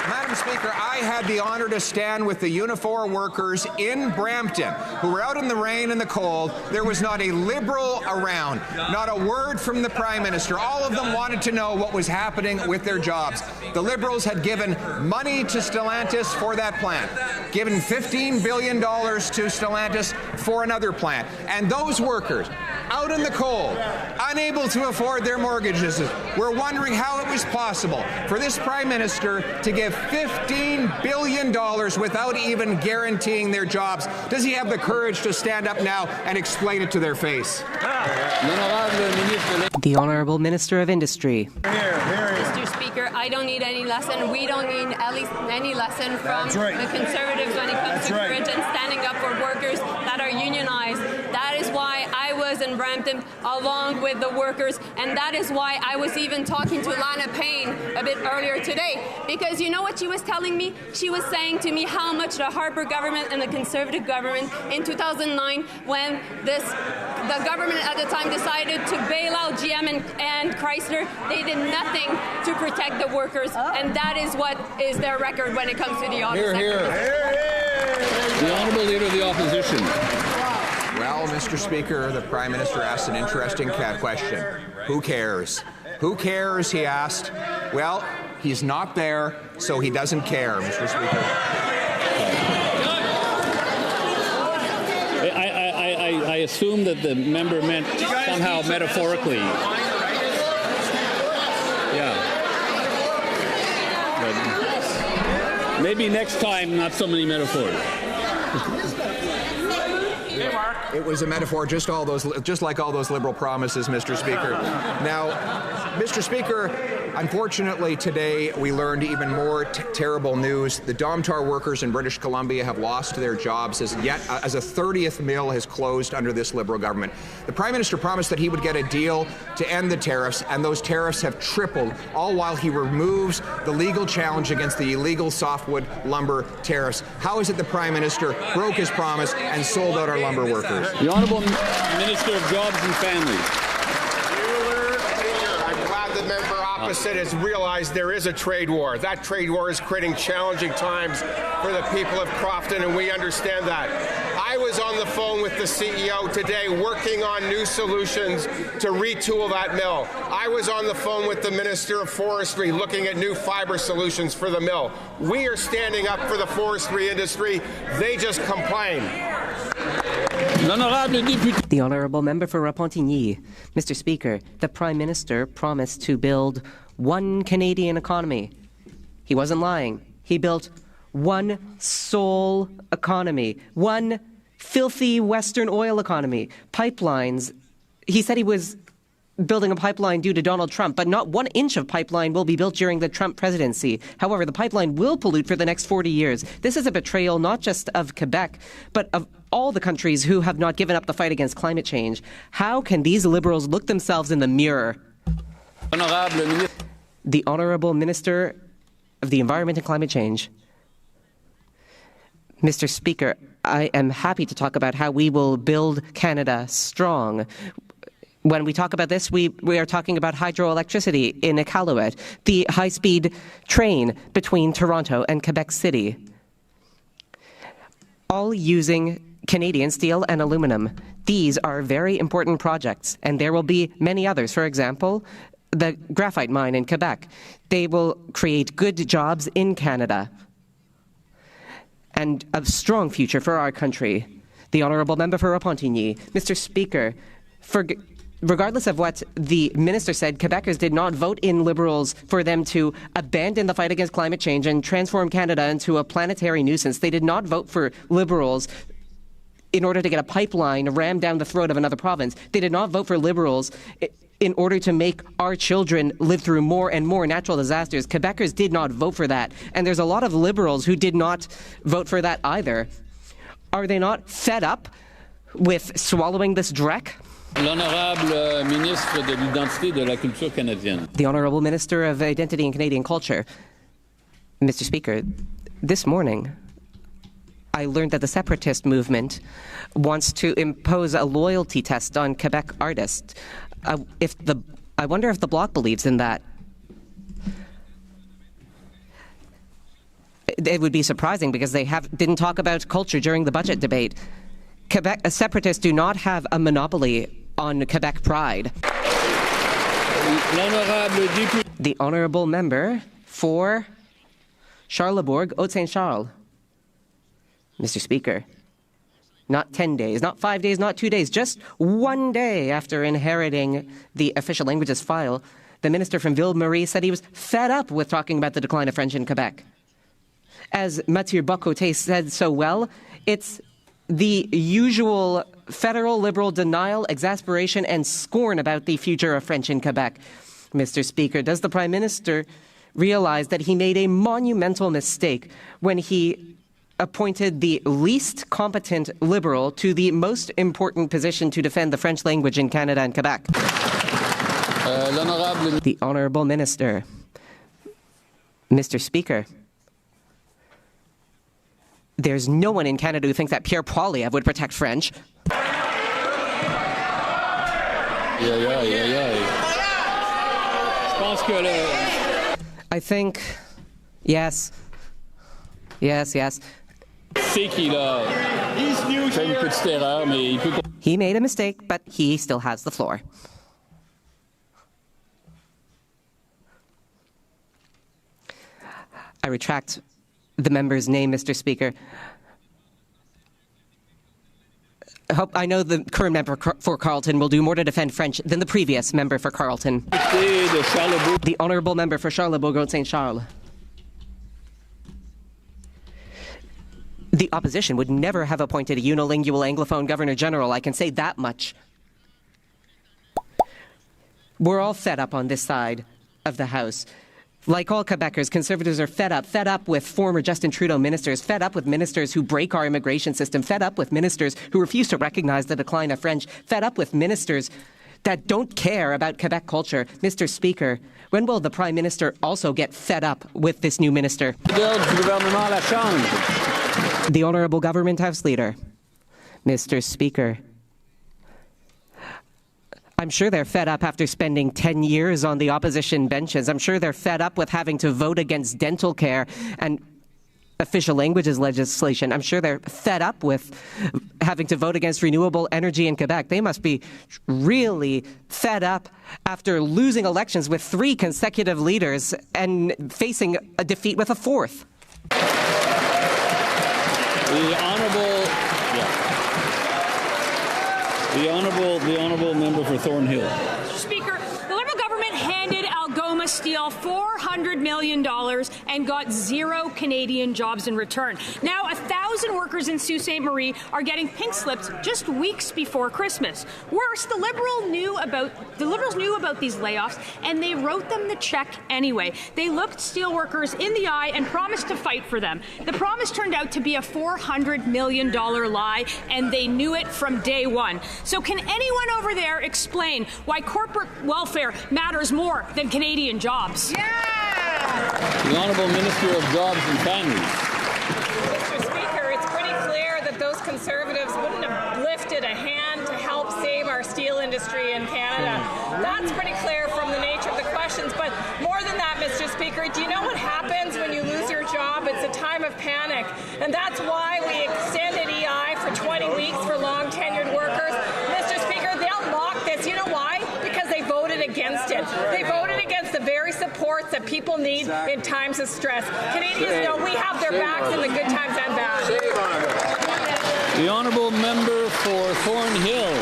Speaker 1: Madam Speaker, I had the honour to stand with the Unifor workers in Brampton who were out in the rain and the cold. There was not a Liberal around, not a word from the Prime Minister. All of them wanted to know what was happening with their jobs. The Liberals had given money to Stellantis for that plant, given $15 billion to Stellantis for another plant. And those workers, out in the cold, unable to afford their mortgages, were wondering how it was possible for this Prime Minister to give $15 billion without even guaranteeing their jobs. Does he have the courage to stand up now and explain it to their face?
Speaker 23: The Honourable Minister of Industry.
Speaker 9: Mr. Speaker, I don't need any lesson. We don't need at least any lesson from the Conservatives when it comes to courage and standing up for workers that are unionized. That is why I was in Brampton along with the workers, and that is why I was even talking to Lana Payne a bit earlier today. Because you know what she was telling me? She was saying to me how much the Harper government and the Conservative government in 2009, when the government at the time decided to bail out GM and Chrysler, they did nothing to protect the workers, and that is what is their record when it comes to the auto sector.
Speaker 5: The Honourable Leader of the Opposition.
Speaker 1: Well, Mr. Speaker, the Prime Minister asked an interesting question. Who cares? Who cares, he asked. Well, he's not there, so he doesn't care, Mr. Speaker.
Speaker 5: I assume that the member meant somehow metaphorically. Yeah. But maybe next time, not so many metaphors.
Speaker 1: It was a metaphor, just like all those Liberal promises, Mr. Speaker. Now, Mr. Speaker, unfortunately today we learned even more terrible news. The Domtar workers in British Columbia have lost their jobs as a 30th mill has closed under this Liberal government. The Prime Minister promised that he would get a deal to end the tariffs, and those tariffs have tripled, all while he removes the legal challenge against the illegal softwood lumber tariffs. How is it the Prime Minister broke his promise and sold out our lumber workers?
Speaker 5: The Honourable Minister of Jobs and Families.
Speaker 4: the member opposite has realized there is a trade war. That trade war is creating challenging times for the people of Crofton, and we understand that. I was on the phone with the CEO today working on new solutions to retool that mill. I was on the phone with the Minister of Forestry looking at new fiber solutions for the mill. We are standing up for the forestry industry. They just complain.
Speaker 23: The Honourable Member for Repentigny. Mr. Speaker, the Prime Minister promised to build one Canadian economy. He wasn't lying. He built one sole economy, one filthy Western oil economy, pipelines. He said he was building a pipeline due to Donald Trump, but not 1 inch of pipeline will be built during the Trump presidency. However, the pipeline will pollute for the next 40 years. This is a betrayal not just of Quebec, but of all the countries who have not given up the fight against climate change. How can these Liberals look themselves in the mirror? The Honourable Minister of the Environment and Climate Change. Mr. Speaker, I am happy to talk about how we will build Canada strong. When we talk about this, we are talking about hydroelectricity in Iqaluit, the high-speed train between Toronto and Quebec City, all using Canadian steel and aluminum. These are very important projects, and there will be many others. For example, the graphite mine in Quebec. They will create good jobs in Canada and a strong future for our country. The Honourable Member for Repentigny. Mr. Speaker, regardless of what the minister said, Quebecers did not vote in Liberals for them to abandon the fight against climate change and transform Canada into a planetary nuisance. They did not vote for Liberals in order to get a pipeline rammed down the throat of another province. They did not vote for Liberals in order to make our children live through more and more natural disasters. Quebecers did not vote for that. And there's a lot of Liberals who did not vote for that either. Are they not fed up with swallowing this dreck?
Speaker 5: L'honorable ministre de l'identité et de la culture canadienne.
Speaker 23: The Honourable Minister of Identity and Canadian Culture. Mr. Speaker, this morning I learned that the separatist movement wants to impose a loyalty test on Quebec artists. I wonder if the Bloc believes in that. It would be surprising because they didn't talk about culture during the budget debate. Quebec separatists do not have a monopoly on Quebec pride. The Honourable Member for Charlebourg, Haute-Saint-Charles. Mr. Speaker, not 10 days, not 5 days, not 2 days, just 1 day after inheriting the official languages file, the minister from Ville-Marie said he was fed up with talking about the decline of French in Quebec. As Mathieu Bocoté said so well, it's the usual federal Liberal denial, exasperation, and scorn about the future of French in Quebec. Mr. Speaker, does the Prime Minister realize that he made a monumental mistake when he appointed the least competent Liberal to the most important position to defend the French language in Canada and Quebec? The Honourable Minister. Mr. Speaker, there's no one in Canada who thinks that Pierre Poilievre would protect French. I think, yes. He made a mistake, but he still has the floor. I retract the member's name, Mr. Speaker. I know the current member for Carleton will do more to defend French than the previous member for Carleton. The Honourable Member for Charlebourg, Haute-Saint-Charles. The opposition would never have appointed a unilingual Anglophone Governor-General, I can say that much. We're all fed up on this side of the House. Like all Quebecers, Conservatives are fed up with former Justin Trudeau ministers, fed up with ministers who break our immigration system, fed up with ministers who refuse to recognize the decline of French, fed up with ministers that don't care about Quebec culture. Mr. Speaker, when will the Prime Minister also get fed up with this new minister? The Honourable Government House Leader. Mr. Speaker, I'm sure they're fed up after spending 10 years on the opposition benches. I'm sure they're fed up with having to vote against dental care and official languages legislation. I'm sure they're fed up with having to vote against renewable energy in Quebec. They must be really fed up after losing elections with 3 consecutive leaders and facing a defeat with a 4th.
Speaker 5: The honourable member for Thornhill.
Speaker 11: Speaker, the Liberal government handed Algoma Steel $400 million and got 0 Canadian jobs in return. Now, 1,000 workers in Sault Ste. Marie are getting pink slips just weeks before Christmas. Worse, the Liberals knew about these layoffs, and they wrote them the check anyway. They looked steel workers in the eye and promised to fight for them. The promise turned out to be a $400 million lie, and they knew it from day one. So can anyone over there explain why corporate welfare matters more than Canadian jobs?
Speaker 5: The Honourable Minister of Jobs and Families.
Speaker 20: Mr. Speaker, it's pretty clear that those Conservatives wouldn't have lifted a hand to help save our steel industry in Canada. That's pretty clear from the nature of the questions. But more than that, Mr. Speaker, do you know what happens when you lose your job? It's a time of panic. And that's why we extended EI for 20 weeks for long-tenured workers. Mr. Speaker, they'll lock this. You know why? Because they voted against it. They voted against the very supports that people need in times of stress. Canadians know we have their backs in the good times and bad.
Speaker 5: The honourable member for Thornhill.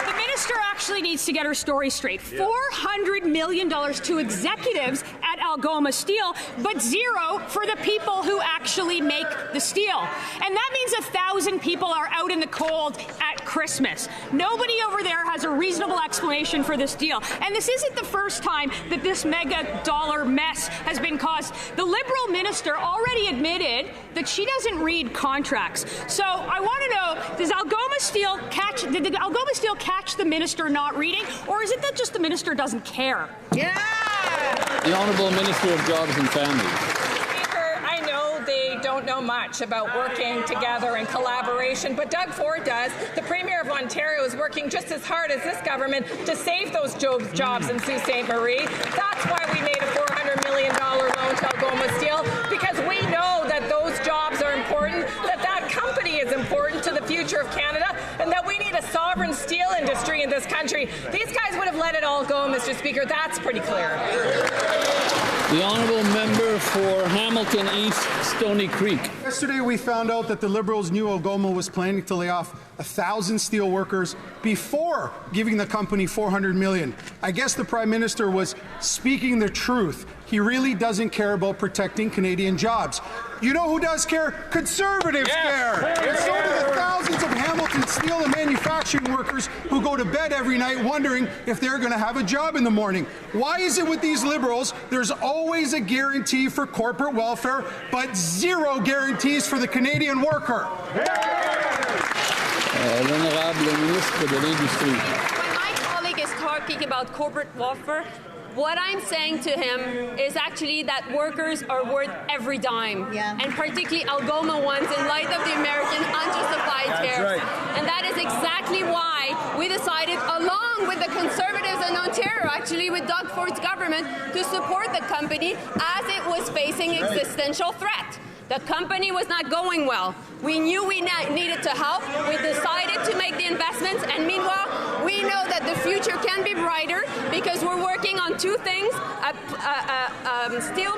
Speaker 11: The minister actually needs to get her story straight. $400 million to executives at Algoma Steel, but 0 for the people who actually make the steel. And that means 1,000 people are out in the cold at Christmas. Nobody over there has a reasonable explanation for this deal. And this isn't the first time that this mega-dollar mess has been caused. The Liberal minister already admitted that she doesn't read contracts. So I want to know, did Algoma Steel catch the minister not reading, or is it that just the minister doesn't care?
Speaker 5: The Honourable Minister of Jobs and Families.
Speaker 20: I know they don't know much about working together and collaboration, but Doug Ford does. The Premier of Ontario is working just as hard as this government to save those jobs in Sault Ste. Marie. That's why we made a $400 million loan to Algoma Steel, because we know that those jobs are important, that company is important to the future of Canada, and that we need a sovereign steel industry in this country. These guys would have let it all go, Mr. Speaker. That's pretty clear.
Speaker 5: The honourable member for Hamilton East, Stony Creek.
Speaker 21: Yesterday we found out that the Liberals knew Algoma was planning to lay off 1,000 steel workers before giving the company $400 million. I guess the Prime Minister was speaking the truth. He really doesn't care about protecting Canadian jobs. You know who does care? Conservatives care. And so do the thousands of Hamilton steel and manufacturing workers who go to bed every night wondering if they're going to have a job in the morning. Why is it with these Liberals there's always a guarantee for corporate welfare, but 0 guarantees for the Canadian worker?
Speaker 5: L'honorable ministre de l'Industrie.
Speaker 9: When my colleague is talking about corporate welfare, what I'm saying to him is actually that workers are worth every dime, and particularly Algoma ones in light of the American undersupplied tariffs. Right. And that is exactly why we decided, along with the Conservatives in Ontario, actually with Doug Ford's government, to support the company as it was facing existential threat. The company was not going well. We knew we needed to help. We decided to make the investments, and meanwhile, we know that the future can be brighter because we're working on 2 things: a steel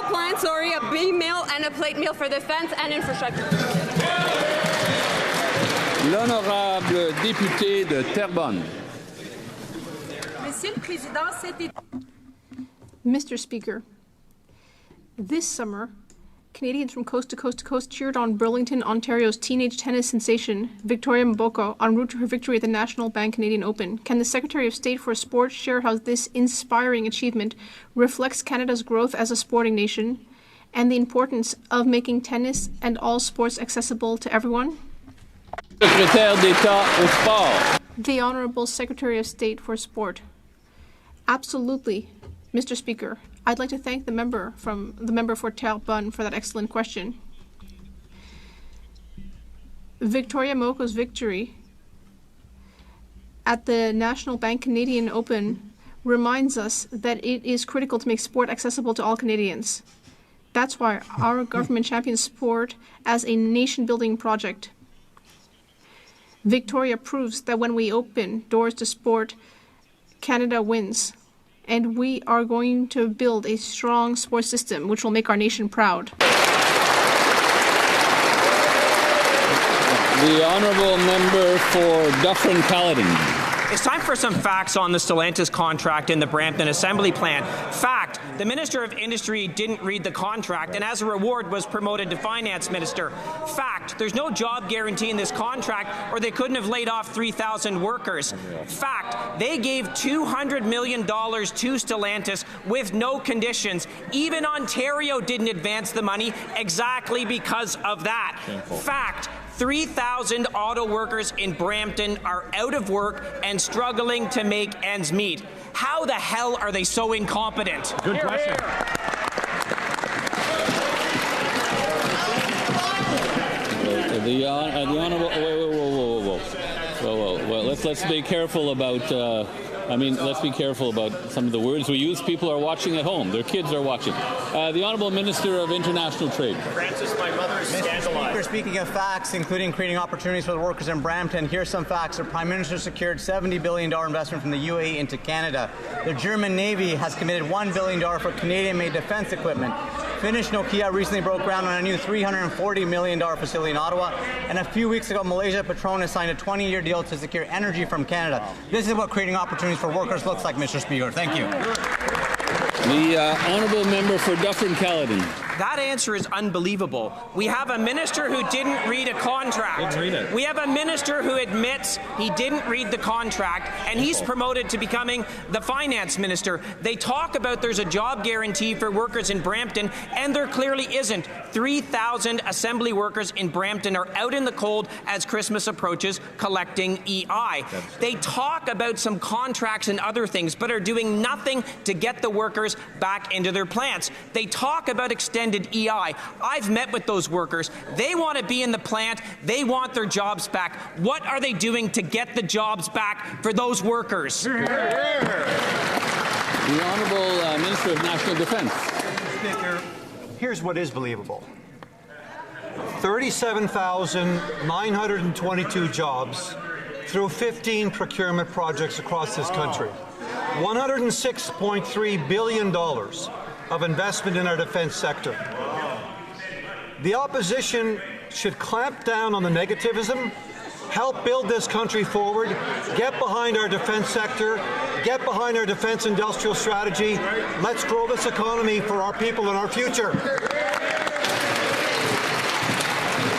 Speaker 9: plant, a beam mill, and a plate mill for defense and infrastructure.
Speaker 5: L'honorable député de Terrebonne.
Speaker 16: Monsieur le Président, Mr. Speaker, this summer, Canadians from coast to coast to coast cheered on Burlington, Ontario's teenage tennis sensation, Victoria Mboko, en route to her victory at the National Bank Canadian Open. Can the Secretary of State for Sport share how this inspiring achievement reflects Canada's growth as a sporting nation and the importance of making tennis and all sports accessible to everyone?
Speaker 5: Secrétaire d'État au sport.
Speaker 16: The Honourable Secretary of State for Sport. Absolutely, Mr. Speaker. I'd like to thank the member for Terrebonne for that excellent question. Victoria Moko's victory
Speaker 8: at the National Bank Canadian Open reminds us that it is critical to make sport accessible to all Canadians. That's why our government champions sport as a nation-building project. Victoria proves that when we open doors to sport, Canada wins. And we are going to build a strong sports system which will make our nation proud.
Speaker 5: The honourable member for Dufferin-Caledon.
Speaker 15: It's time for some facts on the Stellantis contract in the Brampton Assembly Plant. Fact, the Minister of Industry didn't read the contract and as a reward was promoted to Finance Minister. Fact, there's no job guarantee in this contract or they couldn't have laid off 3,000 workers. Fact, they gave $200 million to Stellantis with no conditions. Even Ontario didn't advance the money exactly because of that. Fact, 3,000 auto workers in Brampton are out of work and struggling to make ends meet. How the hell are they so incompetent?
Speaker 5: Good question. The honourable. Whoa. Let's be careful about. Let's be careful about some of the words we use. People are watching at home. Their kids are watching. The Honourable Minister of International Trade.
Speaker 17: Francis, my mother's scandalized. Speaker, speaking of facts, including creating opportunities for the workers in Brampton, here's some facts. The Prime Minister secured $70 billion investment from the UAE into Canada. The German Navy has committed $1 billion for Canadian-made defence equipment. Finnish Nokia recently broke ground on a new $340 million facility in Ottawa. And a few weeks ago, Malaysia Petronas signed a 20-year deal to secure energy from Canada. This is what creating opportunities for workers looks like, Mr. Speaker. Thank you.
Speaker 5: The honourable member for Dufferin-Caledon.
Speaker 15: That answer is unbelievable. We have a minister who didn't read a contract. We have a minister who admits he didn't read the contract, and he's promoted to becoming the finance minister. They talk about there's a job guarantee for workers in Brampton, and there clearly isn't. 3,000 assembly workers in Brampton are out in the cold as Christmas approaches collecting EI. They talk about some contracts and other things, but are doing nothing to get the workers back into their plants. They talk about extended EI. I've met with those workers. They want to be in the plant. They want their jobs back. What are they doing to get the jobs back for those workers?
Speaker 5: The Honourable Minister of National Defence.
Speaker 22: Speaker, here's what is believable. 37,922 jobs through 15 procurement projects across this country. $106.3 billion of investment in our defence sector. The opposition should clamp down on the negativism, help build this country forward, get behind our defence sector, get behind our defence industrial strategy. Let's grow this economy for our people and our future.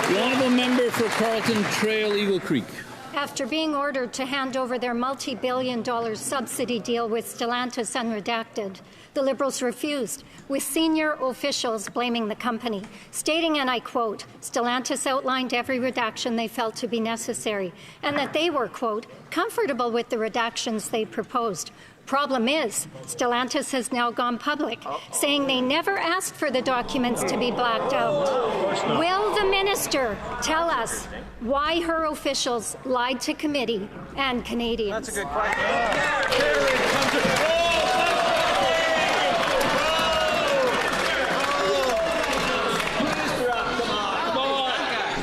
Speaker 5: The honourable member for Carleton Trail, Eagle Creek.
Speaker 24: After being ordered to hand over their multi-billion-dollar subsidy deal with Stellantis unredacted, the Liberals refused, with senior officials blaming the company, stating, and I quote, Stellantis outlined every redaction they felt to be necessary, and that they were, quote, comfortable with the redactions they proposed. Problem is, Stellantis has now gone public, saying they never asked for the documents to be blacked out. Will the minister tell us why her officials lied to committee and Canadians?
Speaker 22: That's a good question.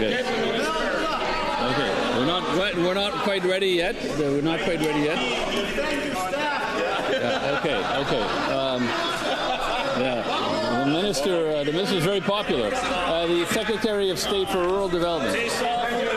Speaker 5: Okay, we're not quite ready yet. We're not quite ready yet. Yeah, okay. The minister is very popular. The Secretary of State for Rural Development.
Speaker 26: Thank you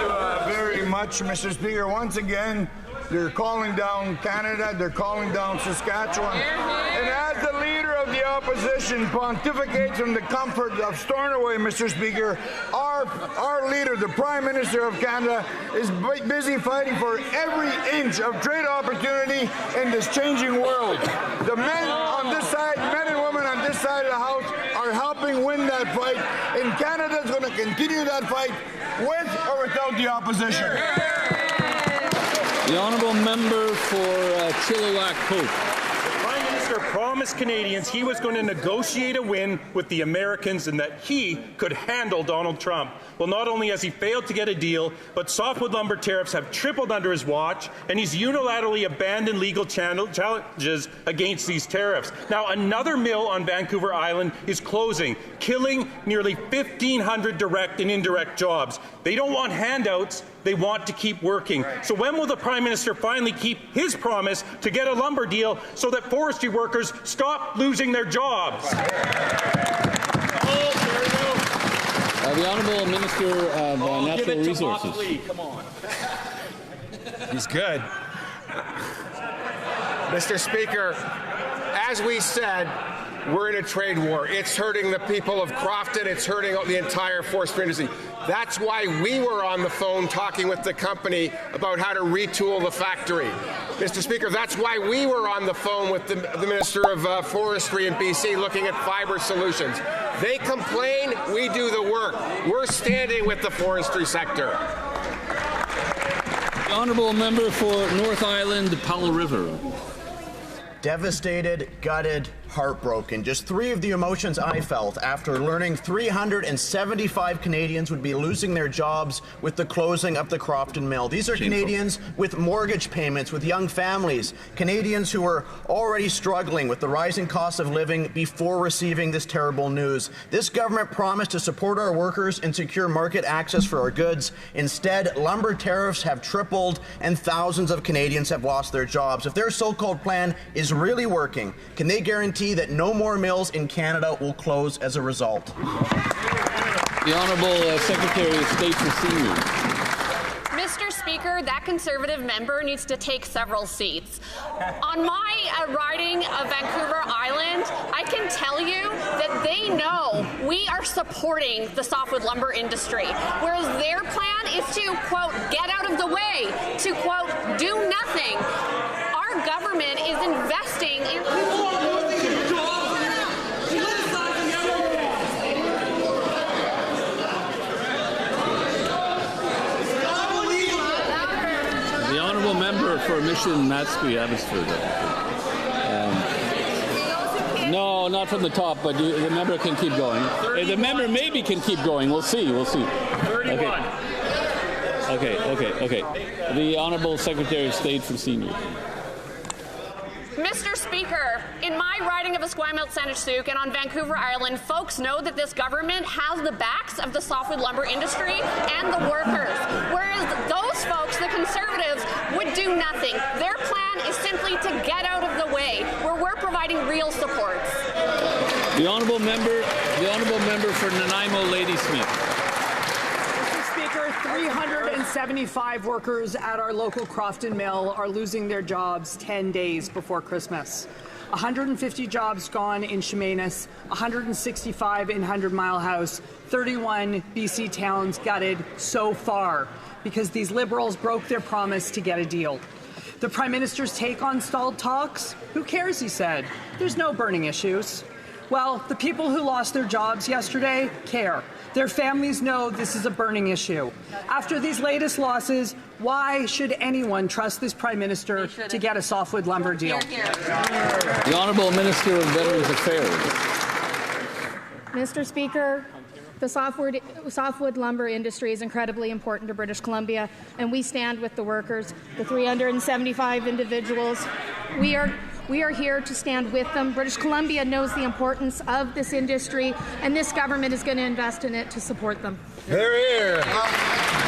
Speaker 26: very much, Mr. Speaker. Once again, they're calling down Canada, they're calling down Saskatchewan. And as the leader of the opposition pontificates from the comfort of Stornoway, Mr. Speaker, our leader, the Prime Minister of Canada, is busy fighting for every inch of trade opportunity in this changing world. The men on this side, men and women on this side of the House are helping win that fight, and Canada is going to continue that fight with or without the opposition.
Speaker 5: The honourable member for Chilliwack Pope.
Speaker 26: The Prime Minister
Speaker 2: Minister promised Canadians he was going to negotiate a win with the Americans and that he could handle Donald Trump. Well, not only has he failed to get a deal, but softwood lumber tariffs have tripled under his watch, and he's unilaterally abandoned legal challenges against these tariffs. Now, another mill on Vancouver Island is closing, killing nearly 1,500 direct and indirect jobs. They don't want handouts. They want to keep working. So when will the Prime Minister finally keep his promise to get a lumber deal so that forestry workers stop losing their jobs?
Speaker 5: The Honourable Minister of Natural Resources.
Speaker 4: Come on. He's good. Mr. Speaker, as we said, we're in a trade war. It's hurting the people of Crofton. It's hurting the entire forestry industry. That's why we were on the phone talking with the company about how to retool the factory. Mr. Speaker, that's why we were on the phone with the Minister of Forestry in BC looking at fiber solutions. They complain, we do the work. We're standing with the forestry sector.
Speaker 5: The Honourable Member for North Island, Poilievre.
Speaker 6: Devastated, gutted, heartbroken. Just three of the emotions I felt after learning 375 Canadians would be losing their jobs with the closing of the Crofton Mill. These are Canadians with mortgage payments, with young families, Canadians who are already struggling with the rising cost of living before receiving this terrible news. This government promised to support our workers and secure market access for our goods. Instead, lumber tariffs have tripled and thousands of Canadians have lost their jobs. If their so-called plan is really working, can they guarantee that no more mills in Canada will close as a result?
Speaker 5: The Honourable Secretary of State for Seniors.
Speaker 9: Mr. Speaker, that Conservative member needs to take several seats. On my riding of Vancouver Island, I can tell you that they know we are supporting the softwood lumber industry, whereas their plan is to, quote, get out of the way, to, quote, do nothing. Our government is investing in...
Speaker 5: The Honourable Member for Mission Matsqui, Abbotsford. No, not from the top, but the member can keep going. The member maybe can keep going. We'll see.
Speaker 2: 31.
Speaker 5: Okay. The Honourable Secretary of State for Seniors.
Speaker 9: Mr. Speaker, in my riding of Esquimalt-Saanich-Sooke and on Vancouver Island, folks know that this government has the backs of the softwood lumber industry and the workers, whereas those folks, the Conservatives, would do nothing. Their plan is simply to get out of the way, where we're providing real supports.
Speaker 5: The Honourable Member for Nanaimo Ladysmith.
Speaker 7: 375 workers at our local Crofton Mill are losing their jobs 10 days before Christmas. 150 jobs gone in Chemainus, 165 in 100 Mile House, 31 BC towns gutted so far because these Liberals broke their promise to get a deal. The Prime Minister's take on stalled talks? Who cares, he said. There's no burning issues. Well, the people who lost their jobs yesterday care. Their families know this is a burning issue. After these latest losses, why should anyone trust this Prime Minister to get a softwood lumber deal?
Speaker 5: The Honourable Minister of Veterans Affairs.
Speaker 10: Mr. Speaker, the softwood lumber industry is incredibly important to British Columbia, and we stand with the workers, the 375 individuals. We are here to stand with them. British Columbia knows the importance of this industry, and this government is going to invest in it to support them.
Speaker 4: Here.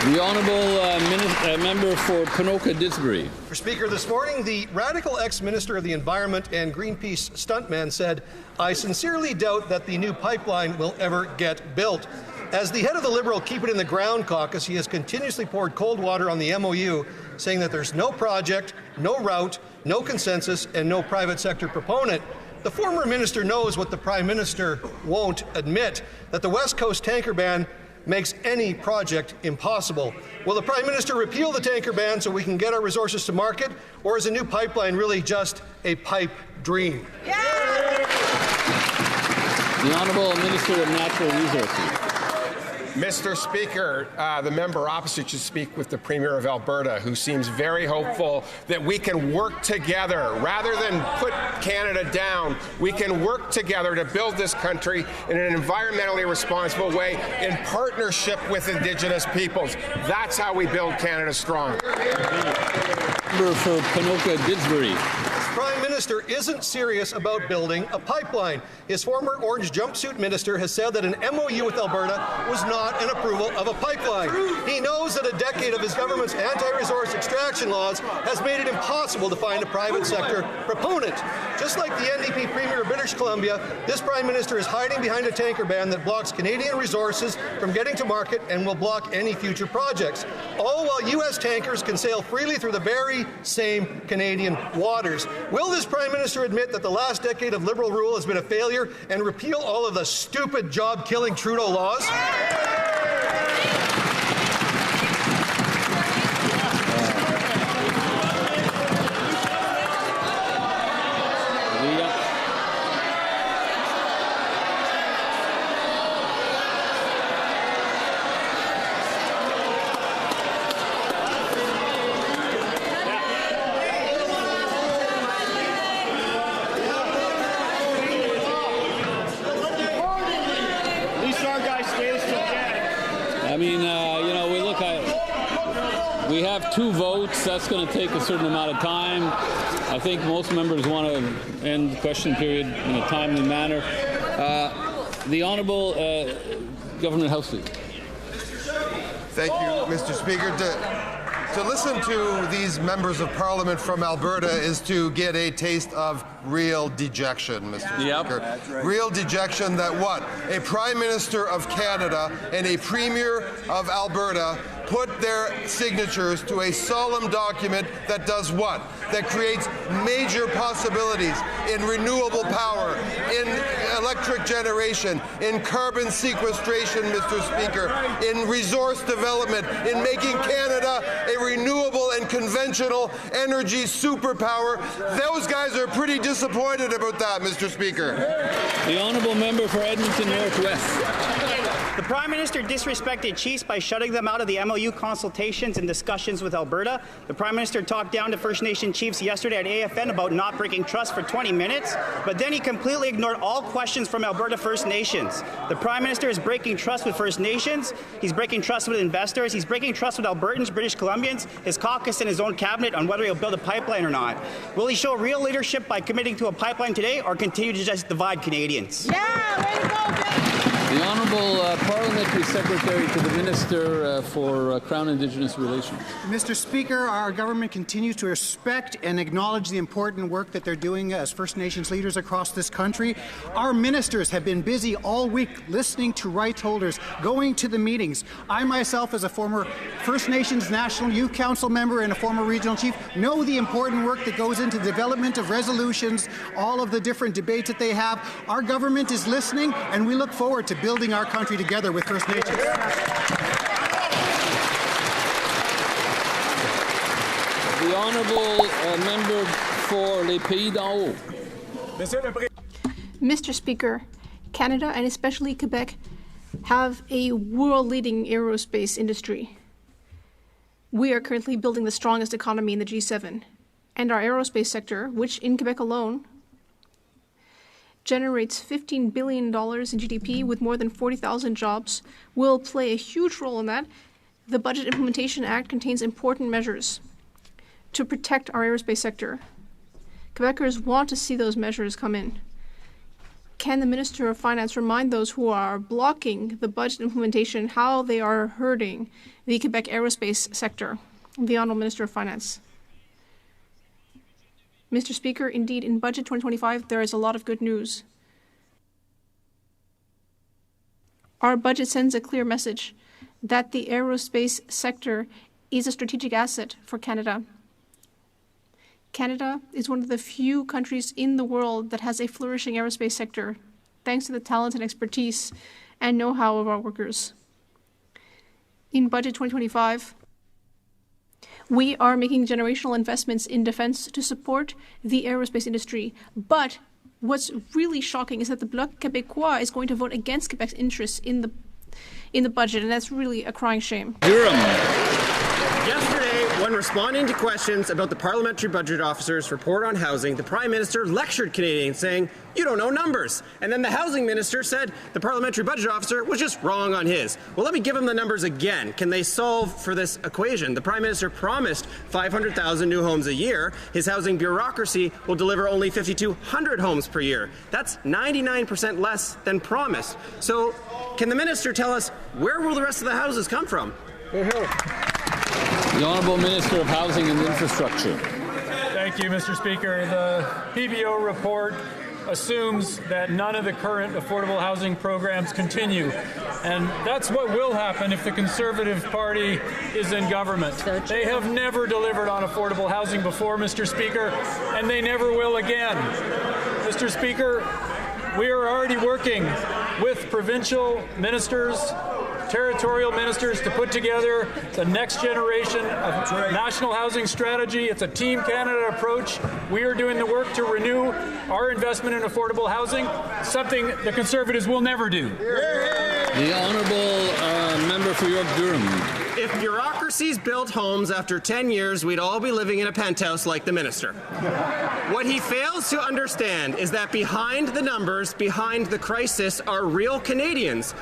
Speaker 5: The Honourable Member for Ponoka-Disbury.
Speaker 13: Mr. Speaker, this morning the radical ex-Minister of the Environment and Greenpeace stuntman said, "I sincerely doubt that the new pipeline will ever get built." As the head of the Liberal Keep It in the Ground caucus, he has continuously poured cold water on the MOU, saying that there's no project, no route, no consensus, and no private sector proponent. The former minister knows what the Prime Minister won't admit, that the West Coast tanker ban makes any project impossible. Will the Prime Minister repeal the tanker ban so we can get our resources to market, or is a new pipeline really just a pipe dream?
Speaker 5: The Honourable Minister of Natural Resources.
Speaker 4: Mr. Speaker, the member opposite should speak with the Premier of Alberta, who seems very hopeful that we can work together. Rather than put Canada down, we can work together to build this country in an environmentally responsible way in partnership with Indigenous peoples. That's how we build Canada strong.
Speaker 5: Member for Ponoka-Didsbury.
Speaker 13: Prime Minister isn't serious about building a pipeline. His former orange jumpsuit minister has said that an MOU with Alberta was not an approval of a pipeline. He knows that a decade of his government's anti-resource extraction laws has made it impossible to find a private sector proponent. Just like the NDP Premier of British Columbia, this Prime Minister is hiding behind a tanker ban that blocks Canadian resources from getting to market and will block any future projects. All while U.S. tankers can sail freely through the very same Canadian waters. Will this Prime Minister admit that the last decade of Liberal rule has been a failure and repeal all of the stupid job-killing Trudeau laws?
Speaker 5: We have 2 votes. That's going to take a certain amount of time. I think most members want to end the question period in a timely manner. The Honourable Government House Leader.
Speaker 3: Thank you, Mr. Speaker. To listen to these members of Parliament from Alberta is to get a taste of real dejection, Mr. Speaker.
Speaker 5: That's right.
Speaker 3: Real dejection that what? A Prime Minister of Canada and a Premier of Alberta put their signatures to a solemn document that does what? That creates major possibilities in renewable power, in electric generation, in carbon sequestration, Mr. Speaker, in resource development, in making Canada a renewable and conventional energy superpower. Those guys are pretty disappointed about that, Mr. Speaker.
Speaker 5: The Honourable Member for Edmonton Northwest.
Speaker 12: The Prime Minister disrespected chiefs by shutting them out of the MOU consultations and discussions with Alberta. The Prime Minister talked down to First Nation chiefs yesterday at AFN about not breaking trust for 20 minutes, but then he completely ignored all questions from Alberta First Nations. The Prime Minister is breaking trust with First Nations, he's breaking trust with investors, he's breaking trust with Albertans, British Columbians, his caucus and his own cabinet on whether he'll build a pipeline or not. Will he show real leadership by committing to a pipeline today or continue to just divide Canadians?
Speaker 11: Yeah, way to go, Bill.
Speaker 5: The Honourable Parliamentary Secretary to the Minister for Crown Indigenous Relations.
Speaker 21: Mr. Speaker, our government continues to respect and acknowledge the important work that they're doing as First Nations leaders across this country. Our ministers have been busy all week listening to rights holders, going to the meetings. I myself, as a former First Nations National Youth Council member and a former regional chief, know the important work that goes into the development of resolutions, all of the different debates that they have. Our government is listening, and we look forward to building our country together with First Nations.
Speaker 5: The Honourable Member for Les Pays d'en Haut.
Speaker 8: Mr. Speaker, Canada and especially Quebec have a world-leading aerospace industry. We are currently building the strongest economy in the G7, and our aerospace sector, which in Quebec alone generates $15 billion in GDP with more than 40,000 jobs, will play a huge role in that. The Budget Implementation Act contains important measures to protect our aerospace sector. Quebecers want to see those measures come in. Can the Minister of Finance remind those who are blocking the budget implementation how they are hurting the Quebec aerospace sector? The Honourable Minister of Finance. Mr. Speaker, indeed, in Budget 2025, there is a lot of good news. Our budget sends a clear message that the aerospace sector is a strategic asset for Canada. Canada is one of the few countries in the world that has a flourishing aerospace sector, thanks to the talent and expertise and know-how of our workers. In Budget 2025, we are making generational investments in defense to support the aerospace industry. But what's really shocking is that the Bloc Québécois is going to vote against Quebec's interests in in the budget, and that's really a crying shame.
Speaker 1: Yesterday, when responding to questions about the Parliamentary Budget Officer's report on housing, the Prime Minister lectured Canadians, saying, "You don't know numbers." And then the Housing Minister said the Parliamentary Budget Officer was just wrong on his. Well, let me give him the numbers again. Can they solve for this equation? The Prime Minister promised 500,000 new homes a year. His housing bureaucracy will deliver only 5,200 homes per year. That's 99% less than promised. So can the Minister tell us, where will the rest of the houses come from?
Speaker 5: The Honourable Minister of Housing and Infrastructure.
Speaker 14: Thank you, Mr. Speaker. The PBO report assumes that none of the current affordable housing programs continue. And that's what will happen if the Conservative Party is in government. They have never delivered on affordable housing before, Mr. Speaker, and they never will again. Mr. Speaker, we are already working with provincial ministers, territorial ministers to put together the next generation of national housing strategy. It's a Team Canada approach. We are doing the work to renew our investment in affordable housing, something the Conservatives will never do.
Speaker 5: The Honourable Member for York-Durham.
Speaker 1: If bureaucracies built homes after 10 years, we'd all be living in a penthouse like the minister. What he fails to understand is that behind the numbers, behind the crisis, are real Canadians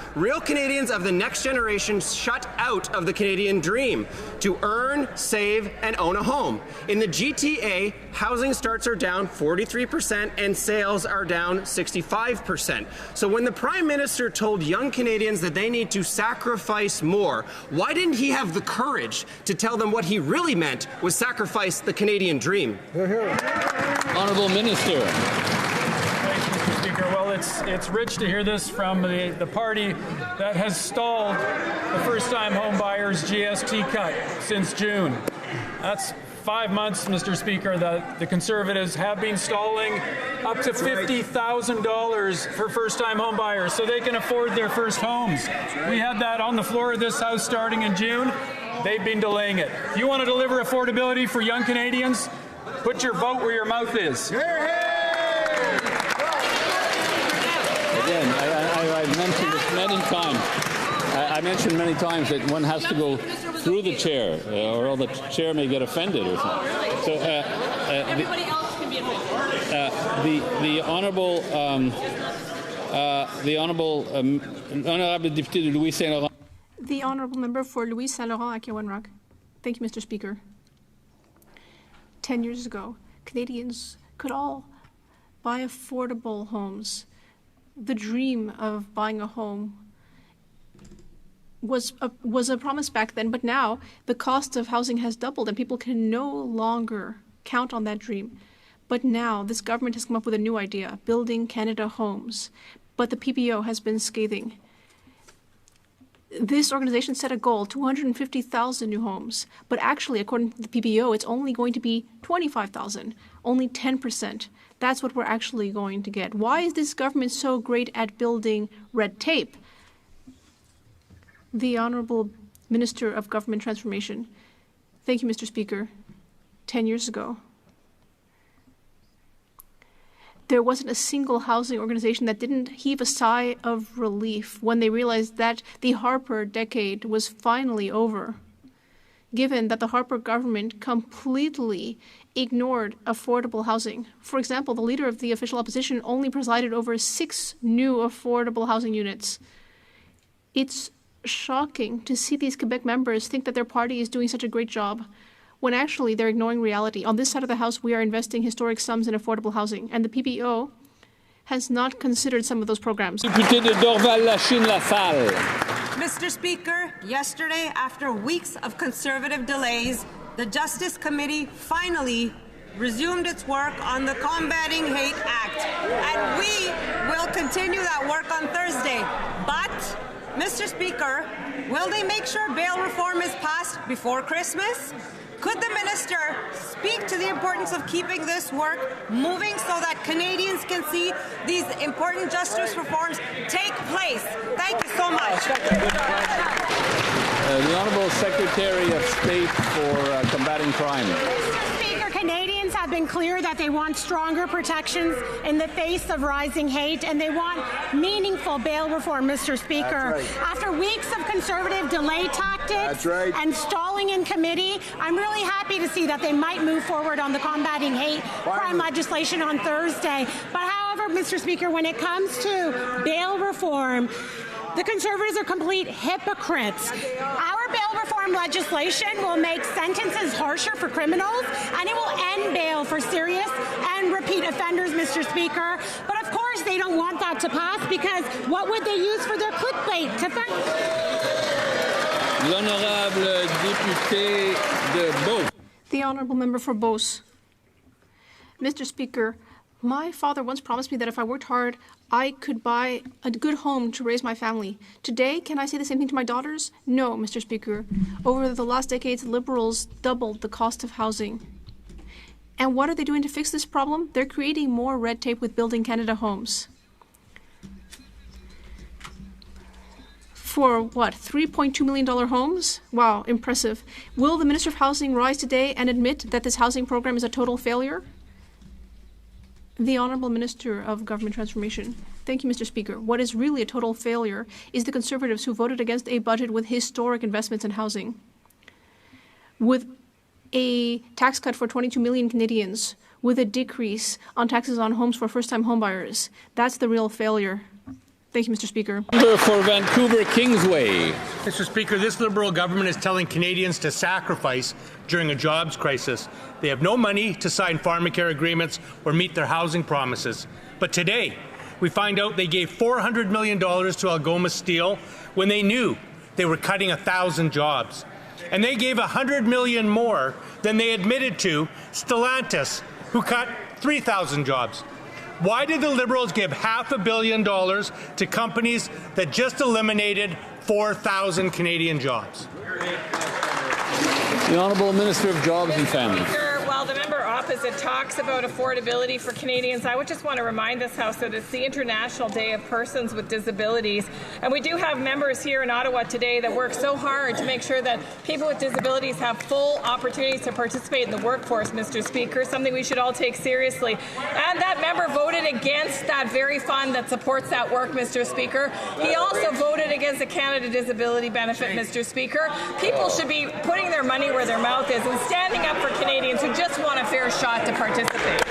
Speaker 1: of the next generation shut out of the Canadian dream to earn, save, and own a home. In the GTA, housing starts are down 43% and sales are down 65%. So when the Prime Minister told young Canadians that they need to sacrifice more, why didn't he have the courage to tell them what he really meant was sacrifice the Canadian dream?
Speaker 5: Honourable Minister.
Speaker 14: Thanks, Mr. Speaker. Well, it's rich to hear this from the party that has stalled the first-time home buyers' GST cut since June. That's 5 months, Mr. Speaker, that the Conservatives have been stalling up to $50,000 for first-time home buyers so they can afford their first homes. We had that on the floor of this House starting in June. They've been delaying it. If you want to deliver affordability for young Canadians, put your vote where your mouth is.
Speaker 5: Again, I've mentioned this many times. I mentioned many times that one has to go through the chair, or the chair may get offended or something. So
Speaker 9: Everybody else can be offended.
Speaker 5: the honourable honourable député de Louis Saint-Laurent.
Speaker 8: The Honourable Member for Louis Saint-Laurent, Akiwanrok. Thank you, Mr. Speaker. 10 years ago, Canadians could all buy affordable homes. The dream of buying a home was a promise back then, but now the cost of housing has doubled and people can no longer count on that dream. But now this government has come up with a new idea, building Canada homes. But the PBO has been scathing. This organization set a goal, 250,000 new homes. But actually, according to the PBO, it's only going to be 25,000, only 10%. That's what we're actually going to get. Why is this government so great at building red tape? The Honourable Minister of Government Transformation. Thank you, Mr. Speaker. 10 years ago, there wasn't a single housing organization that didn't heave a sigh of relief when they realized that the Harper decade was finally over, given that the Harper government completely ignored affordable housing. For example, the leader of the official opposition only presided over 6 new affordable housing units. It's shocking to see these Quebec members think that their party is doing such a great job, when actually they're ignoring reality. On this side of the House, we are investing historic sums in affordable housing, and the PBO has not considered some of those programs.
Speaker 5: Député de Dorval-Lachine-LaSalle.
Speaker 18: Mr. Speaker, yesterday, after weeks of Conservative delays, the Justice Committee finally resumed its work on the Combating Hate Act, and we will continue that work on Thursday. But, Mr. Speaker, will they make sure bail reform is passed before Christmas? Could the minister speak to the importance of keeping this work moving so that Canadians can see these important justice reforms take place? Thank you so much.
Speaker 5: The Honourable Secretary of State for Combating Crime.
Speaker 11: Mr. Speaker, Canadians have
Speaker 16: have been clear that they want stronger protections in the face of rising hate, and they want meaningful bail reform, Mr. Speaker.
Speaker 17: Right.
Speaker 16: After weeks of Conservative delay tactics and stalling in committee, I'm really happy to see that they might move forward on the combating hate crime legislation on Thursday. But however, Mr. Speaker, when it comes to bail reform, the Conservatives are complete hypocrites. Our bail reform legislation will make sentences harsher for criminals, and it will end bail for serious and repeat offenders, Mr. Speaker. But of course, they don't want that to pass, because what would they use for their clickbait to
Speaker 5: L'honorable député de Beauce.
Speaker 8: The honourable member for Beauce. Mr. Speaker, my father once promised me that if I worked hard, I could buy a good home to raise my family. Today, can I say the same thing to my daughters? No, Mr. Speaker. Over the last decades, Liberals doubled the cost of housing. And what are they doing to fix this problem? They're creating more red tape with Building Canada homes. For what, $3.2 million homes? Wow, impressive. Will the Minister of Housing rise today and admit that this housing program is a total failure? The Honourable Minister of Government Transformation. Thank you, Mr. Speaker. What is really a total failure is the Conservatives who voted against a budget with historic investments in housing. With a tax cut for 22 million Canadians, with a decrease on taxes on homes for first-time homebuyers. That's the real failure. Thank you, Mr. Speaker.
Speaker 5: For Vancouver Kingsway.
Speaker 19: Mr. Speaker, this Liberal government is telling Canadians to sacrifice during a jobs crisis. They have no money to sign pharmacare agreements or meet their housing promises. But today, we find out they gave $400 million to Algoma Steel when they knew they were cutting 1,000 jobs. And they gave $100 million more than they admitted to Stellantis, who cut 3,000 jobs. Why did the Liberals give $500 million to companies that just eliminated 4,000 Canadian jobs?
Speaker 5: The Honourable Minister of Jobs and Family.
Speaker 20: While the member opposite talks about affordability for Canadians, I would just want to remind this House that it's the International Day of Persons with Disabilities, and we do have members here in Ottawa today that work so hard to make sure that people with disabilities have full opportunities to participate in the workforce, Mr. Speaker, something we should all take seriously. And that member voted against that very fund that supports that work, Mr. Speaker. He also voted against the Canada Disability Benefit, Mr. Speaker. People should be putting their money where their mouth is and standing up for Canadians who just want a fair shot to participate.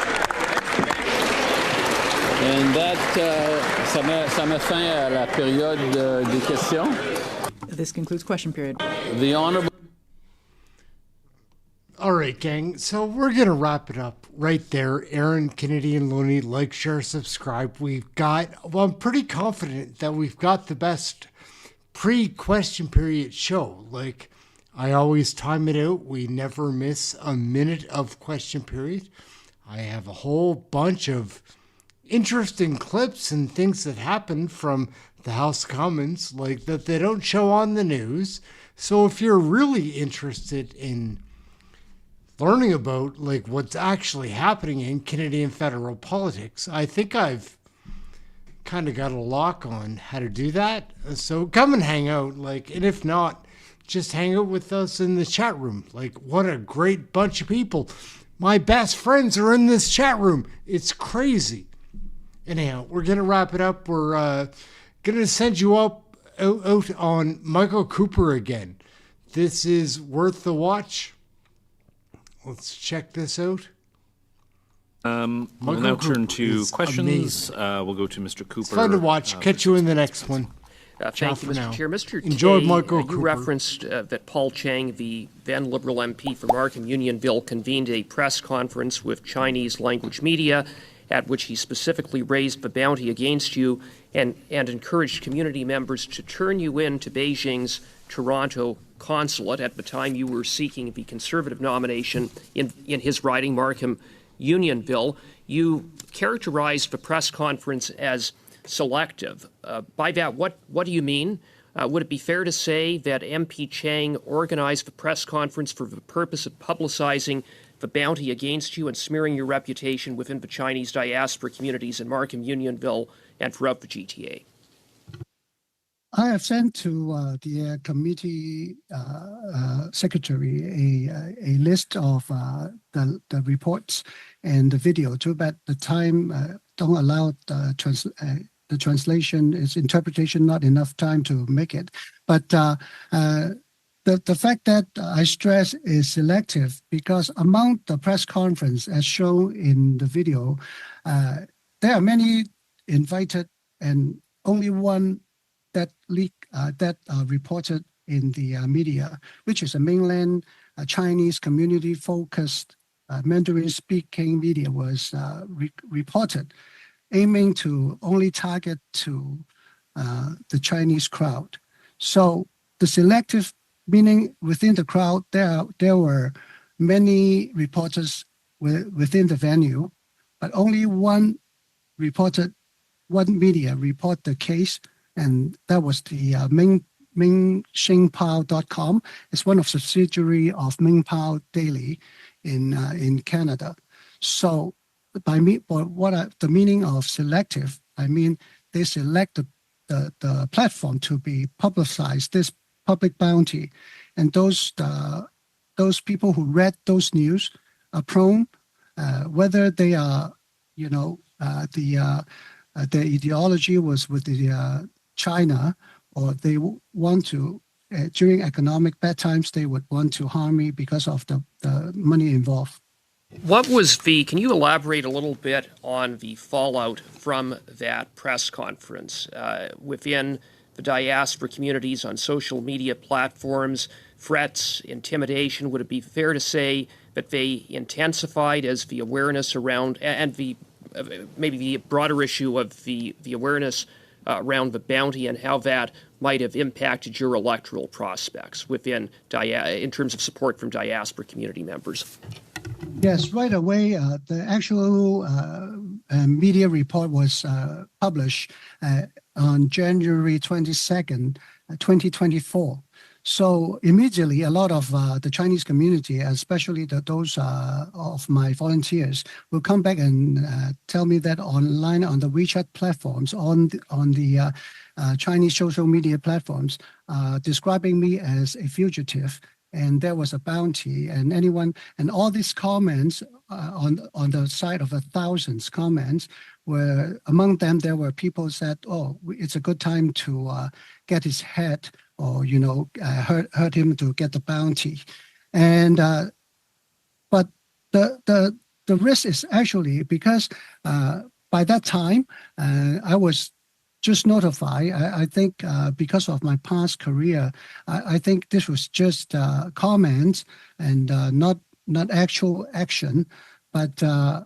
Speaker 5: And that, ça met fin à la période des questions.
Speaker 23: This concludes question period.
Speaker 5: The Honourable.
Speaker 25: All right, gang. So we're going to wrap it up right there. Aaron, Canadian Looney, like, share, subscribe. I'm pretty confident that we've got the best pre-question period show. Like, I always time it out. We never miss a minute of question period. I have a whole bunch of interesting clips and things that happen from the House of Commons, like that they don't show on the news. So if you're really interested in learning about like what's actually happening in Canadian federal politics, I think I've kind of got a lock on how to do that. So come and hang out, and if not, just hang out with us in the chat room. What a great bunch of people. My best friends are in this chat room. It's crazy. Anyhow, we're going to wrap it up. We're going to send you out on Michael Cooper again. This is worth the watch. Let's check this out.
Speaker 27: We'll now turn to questions. We'll go to Mr. Cooper.
Speaker 25: It's fun to watch. Catch you in the next one.
Speaker 28: Thank you, Mr. Chair. Mr.
Speaker 25: Enjoy
Speaker 28: Tay,
Speaker 25: Michael
Speaker 28: you
Speaker 25: Cooper.
Speaker 28: referenced that Paul Chang, the then Liberal MP for Markham Unionville, convened a press conference with Chinese language media at which he specifically raised the bounty against you and encouraged community members to turn you in to Beijing's Toronto consulate at the time you were seeking the Conservative nomination in his riding, Markham Unionville. You characterized the press conference as selective. By that, what do you mean? Would it be fair to say that MP Chang organized the press conference for the purpose of publicizing the bounty against you and smearing your reputation within the Chinese diaspora communities in Markham Unionville and throughout the GTA?
Speaker 2: I have sent to the committee secretary a list of the reports and the video. Too bad the time don't allow the translation, its interpretation, not enough time to make it. But the fact that I stress is selective because among the press conference as shown in the video, there are many invited and only one that reported in the media, which is a mainland Chinese community-focused Mandarin-speaking media was reported, aiming to only target to the Chinese crowd. So the selective meaning within the crowd, there were many reporters within the venue, but only one media report the case, and that was the Mingxingpao.com. It's one of subsidiary of Mingpao Daily in Canada. So the meaning of selective, I mean they select the platform to be publicized this public bounty, and those people who read those news are prone, whether they are their ideology was with the China, or they want to during economic bad times they would want to harm me because of the money involved.
Speaker 28: Can you elaborate a little bit on the fallout from that press conference within the diaspora communities on social media platforms, threats, intimidation? Would it be fair to say that they intensified as the awareness around, and maybe the broader issue of the awareness around the bounty and how that might have impacted your electoral prospects in terms of support from diaspora community members?
Speaker 2: Yes, right away, the actual media report was published on January 22nd, 2024. So immediately, a lot of the Chinese community, especially those of my volunteers, will come back and tell me that online on the WeChat platforms, on the Chinese social media platforms, describing me as a fugitive, and there was a bounty, and all these comments on the side of 1,000 comments were, among them there were people said, "Oh, it's a good time to get his head," or hurt him to get the bounty, and but the risk is actually because by that time I was just notified. I think because of my past career, I think this was just comments and not actual action. But the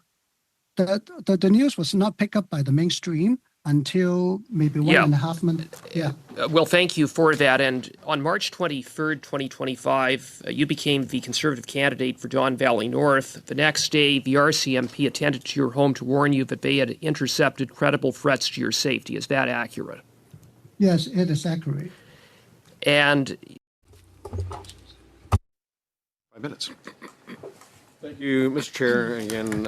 Speaker 2: news was not picked up by the mainstream until maybe 1.5 months. Yeah.
Speaker 28: Well, thank you for that. And on March 23rd, 2025, you became the Conservative candidate for Don Valley North. The next day, the RCMP attended to your home to warn you that they had intercepted credible threats to your safety. Is that accurate?
Speaker 2: Yes, it is accurate.
Speaker 28: And
Speaker 6: 5 minutes. Thank you, Mr. Chair. Again,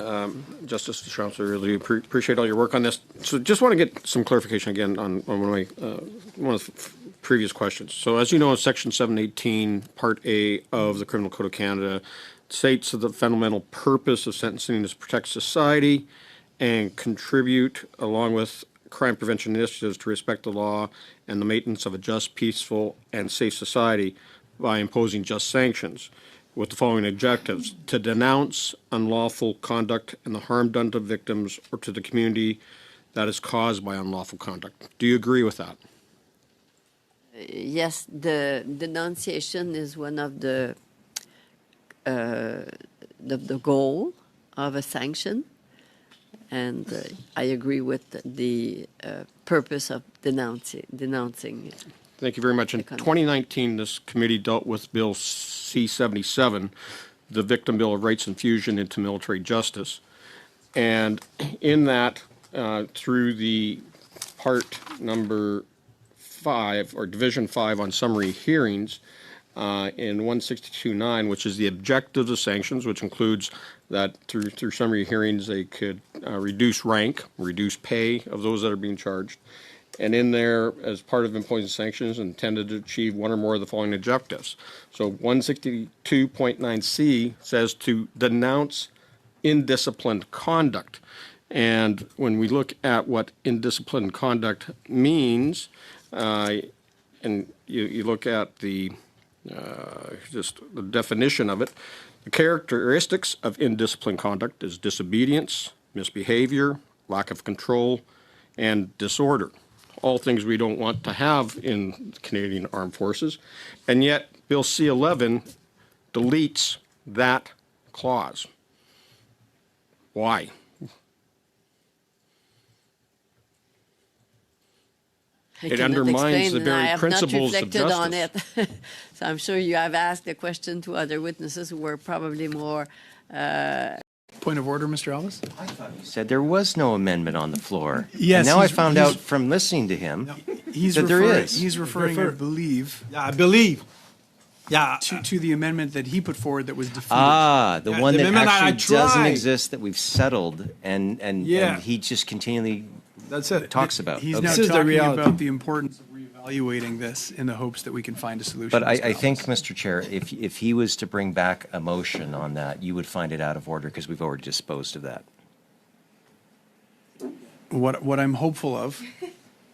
Speaker 6: Justice Deschamps, I really appreciate all your work on this. So just want to get some clarification again on one of the previous questions. So as you know, Section 718, Part A of the Criminal Code of Canada states that the fundamental purpose of sentencing is to protect society and contribute, along with crime prevention initiatives, to respect the law and the maintenance of a just, peaceful, and safe society by imposing just sanctions, with the following objectives: to denounce unlawful conduct and the harm done to victims or to the community that is caused by unlawful conduct. Do you agree with that?
Speaker 7: Yes, the denunciation is one of the goal of a sanction, and I agree with the purpose of denouncing.
Speaker 6: Thank you very much. In 2019, this committee dealt with Bill C-77, the Victim Bill of Rights Infusion into Military Justice. And in that, through the part number 5, or Division 5 on summary hearings, in 162.9, which is the objectives of sanctions, which includes that through summary hearings they could reduce rank, reduce pay of those that are being charged, And in there, as part of imposing sanctions, intended to achieve one or more of the following objectives. So 162.9C says to denounce indisciplined conduct. And when we look at what indisciplined conduct means, and you look at the just the definition of it, the characteristics of indisciplined conduct is disobedience, misbehavior, lack of control, and disorder. All things we don't want to have in the Canadian Armed Forces. And yet, Bill C-11 deletes that clause. Why? It undermines the very principles of justice.
Speaker 7: I have not reflected on it. So I'm sure you have asked the question to other witnesses who were probably more...
Speaker 4: Point of order, Mr. Ellis?
Speaker 10: I thought you said there was no amendment on the floor.
Speaker 4: Yes.
Speaker 10: And now I found out from listening to him that there is.
Speaker 4: He's referring, I believe.
Speaker 13: Yeah, I believe. Yeah.
Speaker 4: To the amendment that he put forward that was defeated.
Speaker 10: Ah, the one that actually doesn't
Speaker 13: tried.
Speaker 10: exist, that we've settled, and he just continually talks about.
Speaker 4: He's now talking about the importance of reevaluating this in the hopes that we can find a solution.
Speaker 10: But I think, Mr. Chair, if he was to bring back a motion on that, you would find it out of order because we've already disposed of that.
Speaker 4: What I'm hopeful of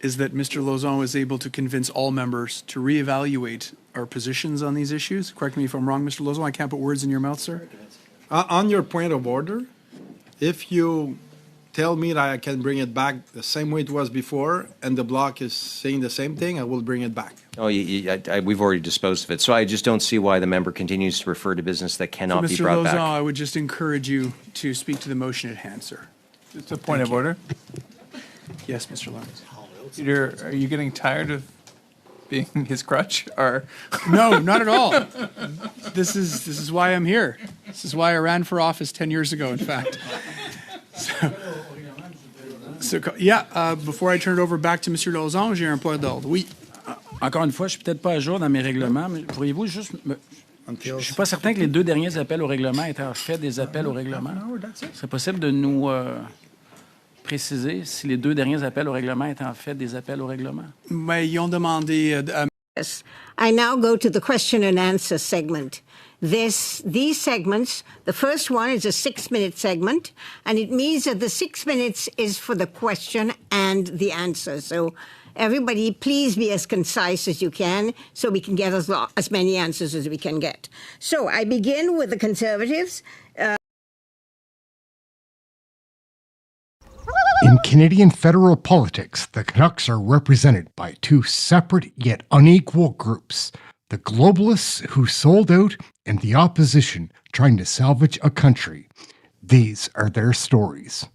Speaker 4: is that Mr. Lauzon was able to convince all members to reevaluate our positions on these issues. Correct me if I'm wrong, Mr. Lauzon. I can't put words in your mouth, sir.
Speaker 13: On your point of order, if you tell me that I can bring it back the same way it was before, and the bloc is saying the same thing, I will bring it back.
Speaker 10: Oh, we've already disposed of it. So I just don't see why the member continues to refer to business that cannot be brought back.
Speaker 4: Mr. Lauzon, I would just encourage you to speak to the motion at hand, sir.
Speaker 15: It's a point of order.
Speaker 4: Yes, Mr. Lawrence.
Speaker 15: Peter, are you getting tired of being his crutch, or
Speaker 4: no, not at all. This is why I'm here. This is why I ran for office 10 years ago, in fact. Before I turn it over back to Monsieur Lauzon, j'ai un point d'ordre. Oui.
Speaker 17: Encore une fois, je suis peut-être pas à jour dans mes règlements, mais pourriez-vous juste je suis pas certain que les deux derniers appels au règlement étaient en fait des appels au règlement. C'est possible de nous préciser si les deux derniers appels au règlement étaient en fait des appels au règlement?
Speaker 4: Mais ils ont demandé...
Speaker 22: Yes. I now go to the question and answer segment. These segments, the first one is a 6-minute segment, and it means that the 6 minutes is for the question and the answer. So everybody, please be as concise as you can so we can get as many answers as we can get. So I begin with the Conservatives.
Speaker 25: In Canadian federal politics, the Canucks are represented by two separate yet unequal groups, the globalists who sold out and the opposition trying to salvage a country. These are their stories.